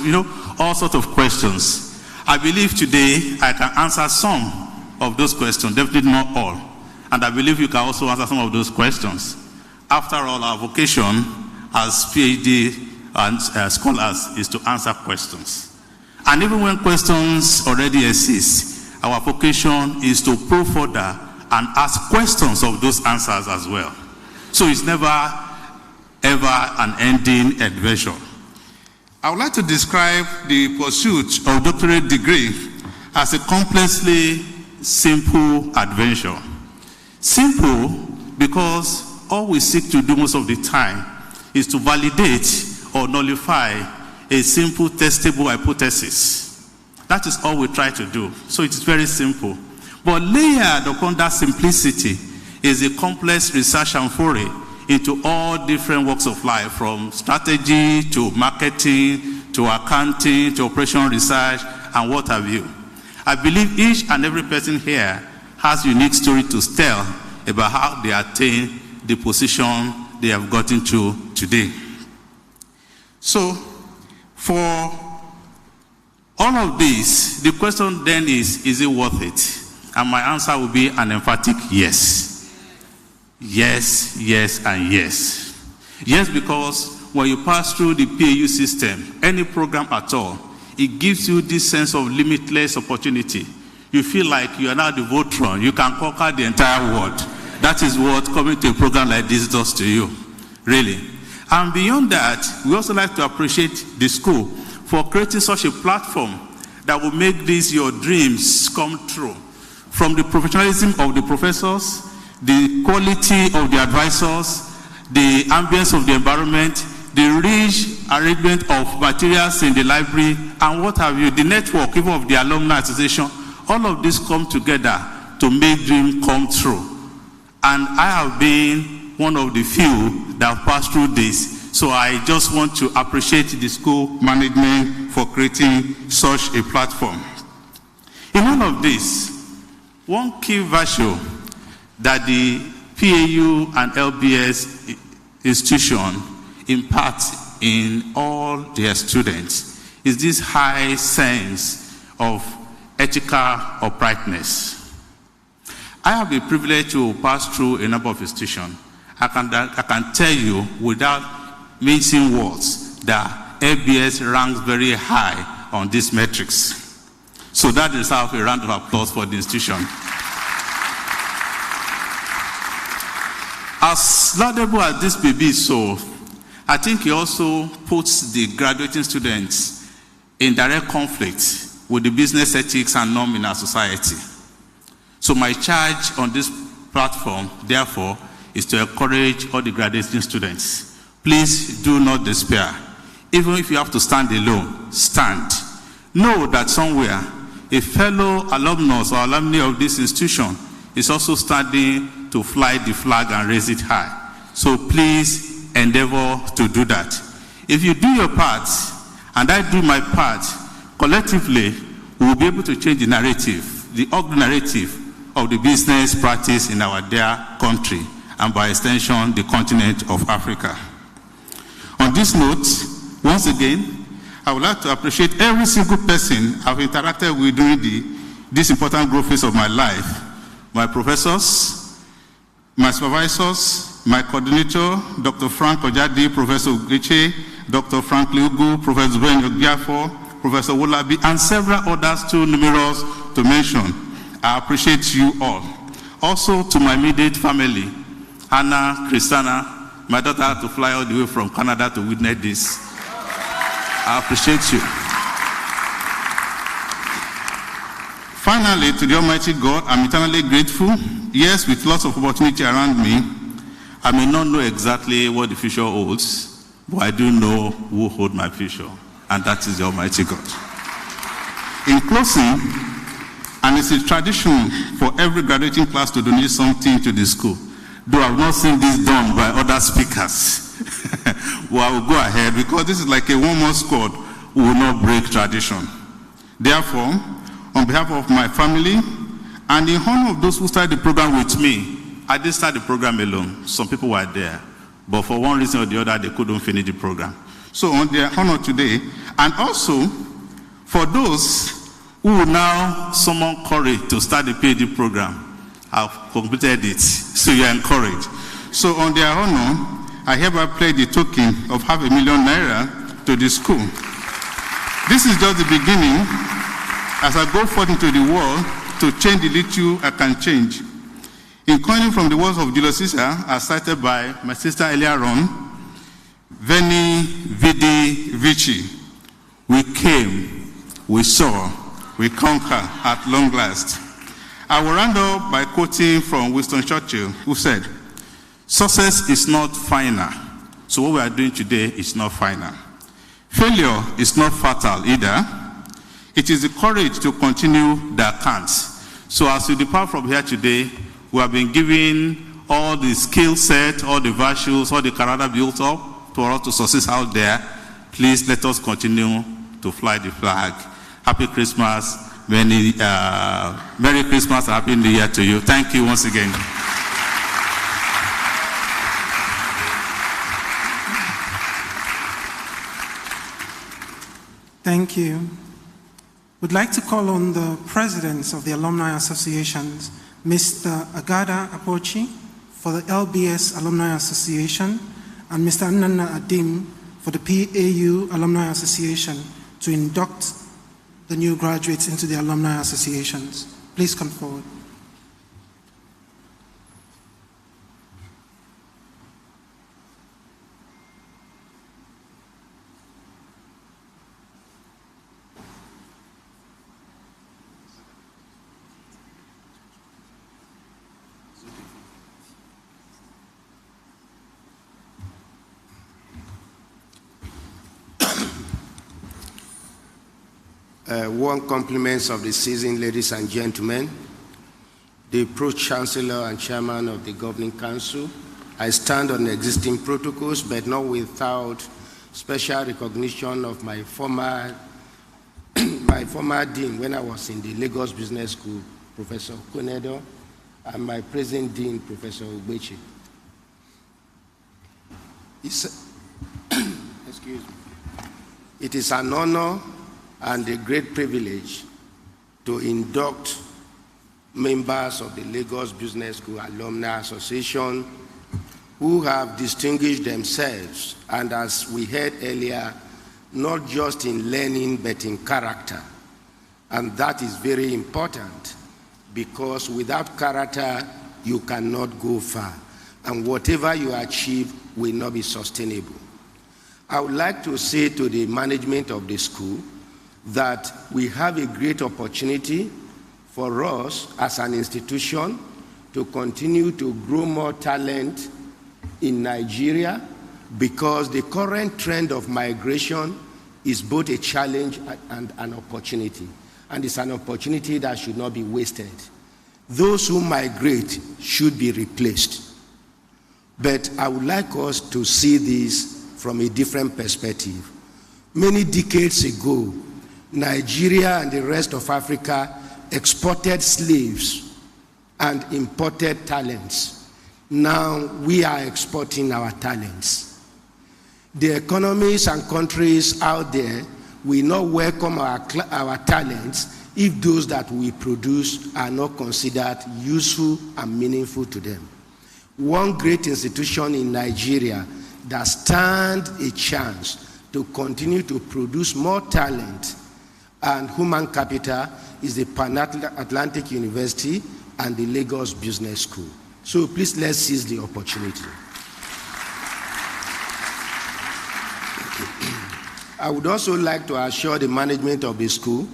all sorts of questions. I believe today I can answer some of those questions, definitely not all. And I believe you can also answer some of those questions. After all, our vocation as PhD and scholars is to answer questions. And even when questions already exist, our vocation is to probe further and ask questions of those answers as well. So it's never, ever an ending adventure. I would like to describe the pursuit of doctorate degree as a complexly simple adventure. Simple because all we seek to do most of the time is to validate or nullify a simple testable hypothesis. That is all we try to do. So it is very simple. But layered upon that simplicity is a complex research and foray into all different walks of life, from strategy to marketing to accounting to operational research and what have you. I believe each and every person here has a unique story to tell about how they attain the position they have gotten to today. So, for all of this, the question then is it worth it? And my answer will be an emphatic yes. Yes, yes, and yes. Yes, because when you pass through the PAU system, any program at all, it gives you this sense of limitless opportunity. You feel like you are now the Voltron. You can conquer the entire world. That is what coming to a program like this does to you, really. And beyond that, we also like to appreciate the school for creating such a platform that will make these your dreams come true. From the professionalism of the professors, the quality of the advisors, the ambience of the environment, the rich arrangement of materials in the library, and what have you, the network even of the alumni association, all of this come together to make dreams come true. And I have been one of the few that have passed through this, so I just want to appreciate the school management for creating such a platform. In all of this, one key virtue that the PAU and LBS institution impart in all their students is this high sense of ethical uprightness. I have the privilege to pass through a number of institutions. I can tell you without mincing words that LBS ranks very high on these metrics. So that deserves a round of applause for the institution. As laudable as this may be so, I think it also puts the graduating students in direct conflict with the business ethics and norm in our society. So my charge on this platform, therefore, is to encourage all the graduating students. Please do not despair. Even if you have to stand alone, stand. Know that somewhere, a fellow alumnus or alumni of this institution is also standing to fly the flag and raise it high. So please endeavor to do that. If you do your part, and I do my part, collectively, we will be able to change the narrative, the ugly narrative of the business practice in our dear country, and by extension, the continent of Africa. On this note, once again, I would like to appreciate every single person I've interacted with during this important growth phase of my life. My professors, my supervisors, my coordinator, Dr. Frank Ojadi, Professor Ugeche, Dr. Frank Liugu, Professor Ben Yogiafo, Professor Wolabi, and several others too numerous to mention. I appreciate you all. Also to my immediate family, Hannah, Christina, my daughter had to fly all the way from Canada to witness this. I appreciate you. Finally, to the Almighty God, I'm eternally grateful. Yes, with lots of opportunity around me, I may not know exactly what the future holds, but I do know who holds my future, and that is the Almighty God. In closing, and it's a tradition for every graduating class to donate something to the school, though I've not seen this done by other speakers. Well, I will go ahead, because this is like a one-man squad who will not break tradition. Therefore, on behalf of my family, and in honor of those who started the program with me, I didn't start the program alone. Some people were there, but for one reason or the other, they couldn't finish the program. So on their honor today, and also for those who will now summon courage to start the PhD program, have completed it. So you are encouraged. So on their honor, I hereby pledge the token of ₦500,000 to the school. This is just the beginning as I go forth into the world to change the little I can change. In coining from the words of Julius Caesar, as cited by my sister earlier on, Veni, Vidi, Vici. We came, we saw, we conquer at long last. I will round up by quoting from Winston Churchill, who said, "Success is not final, so what we are doing today is not final. Failure is not fatal either. It is the courage to continue that counts." So as we depart from here today, we have been given all the skill set, all the virtues, all the character built up for us to succeed out there. Please let us continue to fly the flag. Happy Christmas, Merry Christmas, Happy New Year to you. Thank you once again. Thank you. We'd like to call on the presidents of the alumni associations, Mr. Agada Apochi for the LBS Alumni Association and Mr. Anana Adim for the PAU Alumni Association to induct the new graduates into the alumni associations. Please come forward. Warm compliments of the season, ladies and gentlemen, the Pro-Chancellor and Chairman of the Governing Council. I stand on existing protocols, but not without special recognition of my former dean when I was in the Lagos Business School, Professor Konedo, and my present dean, Professor Ubechi. Excuse me. It is an honor and a great privilege to induct members of the Lagos Business School Alumni Association who have distinguished themselves, and as we heard earlier, not just in learning but in character. And that is very important, because without character you cannot go far, and whatever you achieve will not be sustainable. I would like to say to the management of the school that we have a great opportunity for us as an institution to continue to grow more talent in Nigeria, because the current trend of migration is both a challenge and an opportunity, and it's an opportunity that should not be wasted. Those who migrate should be replaced. But I would like us to see this from a different perspective. Many decades ago, Nigeria and the rest of Africa exported slaves and imported talents. Now we are exporting our talents. The economies and countries out there will not welcome our talents if those that we produce are not considered useful and meaningful to them. One great institution in Nigeria that stands a chance to continue to produce more talent and human capital is the Pan-Atlantic University and the Lagos Business School. So please, let's seize the opportunity. I would also like to assure the management of the school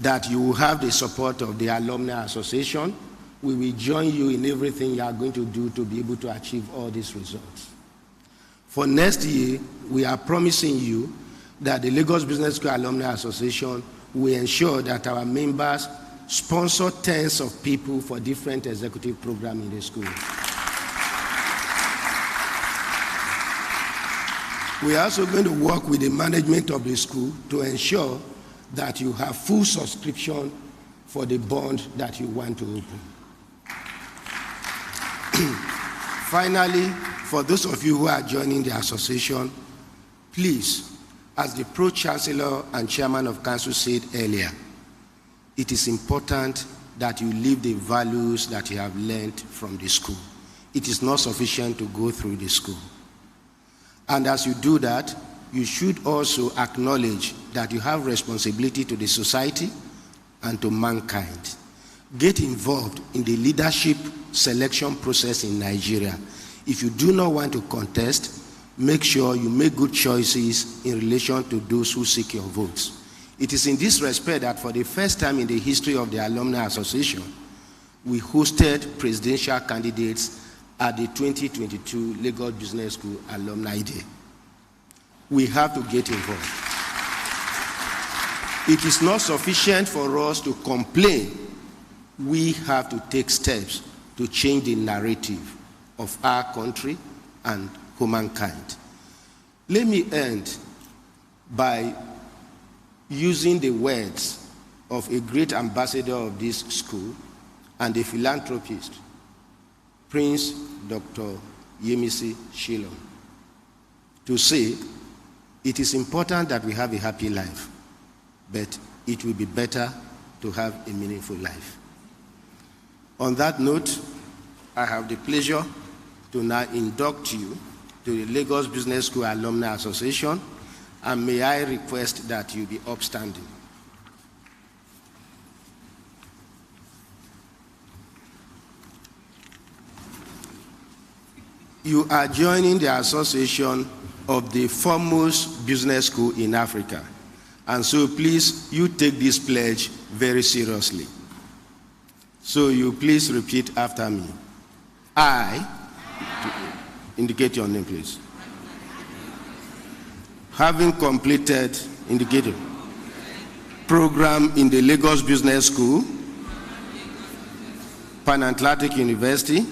that you will have the support of the Alumni Association. We will join you in everything you are going to do to be able to achieve all these results. For next year, we are promising you that the Lagos Business School Alumni Association will ensure that our members sponsor tens of people for different executive programs in the school. We are also going to work with the management of the school to ensure that you have full subscription for the bond that you want to open. Finally, for those of you who are joining the association, please, as the Pro-Chancellor and Chairman of Council said earlier, it is important that you live the values that you have learned from the school. It is not sufficient to go through the school. And as you do that, you should also acknowledge that you have responsibility to the society and to mankind. Get involved in the leadership selection process in Nigeria. If you do not want to contest, make sure you make good choices in relation to those who seek your votes. It is in this respect that for the first time in the history of the Alumni Association, we hosted presidential candidates at the 2022 Lagos Business School Alumni Day. We have to get involved. It is not sufficient for us to complain. We have to take steps to change the narrative of our country and humankind. Let me end by using the words of a great ambassador of this school and a philanthropist, Prince Dr. Yemisi Shilon, to say, it is important that we have a happy life, but it will be better to have a meaningful life. On that note, I have the pleasure to now induct you to the Lagos Business School Alumni Association, and may I request that you be upstanding. You are joining the association of the foremost business school in Africa, and so please, you take this pledge very seriously. So you please repeat after me. I, indicate your name please. Having completed, indicated, program in the Lagos Business School, Pan-Atlantic University,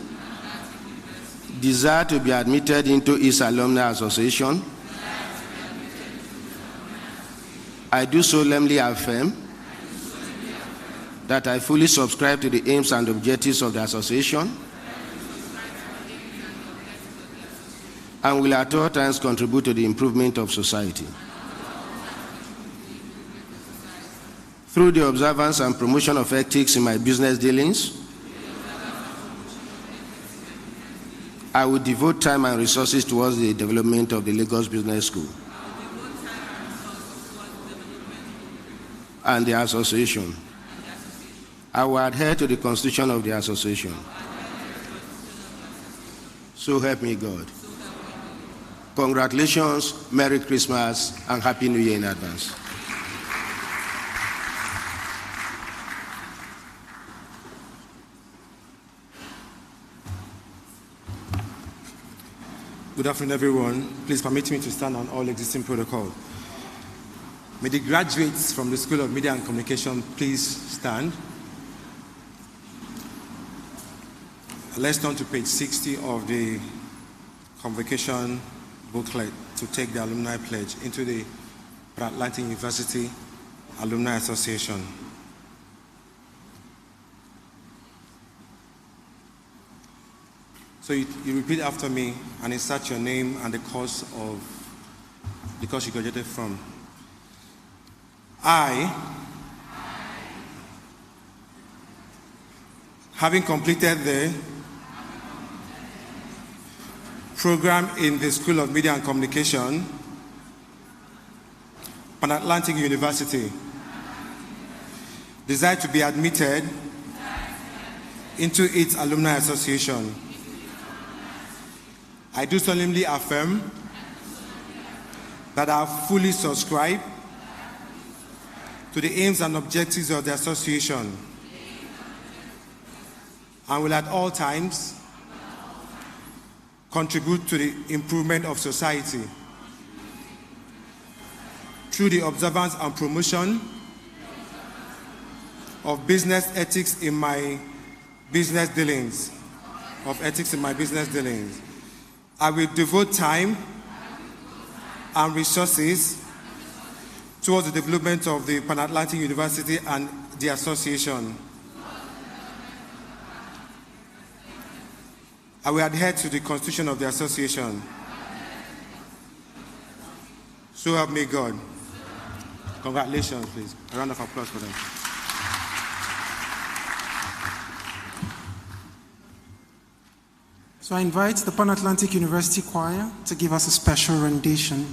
desire to be admitted into its Alumni Association, I do solemnly affirm that I fully subscribe to the aims and objectives of the association and will at all times contribute to the improvement of society. Through the observance and promotion of ethics in my business dealings, I will devote time and resources towards the development of the Lagos Business School and the association. I will adhere to the constitution of the association. So help me God. Congratulations, Merry Christmas, and Happy New Year in advance. Good afternoon, everyone. Please permit me to stand on all existing protocol. May the graduates from the School of Media and Communication please stand. Let's turn to page 60 of the Convocation booklet to take the alumni pledge into the Pan-Atlantic University Alumni Association. So you repeat after me and insert your name and the course you graduated from. I, having completed the program in the School of Media and Communication, Pan-Atlantic University, desire to be admitted into its Alumni Association. I do solemnly affirm that I fully subscribe to the aims and objectives of the association and will at all times contribute to the improvement of society through the observance and promotion of business ethics in my business dealings, I will devote time and resources towards the development of the Pan-Atlantic University and the association. I will adhere to the constitution of the association. So help me God. Congratulations, please. A round of applause for them. So I invite the Pan-Atlantic University Choir to give us a special rendition.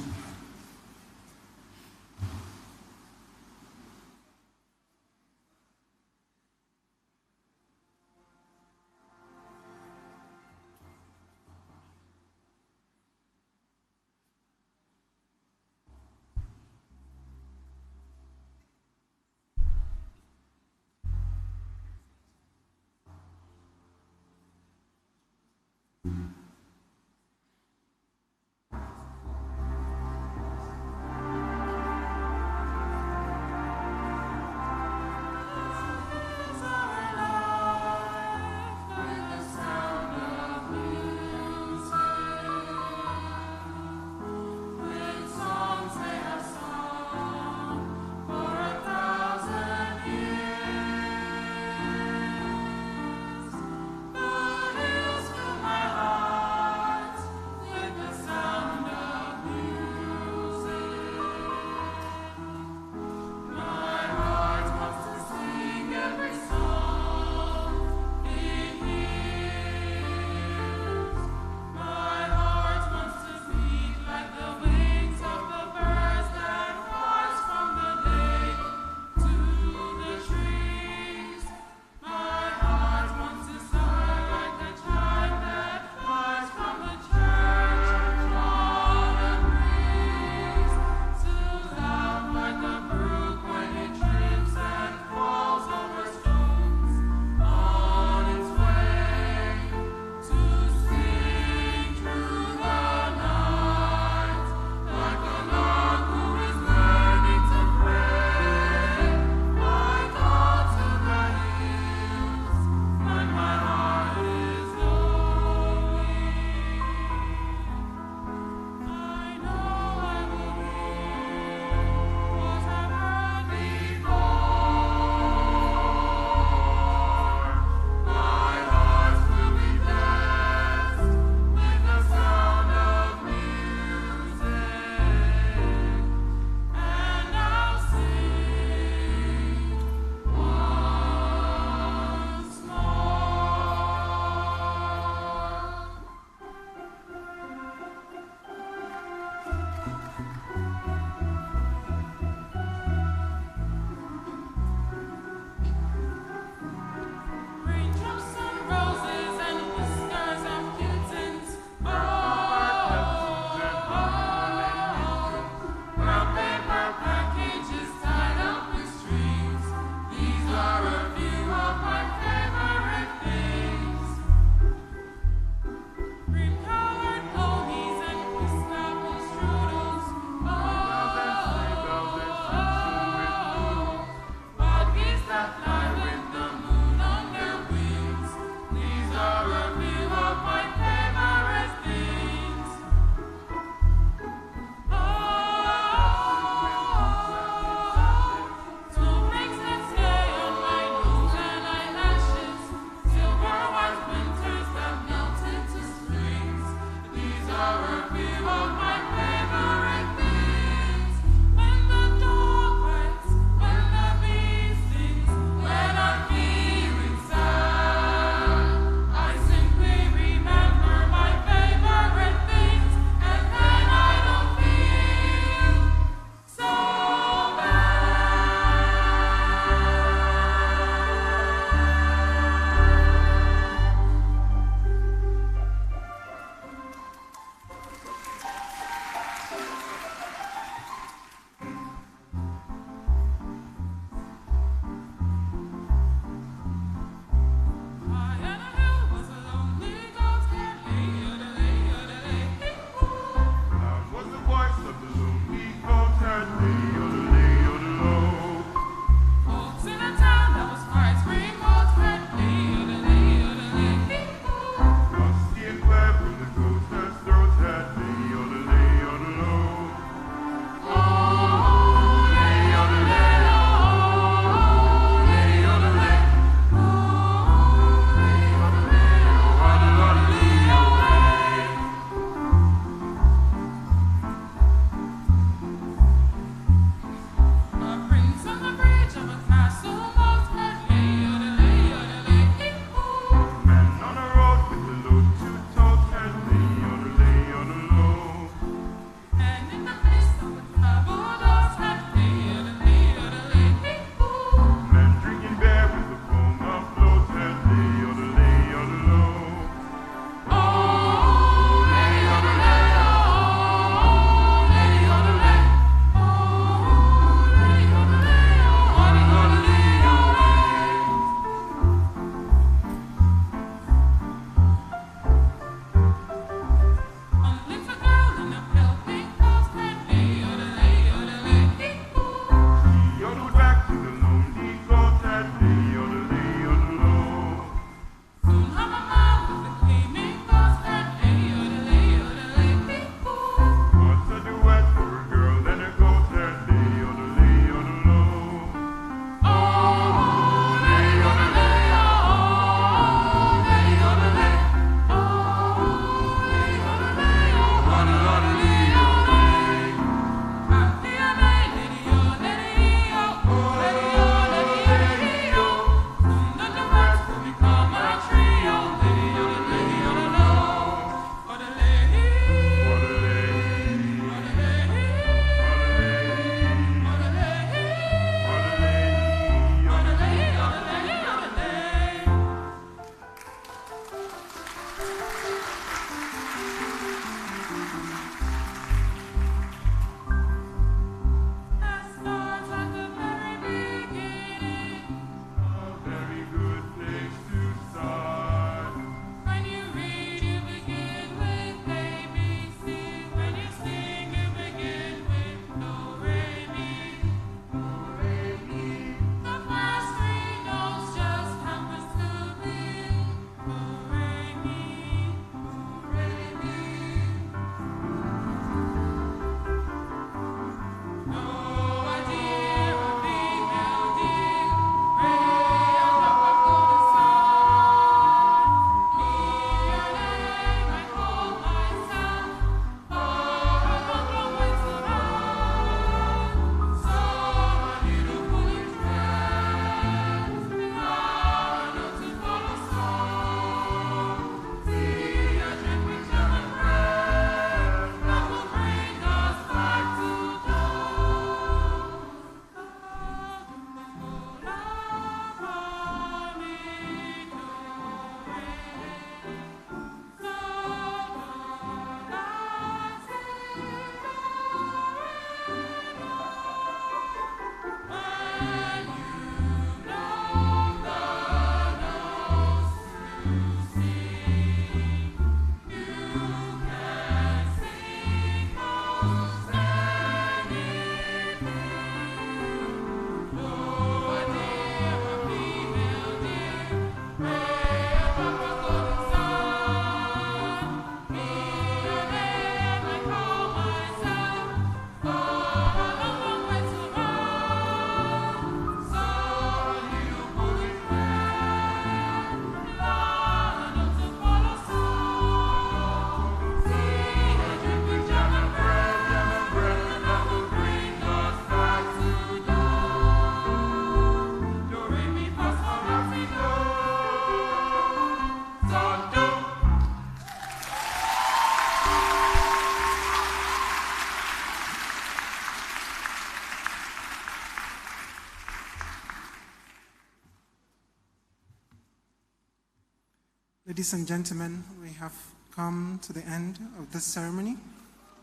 Ladies and gentlemen, we have come to the end of this ceremony,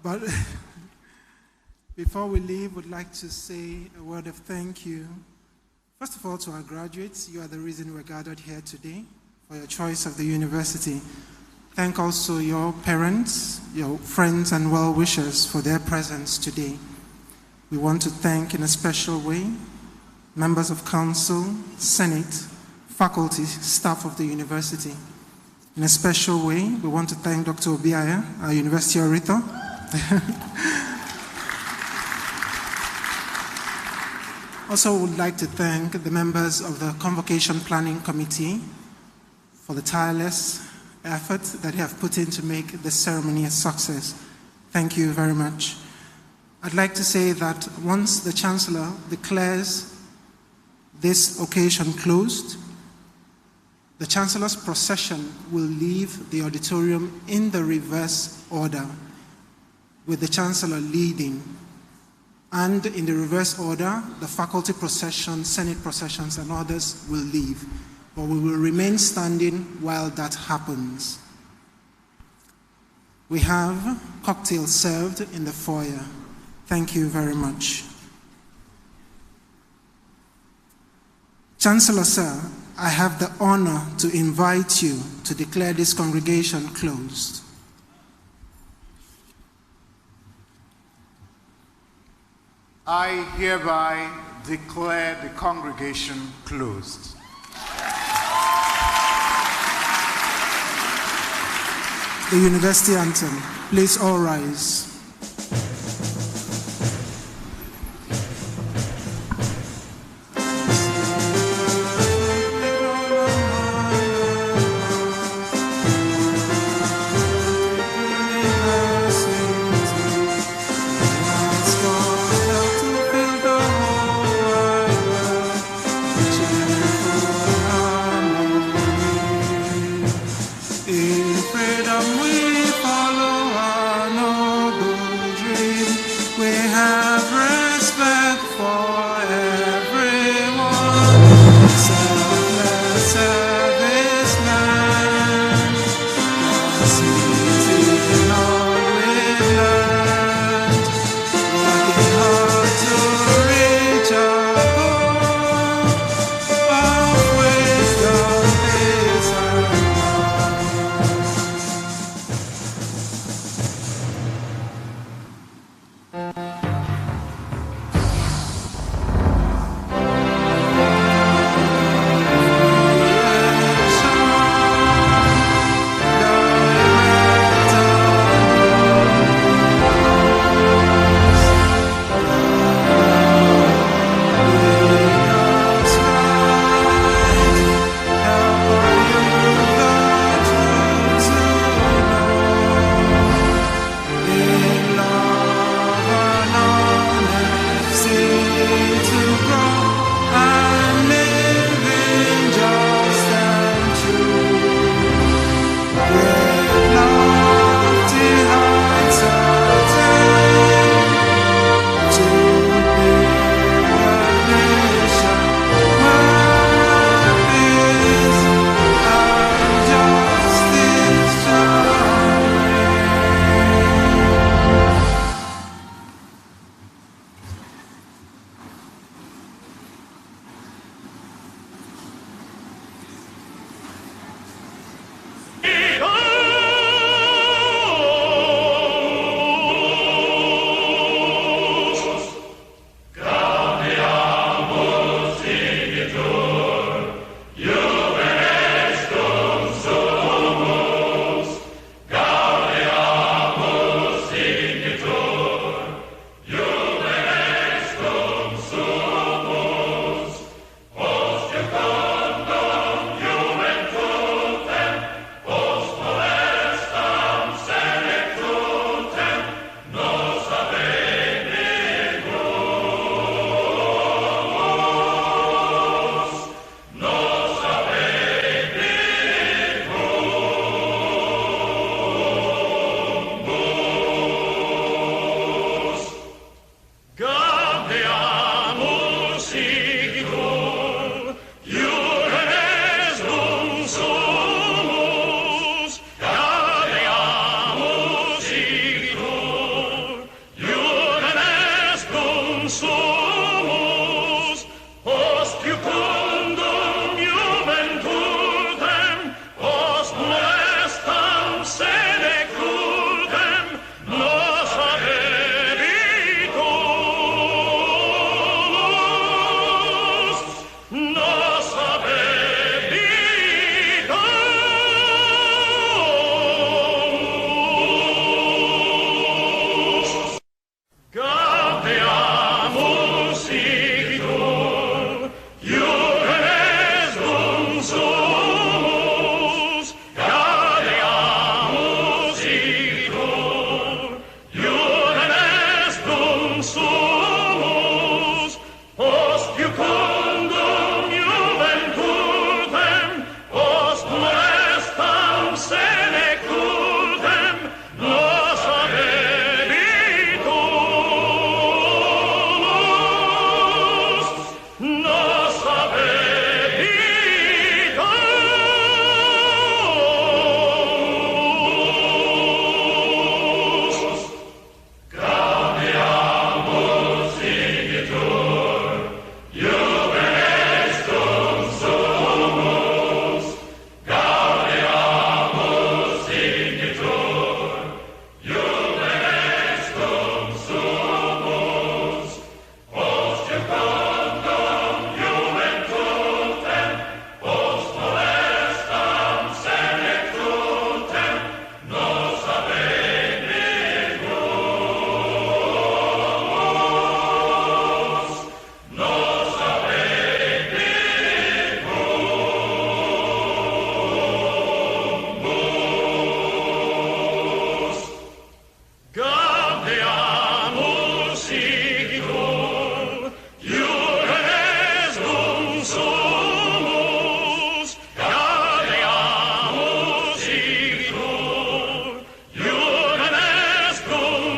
but before we leave, we'd like to say a word of thank you. First of all, to our graduates, you are the reason we're gathered here today for your choice of the university. Thank also your parents, your friends and well-wishers for their presence today. We want to thank in a special way members of council, senate, faculty, staff of the university. In a special way, we want to thank Dr. Obiaya, our university orator. Also, would like to thank the members of the Convocation Planning Committee for the tireless effort that they have put in to make this ceremony a success. Thank you very much. I'd like to say that once the Chancellor declares this occasion closed, the Chancellor's procession will leave the auditorium in the reverse order, with the Chancellor leading. And in the reverse order, the faculty procession, Senate processions, and others will leave. But we will remain standing while that happens. We have cocktails served in the foyer. Thank you very much. Chancellor, sir, I have the honor to invite you to declare this congregation closed. I hereby declare the congregation closed. The university anthem. Please all rise. In freedom we follow our noble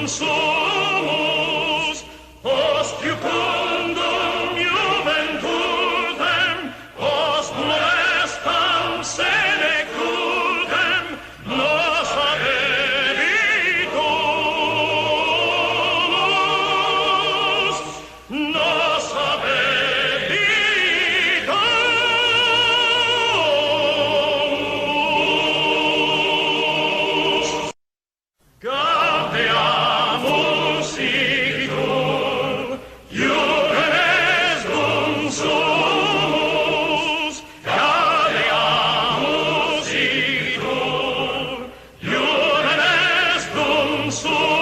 sumus, post iucundum juventutem, post molestam senectutem, nos habebitus, nos habebitus. Gaudeamus igitur, iugenes dum sumus. Gaudeamus igitur, iugenes dum sumus.